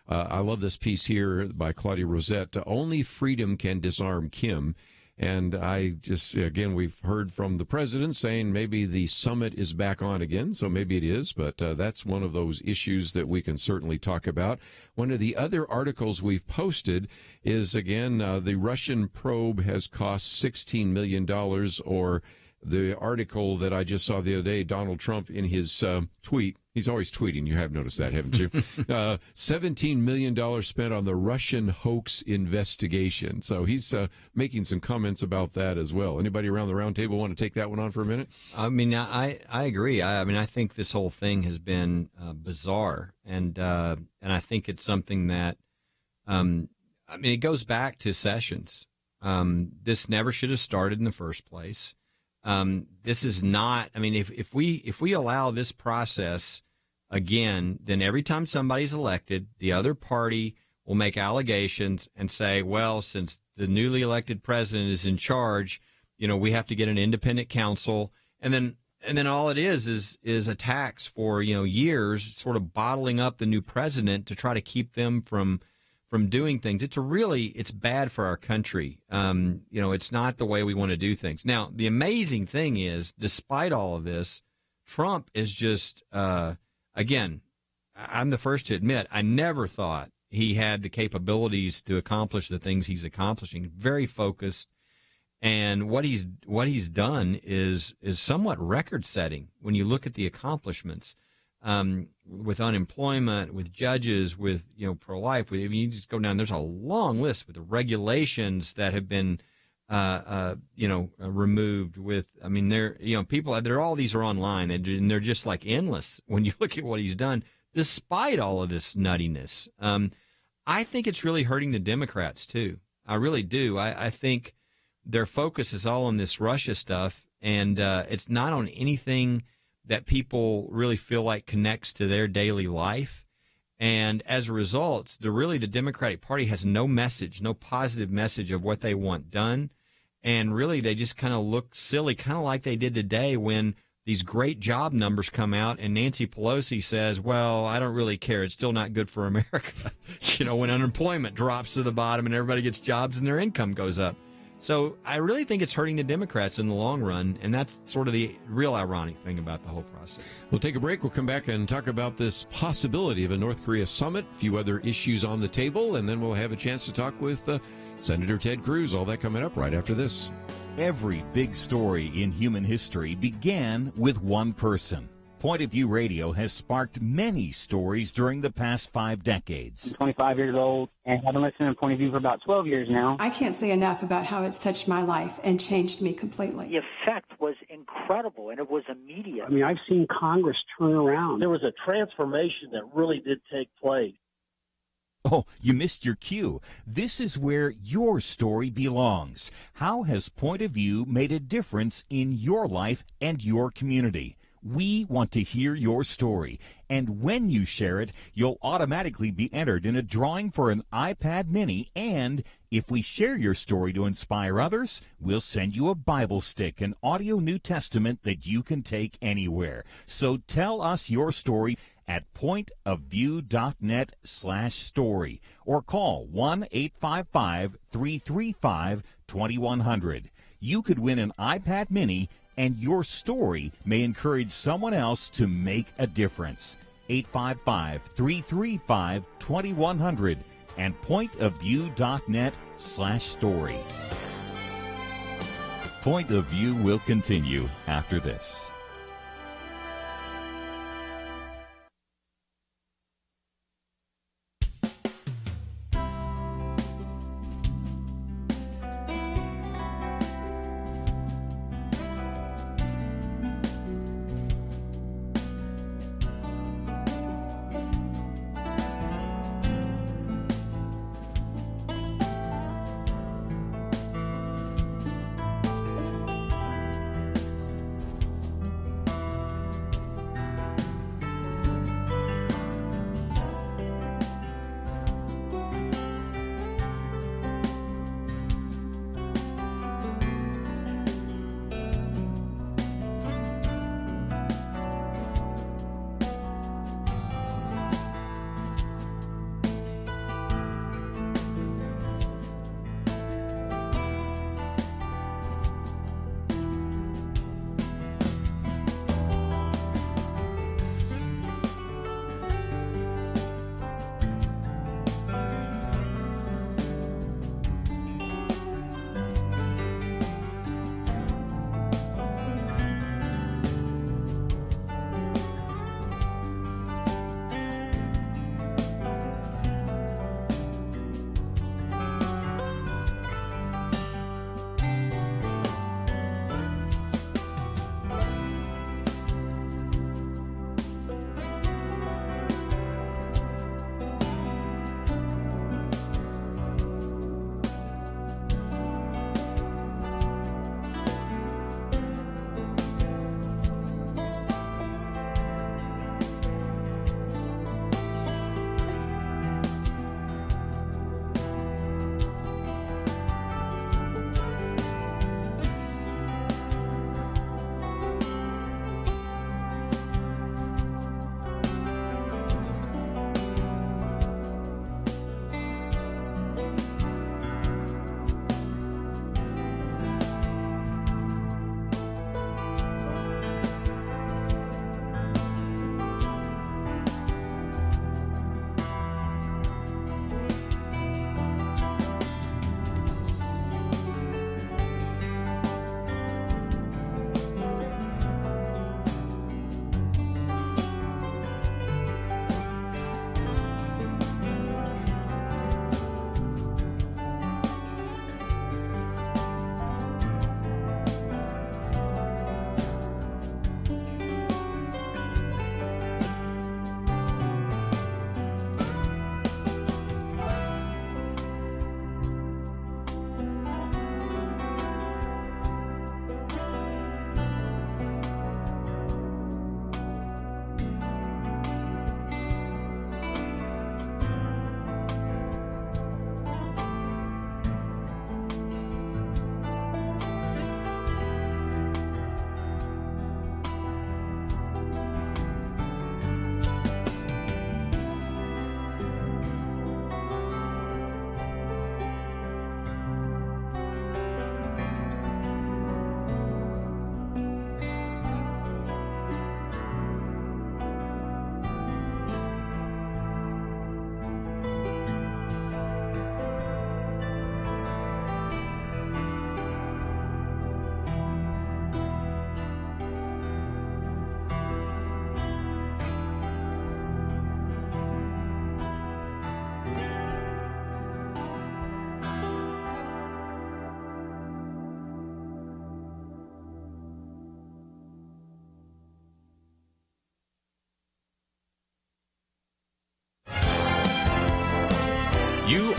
I love this piece here by Claudia Rosette. Only freedom can disarm Kim. And I just, again, we've heard from the president saying maybe the summit is back on again. So maybe it is, but that's one of those issues that we can certainly talk about. One of the other articles we've posted is, again, the Russian probe has cost $16 million, or the article that I just saw the other day, Donald Trump in his tweet. He's always tweeting. You have noticed that, haven't you? $17 million spent on the Russian hoax investigation. So he's making some comments about that as well. Anybody around the round table want to take that one on for a minute? I mean, I agree. I think this whole thing has been bizarre, and I think it's something that, it goes back to Sessions. This never should have started in the first place. This is not. I mean, if we allow this process again, then every time somebody's elected, the other party will make allegations and say, well, since the newly elected president is in charge, we have to get an independent counsel, and then all it is attacks for years, sort of bottling up the new president to try to keep them from doing things. It's bad for our country. It's not the way we want to do things. Now, the amazing thing is, despite all of this, Trump is just, again, I'm the first to admit, I never thought he had the capabilities to accomplish the things he's accomplishing. Very focused. And what he's done is somewhat record-setting when you look at the accomplishments. With unemployment, with judges, with pro-life. You just go down. There's a long list with the regulations that have been, removed. With all these are online, and they're just like endless when you look at what he's done. Despite all of this nuttiness, I think it's really hurting the Democrats too. I really do. I think their focus is all on this Russia stuff, and it's not on anything that people really feel like connects to their daily life. And as a result, the Democratic Party has no message, no positive message of what they want done. And really, they just kind of look silly, kind of like they did today when these great job numbers come out and Nancy Pelosi says, well, I don't really care. It's still not good for America. When unemployment drops to the bottom and everybody gets jobs and their income goes up. So I really think it's hurting the Democrats in the long run, and that's sort of the real ironic thing about the whole process. We'll take a break. We'll come back and talk about this possibility of a North Korea summit, a few other issues on the table, and then we'll have a chance to talk with Senator Ted Cruz. All that coming up right after this. Every big story in human history began with one person. Point of View Radio has sparked many stories during the past 5 decades. I'm 25 years old and have been listening to Point of View for about 12 years now. I can't say enough about how it's touched my life and changed me completely. The effect was incredible, and it was immediate. I mean, I've seen Congress turn around. There was a transformation that really did take place. Oh, you missed your cue. This is where your story belongs. How has Point of View made a difference in your life and your community? We want to hear your story, and when you share it, you'll automatically be entered in a drawing for an iPad mini, and if we share your story to inspire others, we'll send you a Bible stick, an audio New Testament that you can take anywhere. So tell us your story at pointofview.net/story or call 1-855-335-2100. You could win an iPad mini, and your story may encourage someone else to make a difference. 855-335-2100 and pointofview.net/story. Point of View will continue after this.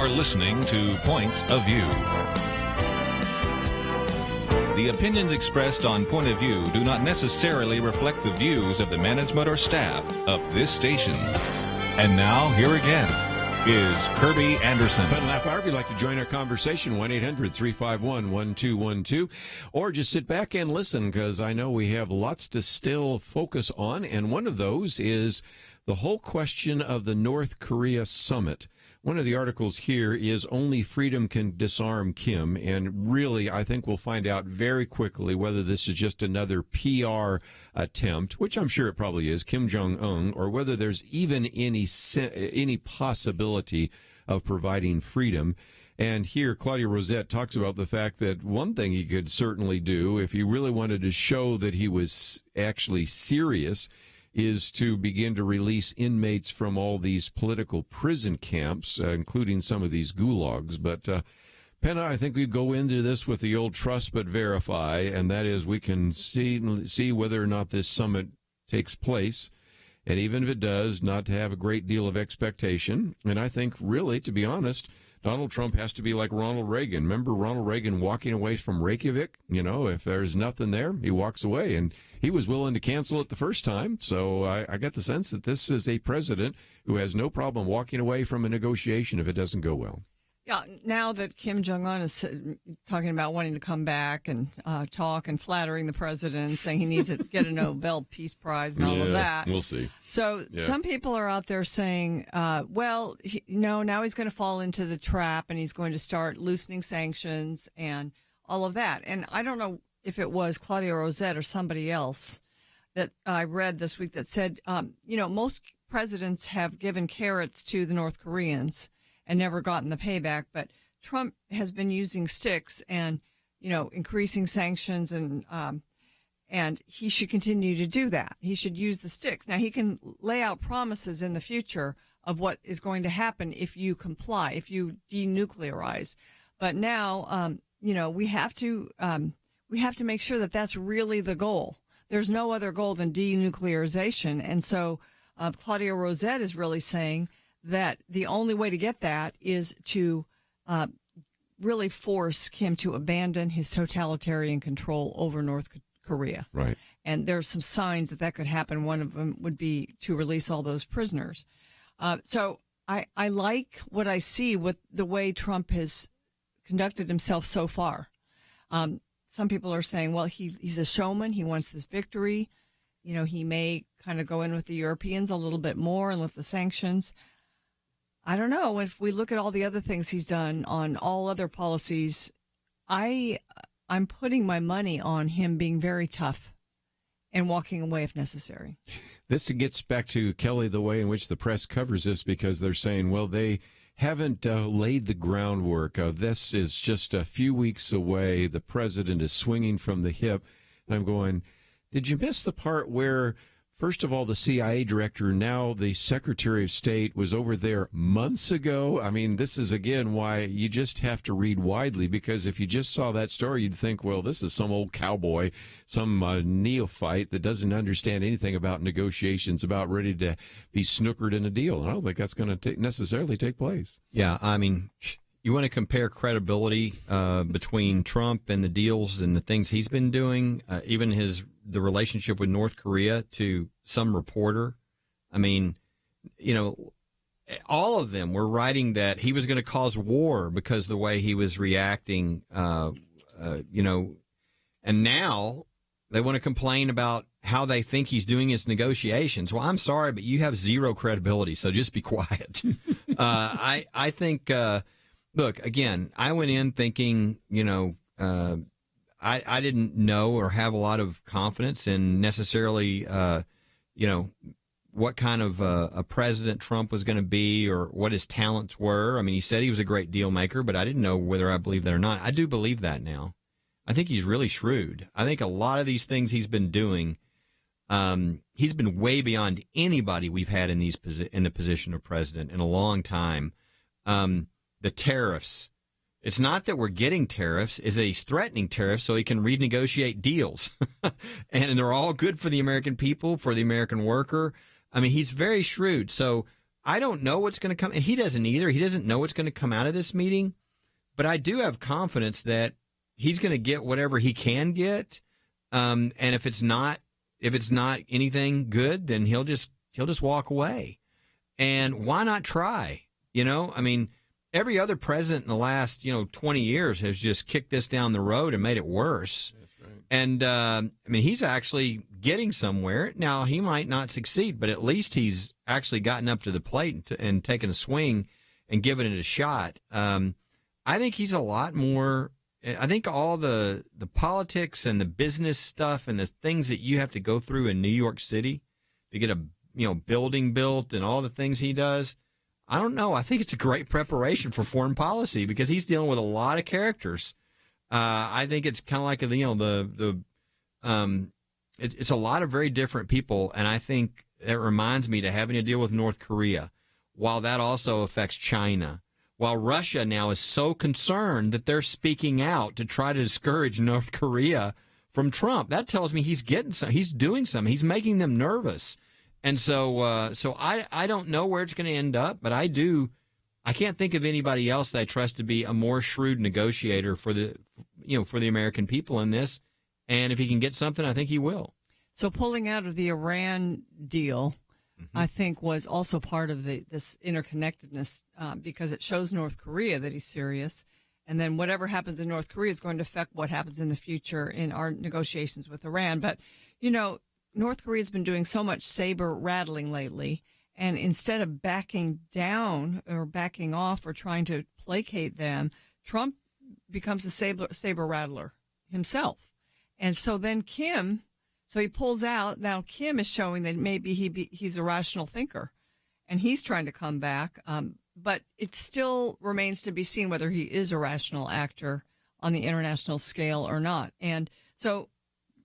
are listening to Point of View. The opinions expressed on Point of View do not necessarily reflect the views of the management or staff of this station. And now, here again is Kerby Anderson. Penna, if you'd like to join our conversation, 1-800-351-1212, or just sit back and listen, because I know we have lots to still focus on, and one of those is the whole question of the North Korea summit. One of the articles here is Only Freedom Can Disarm Kim, and really I think we'll find out very quickly whether this is just another PR attempt, which I'm sure it probably is, Kim Jong-un, or whether there's even any possibility of providing freedom. And here Claudia Rosette talks about the fact that one thing he could certainly do if he really wanted to show that he was actually serious is to begin to release inmates from all these political prison camps, including some of these gulags. But, Penna, I think we go into this with the old trust but verify, and that is we can see whether or not this summit takes place, and even if it does, not to have a great deal of expectation. And I think, really, to be honest, Donald Trump has to be like Ronald Reagan. Remember Ronald Reagan walking away from Reykjavik? You know, if there's nothing there, he walks away. And he was willing to cancel it the first time. So I got the sense that this is a president who has no problem walking away from a negotiation if it doesn't go well. Yeah, now that Kim Jong-un is talking about wanting to come back and talk and flattering the president, saying he needs to get a Nobel Peace Prize and all of that. We'll see. So some people are out there saying, now he's going to fall into the trap and he's going to start loosening sanctions and all of that. And I don't know if it was Claudia Rosette or somebody else that I read this week that said, most presidents have given carrots to the North Koreans and never gotten the payback. But Trump has been using sticks and, increasing sanctions, and he should continue to do that. He should use the sticks. Now, he can lay out promises in the future of what is going to happen if you comply, if you denuclearize. But now, we have to make sure that that's really the goal. There's no other goal than denuclearization. And so Claudia Rosette is really saying that the only way to get that is to really force Kim to abandon his totalitarian control over North Korea. Right. And there's some signs that could happen. One of them would be to release all those prisoners. So I like what I see with the way Trump has conducted himself so far. Some people are saying, well, he's a showman. He wants this victory. He may kind of go in with the Europeans a little bit more and lift the sanctions. I don't know. If we look at all the other things he's done on all other policies, I'm putting my money on him being very tough and walking away if necessary. This gets back to, Kelly, the way in which the press covers this, because they're saying, well, they haven't laid the groundwork. This is just a few weeks away. The president is swinging from the hip. And I'm going, did you miss the part where, first of all, the CIA director, now the Secretary of State, was over there months ago? I mean, this is, again, why you just have to read widely, because if you just saw that story, you'd think, well, this is some old cowboy, some neophyte that doesn't understand anything about negotiations, about ready to be snookered in a deal. And I don't think that's going to necessarily take place. Yeah, I mean, you want to compare credibility between Trump and the deals and the things he's been doing, even the relationship with North Korea, to some reporter. I mean, all of them were writing that he was going to cause war because of the way he was reacting, and now they want to complain about how they think he's doing his negotiations. Well, I'm sorry, but you have zero credibility, so just be quiet. I think, look, again, I went in thinking, I didn't know or have a lot of confidence in necessarily, what kind of a president Trump was going to be or what his talents were. I mean, he said he was a great deal maker, but I didn't know whether I believe that or not. I do believe that now. I think he's really shrewd. I think a lot of these things he's been doing, he's been way beyond anybody we've had in the position of president in a long time. The tariffs. It's not that we're getting tariffs, it's that he's threatening tariffs so he can renegotiate deals. and they're all good for the American people, for the American worker. I mean, he's very shrewd. So I don't know what's going to come, and he doesn't either. He doesn't know what's going to come out of this meeting, but I do have confidence that he's going to get whatever he can get. And if it's not anything good, then he'll just walk away. And why not try? I mean, every other president in the last 20 years has just kicked this down the road and made it worse. That's right. And I mean, he's actually getting somewhere. Now, he might not succeed, but at least he's actually gotten up to the plate and taken a swing and given it a shot. I think he's a lot more. I think all the politics and the business stuff and the things that you have to go through in New York City to get a building built and all the things he does, I don't know. I think it's a great preparation for foreign policy because he's dealing with a lot of characters. I think it's kind of like it's a lot of very different people, and I think it reminds me to having to deal with North Korea, while that also affects China. While Russia now is so concerned that they're speaking out to try to discourage North Korea from Trump, that tells me he's getting some. He's doing something. He's making them nervous, and so I don't know where it's going to end up, but I do. I can't think of anybody else that I trust to be a more shrewd negotiator for the American people in this. And if he can get something, I think he will. So pulling out of the Iran deal, I think, was also part of this interconnectedness because it shows North Korea that he's serious. And then whatever happens in North Korea is going to affect what happens in the future in our negotiations with Iran. But, North Korea's been doing so much saber rattling lately. And instead of backing down or backing off or trying to placate them, Trump becomes the saber rattler himself. And so then he pulls out. Now Kim is showing that maybe he's a rational thinker, and he's trying to come back. But it still remains to be seen whether he is a rational actor on the international scale or not. And so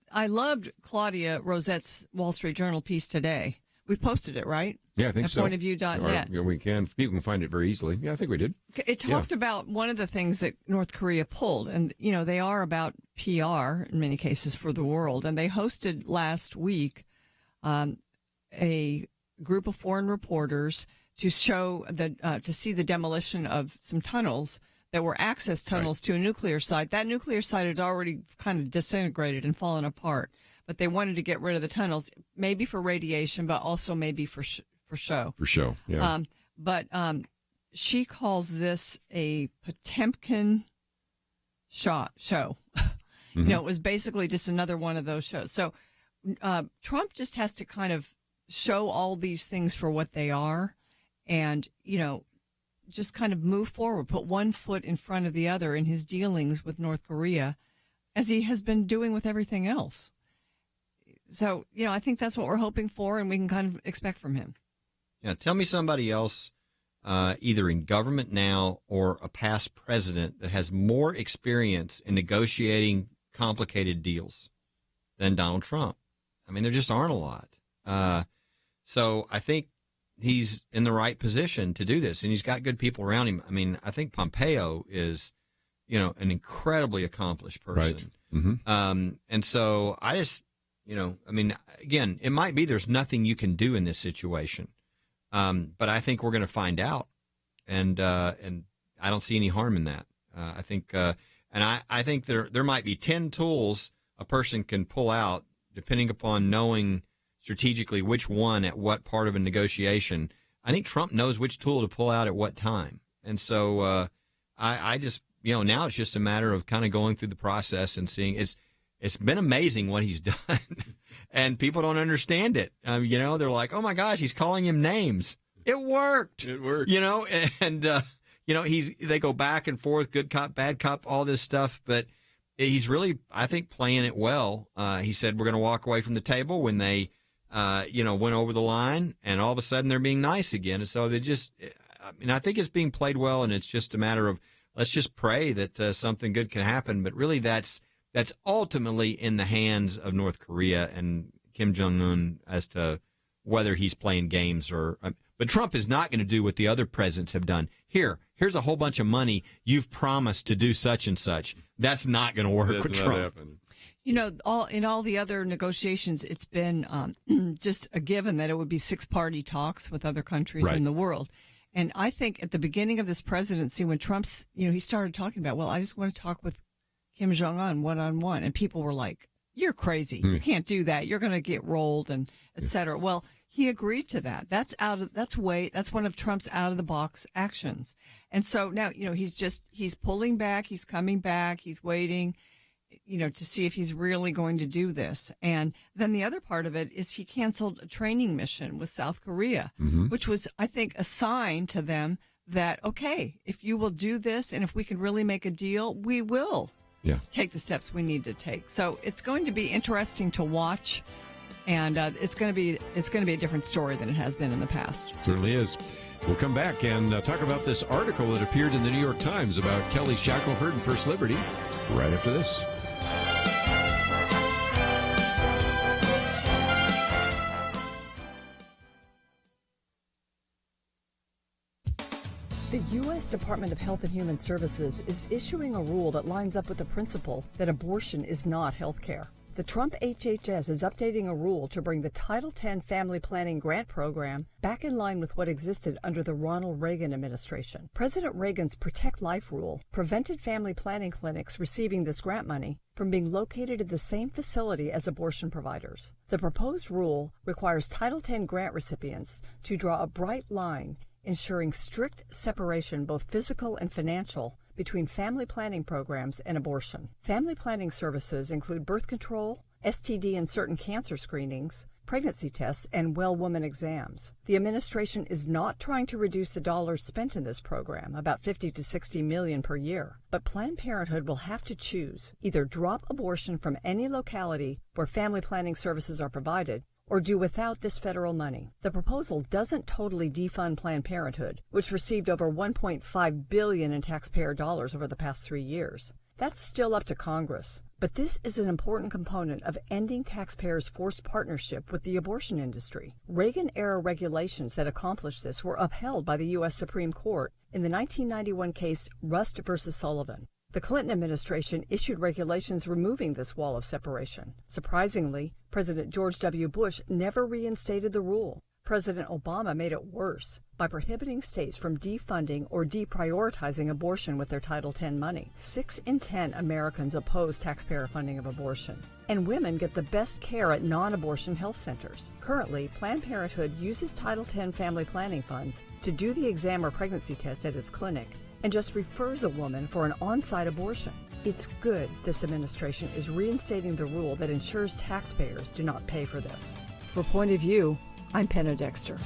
I loved Claudia Rosette's Wall Street Journal piece today. We posted it, right? Yeah, I think so. At pointofview.net. We can. People can find it very easily. Yeah, I think we did. It talked about one of the things that North Korea pulled, and, they are about PR in many cases for the world. And they hosted last week a group of foreign reporters to show to see the demolition of some tunnels that were access tunnels to a nuclear site. That nuclear site had already kind of disintegrated and fallen apart. But they wanted to get rid of the tunnels, maybe for radiation, but also maybe for show. For show, yeah. But she calls this a Potemkin show. Mm-hmm. It was basically just another one of those shows. So Trump just has to kind of show all these things for what they are and, just kind of move forward, put one foot in front of the other in his dealings with North Korea, as he has been doing with everything else. So, I think that's what we're hoping for, and we can kind of expect from him. Yeah, tell me somebody else, either in government now or a past president, that has more experience in negotiating complicated deals than Donald Trump. I mean, there just aren't a lot. So I think he's in the right position to do this, and he's got good people around him. I mean, I think Pompeo is, an incredibly accomplished person. Right. Mm-hmm. And so I just... again, it might be there's nothing you can do in this situation, but I think we're going to find out, and I don't see any harm in that. I think there might be 10 tools a person can pull out, depending upon knowing strategically which one at what part of a negotiation. I think Trump knows which tool to pull out at what time, and so I just now it's just a matter of kind of going through the process and seeing It's been amazing what he's done, and people don't understand it. They're like, "Oh my gosh, he's calling him names." It worked. It worked. And they go back and forth, good cop, bad cop, all this stuff. But he's really, I think, playing it well. He said we're going to walk away from the table when they, went over the line, and all of a sudden they're being nice again. And so they just, I think it's being played well, and it's just a matter of let's just pray that something good can happen. But really, that's ultimately in the hands of North Korea and Kim Jong-un as to whether he's playing games or. But Trump is not going to do what the other presidents have done. Here's a whole bunch of money. You've promised to do such and such. That's not going to work with Trump. You know, in all the other negotiations, it's been just a given that it would be 6-party talks with other countries in the world. And I think at the beginning of this presidency, when Trump's, he started talking about, well, I just want to talk with Kim Jong-un one-on-one. And people were like, you're crazy. You can't do that. You're going to get rolled and et cetera. Well, he agreed to that. That's one of Trump's out of the box actions. And so now, he's pulling back. He's coming back. He's waiting, to see if he's really going to do this. And then the other part of it is he canceled a training mission with South Korea, which was, I think, a sign to them that, okay, if you will do this and if we can really make a deal, we will take the steps we need to take. So it's going to be interesting to watch. And it's going to be a different story than it has been in the past. Certainly is. We'll come back and talk about this article that appeared in the New York Times about Kelly Shackelford and First Liberty right after this. The U.S. Department of Health and Human Services is issuing a rule that lines up with the principle that abortion is not health care. The Trump HHS is updating a rule to bring the Title X Family Planning Grant Program back in line with what existed under the Ronald Reagan administration. President Reagan's Protect Life rule prevented family planning clinics receiving this grant money from being located at the same facility as abortion providers. The proposed rule requires Title X grant recipients to draw a bright line, ensuring strict separation, both physical and financial, between family planning programs and abortion. Family planning services include birth control, STD and certain cancer screenings, pregnancy tests, and well woman exams. The administration is not trying to reduce the dollars spent in this program, about $50 to $60 million per year, but Planned Parenthood will have to choose: either drop abortion from any locality where family planning services are provided, or do without this federal money. The proposal doesn't totally defund Planned Parenthood, which received over $1.5 billion in taxpayer dollars over the past 3 years. That's still up to Congress, but this is an important component of ending taxpayers' forced partnership with the abortion industry. Reagan-era regulations that accomplished this were upheld by the U.S. Supreme Court in the 1991 case Rust v. Sullivan. The Clinton administration issued regulations removing this wall of separation. Surprisingly, President George W. Bush never reinstated the rule. President Obama made it worse by prohibiting states from defunding or deprioritizing abortion with their Title X money. 6 in 10 Americans oppose taxpayer funding of abortion. And women get the best care at non-abortion health centers. Currently, Planned Parenthood uses Title X family planning funds to do the exam or pregnancy test at its clinic and just refers a woman for an on-site abortion. It's good this administration is reinstating the rule that ensures taxpayers do not pay for this. For Point of View, I'm Penna Dexter.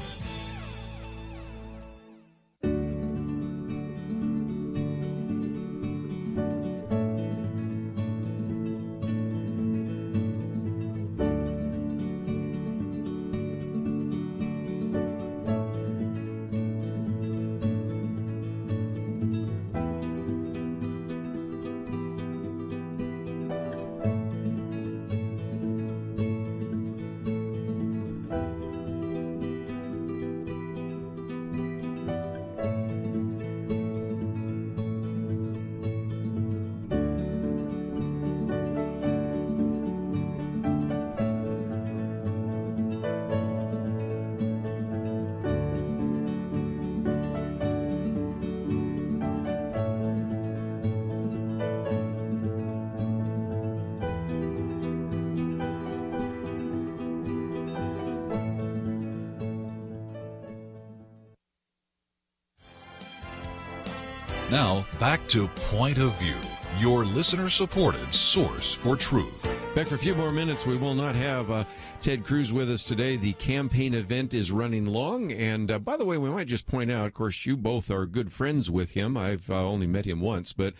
Now, back to Point of View, your listener-supported source for truth. Back for a few more minutes. We will not have Ted Cruz with us today. The campaign event is running long. And by the way, we might just point out, of course, you both are good friends with him. I've only met him once, but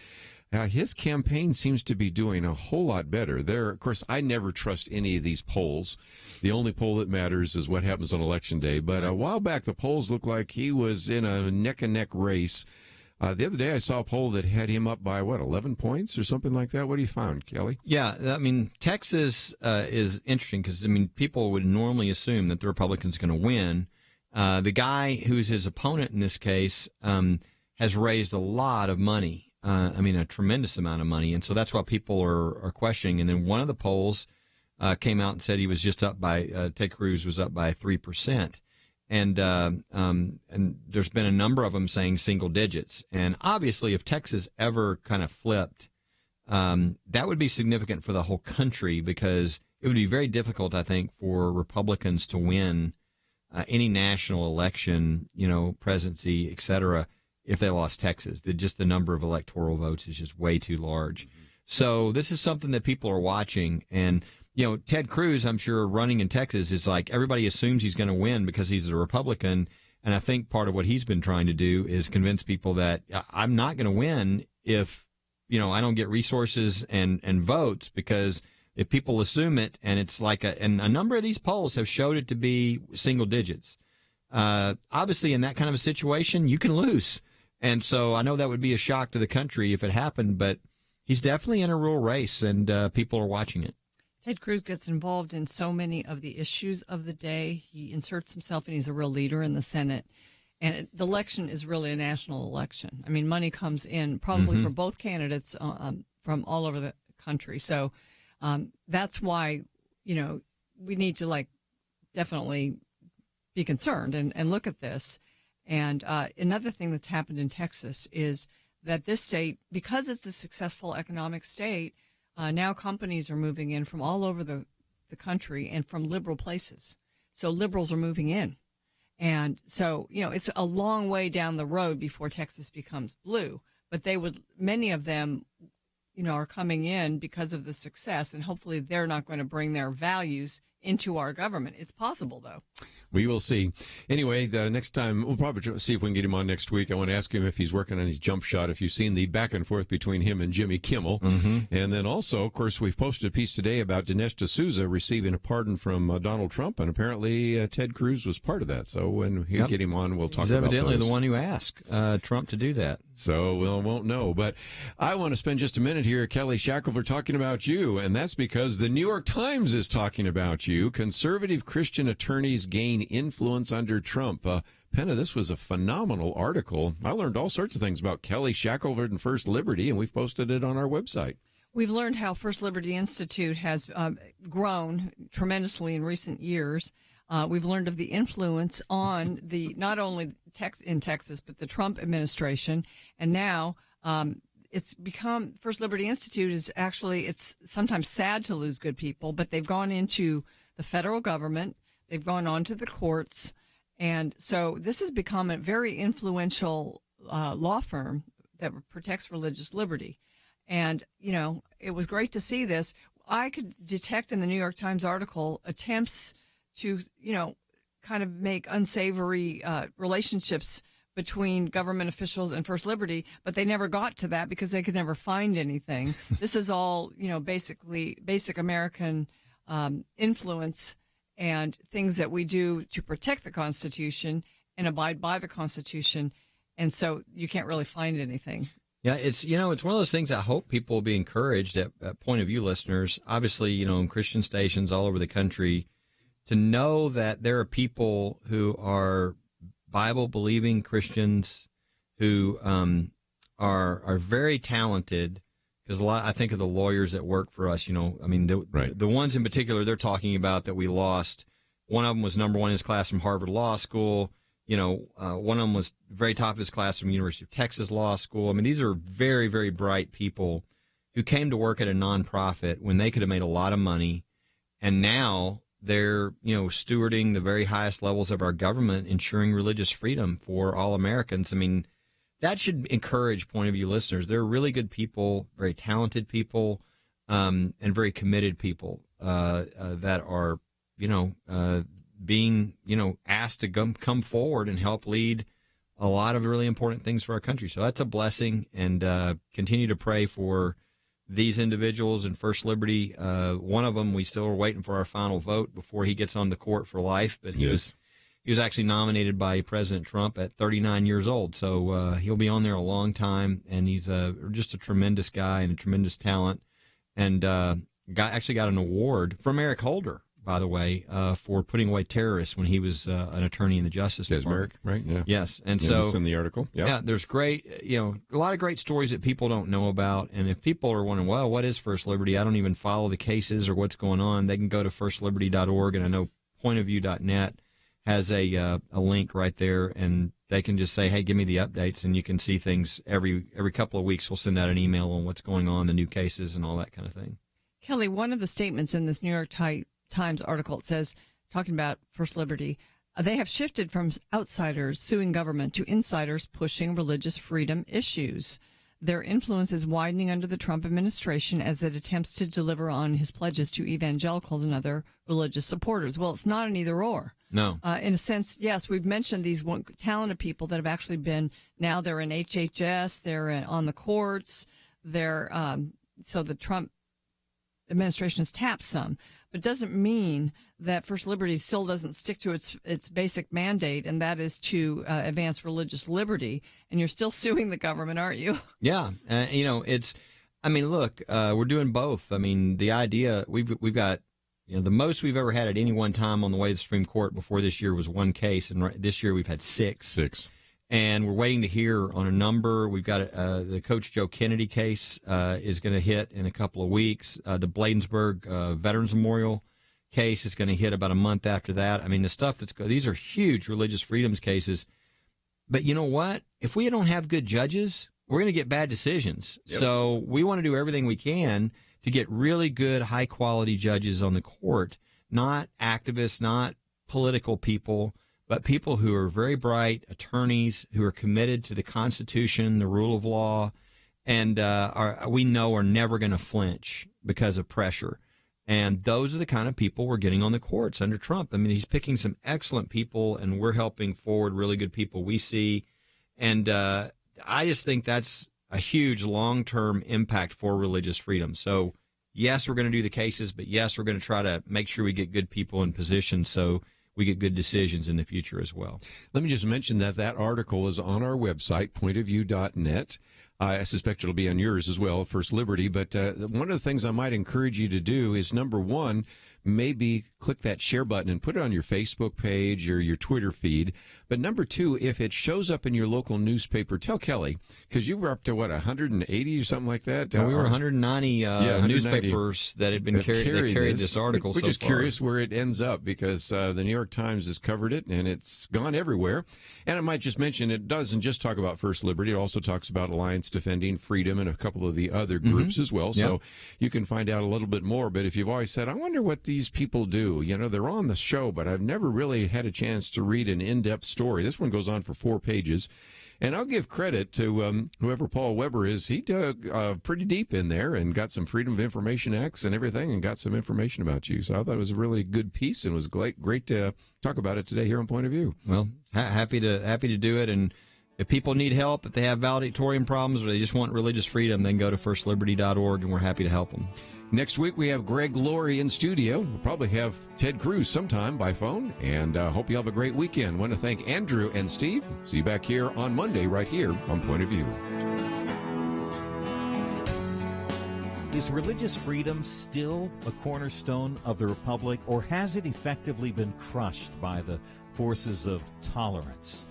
his campaign seems to be doing a whole lot better. Of course, I never trust any of these polls. The only poll that matters is what happens on Election Day. But a while back, the polls looked like he was in a neck-and-neck race. The other day, I saw a poll that had him up by, 11 points or something like that? What do you found, Kelly? Yeah, I mean, Texas is interesting because, people would normally assume that the Republicans are going to win. The guy who's his opponent in this case has raised a lot of money a tremendous amount of money. And so that's what people are questioning. And then one of the polls came out and said he was just up by, Ted Cruz was up by 3%. And there's been a number of them saying single digits. And obviously, if Texas ever kind of flipped, that would be significant for the whole country, because it would be very difficult, I think, for Republicans to win any national election, presidency, et cetera, if they lost Texas. Just the number of electoral votes is just way too large. So this is something that people are watching. And Ted Cruz, I'm sure, running in Texas is like everybody assumes he's going to win because he's a Republican. And I think part of what he's been trying to do is convince people that I'm not going to win if, I don't get resources and votes, because if people assume it, and it's like and a number of these polls have showed it to be single digits. Obviously, in that kind of a situation, you can lose. And so I know that would be a shock to the country if it happened, but he's definitely in a real race, and people are watching it. Ted Cruz gets involved in so many of the issues of the day. He inserts himself, and he's a real leader in the Senate. And the election is really a national election. I mean, money comes in probably for both candidates from all over the country. So that's why, we need to definitely be concerned and look at this. And another thing that's happened in Texas is that this state, because it's a successful economic state, now companies are moving in from all over the country and from liberal places. So liberals are moving in. And so, it's a long way down the road before Texas becomes blue. But many of them, are coming in because of the success. And hopefully they're not going to bring their values into our government. It's possible, though. We will see. Anyway, the next time, we'll probably see if we can get him on next week. I want to ask him if he's working on his jump shot, if you've seen the back and forth between him and Jimmy Kimmel. And then also, of course, we've posted a piece today about Dinesh D'Souza receiving a pardon from Donald Trump, and apparently Ted Cruz was part of that. So when we get him on, we'll talk about those. He's evidently the one who asked Trump to do that. So we won't know. But I want to spend just a minute here, Kelly Shackelford, talking about you, and that's because the New York Times is talking about you. Conservative Christian attorneys gain influence under Trump. Penna, this was a phenomenal article. I learned all sorts of things about Kelly Shackelford and First Liberty, and we've posted it on our website. We've learned how First Liberty Institute has grown tremendously in recent years. We've learned of the influence on not only in Texas, but the Trump administration. And now it's become, First Liberty Institute is actually, it's sometimes sad to lose good people, but they've gone into the federal government. They've gone on to the courts. And so this has become a very influential law firm that protects religious liberty. And, it was great to see this. I could detect in the New York Times article attempts to, kind of make unsavory relationships between government officials and First Liberty, but they never got to that because they could never find anything. This is all, basically basic American influence and things that we do to protect the Constitution and abide by the Constitution. And so you can't really find anything. Yeah, it's one of those things I hope people will be encouraged at Point of View listeners, obviously, in Christian stations all over the country, to know that there are people who are Bible-believing Christians who are very talented. Because I think of the lawyers that work for us, the ones in particular they're talking about that we lost. One of them was number one in his class from Harvard Law School. One of them was very top of his class from University of Texas Law School. I mean, these are very, very bright people who came to work at a nonprofit when they could have made a lot of money, and now they're, stewarding the very highest levels of our government, ensuring religious freedom for all Americans. I mean, that should encourage Point of View listeners. They're really good people, very talented people, and very committed people that are, being, asked to come forward and help lead a lot of really important things for our country. So that's a blessing, and continue to pray for these individuals and First Liberty. One of them, we still are waiting for our final vote before he gets on the court for life, but he was actually nominated by President Trump at 39 years old. So he'll be on there a long time, and he's just a tremendous guy and a tremendous talent, and actually got an award from Eric Holder, by the way, for putting away terrorists when he was an attorney in the Justice Department. Right? Yeah. Yes, and Yeah, so it's in the article. Yep. Yeah, there's great, a lot of great stories that people don't know about. And if people are wondering, well, what is First Liberty? I don't even follow the cases or what's going on. They can go to firstliberty.org, and I know pointofview.net has a link right there, and they can just say, hey, give me the updates, and you can see things every couple of weeks. We'll send out an email on what's going on, the new cases, and all that kind of thing. Kelly, one of the statements in this New York Times article, it says, talking about First Liberty, they have shifted from outsiders suing government to insiders pushing religious freedom issues. Their influence is widening under the Trump administration as it attempts to deliver on his pledges to evangelicals and other religious supporters. Well, it's not an either-or. No. In a sense, yes, we've mentioned these talented people that have actually been, now they're in HHS, they're on the courts, so the Trump administration has tapped some, but it doesn't mean that First Liberty still doesn't stick to its basic mandate, and that is to advance religious liberty. And you're still suing the government, aren't you? Yeah, look, we're doing both. I mean, the idea we've got, the most we've ever had at any one time on the way to the Supreme Court before this year was one case, and this year we've had six. And we're waiting to hear on a number. We've got the Coach Joe Kennedy case is going to hit in a couple of weeks. The Bladensburg Veterans Memorial case is going to hit about a month after that. I mean, these are huge religious freedoms cases. But you know what? If we don't have good judges, we're going to get bad decisions. Yep. So we want to do everything we can to get really good, high-quality judges on the court, not activists, not political people, but people who are very bright, attorneys who are committed to the Constitution, the rule of law, and we know are never going to flinch because of pressure. And those are the kind of people we're getting on the courts under Trump. I mean, he's picking some excellent people, and we're helping forward really good people we see. And I just think that's a huge long-term impact for religious freedom. So, yes, we're going to do the cases, but yes, we're going to try to make sure we get good people in position so we get good decisions in the future as well. Let me just mention that article is on our website, pointofview.net. I suspect it'll be on yours as well, First Liberty. But one of the things I might encourage you to do is, number one, maybe click that share button and put it on your Facebook page or your Twitter feed. But number two, if it shows up in your local newspaper, tell Kelly, because you were up to, 180 or something like that? Well, we were 190 newspapers that had been carried this article so far. We're just curious where it ends up, because the New York Times has covered it, and it's gone everywhere. And I might just mention, it doesn't just talk about First Liberty. It also talks about Alliance Defending Freedom and a couple of the other groups as well. So you can find out a little bit more. But if you've always said, I wonder what these people do, they're on the show, but I've never really had a chance to read an in-depth story. This one goes on for 4 pages. And I'll give credit to whoever Paul Weber is. He dug pretty deep in there and got some Freedom of Information Acts and everything, and got some information about you. So I thought it was a really good piece, and it was great to talk about it today here on Point of View. Well, happy to do it. And if people need help, if they have valedictorian problems or they just want religious freedom, then go to firstliberty.org, and we're happy to help them. Next week, we have Greg Laurie in studio. We'll probably have Ted Cruz sometime by phone, and hope you have a great weekend. Want to thank Andrew and Steve. See you back here on Monday right here on Point of View. Is religious freedom still a cornerstone of the Republic, or has it effectively been crushed by the forces of tolerance?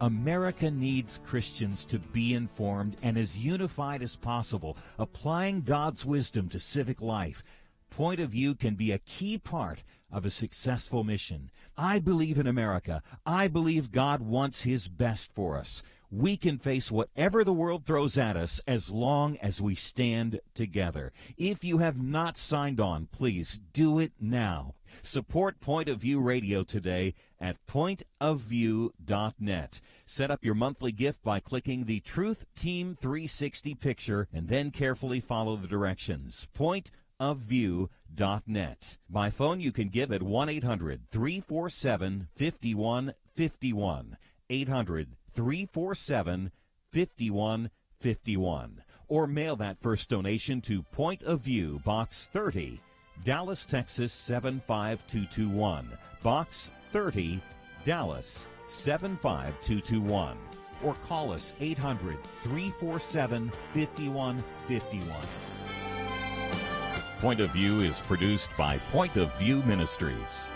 America needs Christians to be informed and as unified as possible, applying God's wisdom to civic life. Point of View can be a key part of a successful mission. I believe in America. I believe God wants His best for us. We can face whatever the world throws at us as long as we stand together. If you have not signed on, please do it now. Support Point of View Radio today at pointofview.net. Set up your monthly gift by clicking the Truth Team 360 picture and then carefully follow the directions. Pointofview.net. By phone, you can give at 1-800-347-5151. 800-347-5151. Or mail that first donation to Point of View, Box 30, Dallas, Texas 75221. Box 30, Dallas 75221. Or call us 800-347-5151. Point of View is produced by Point of View Ministries.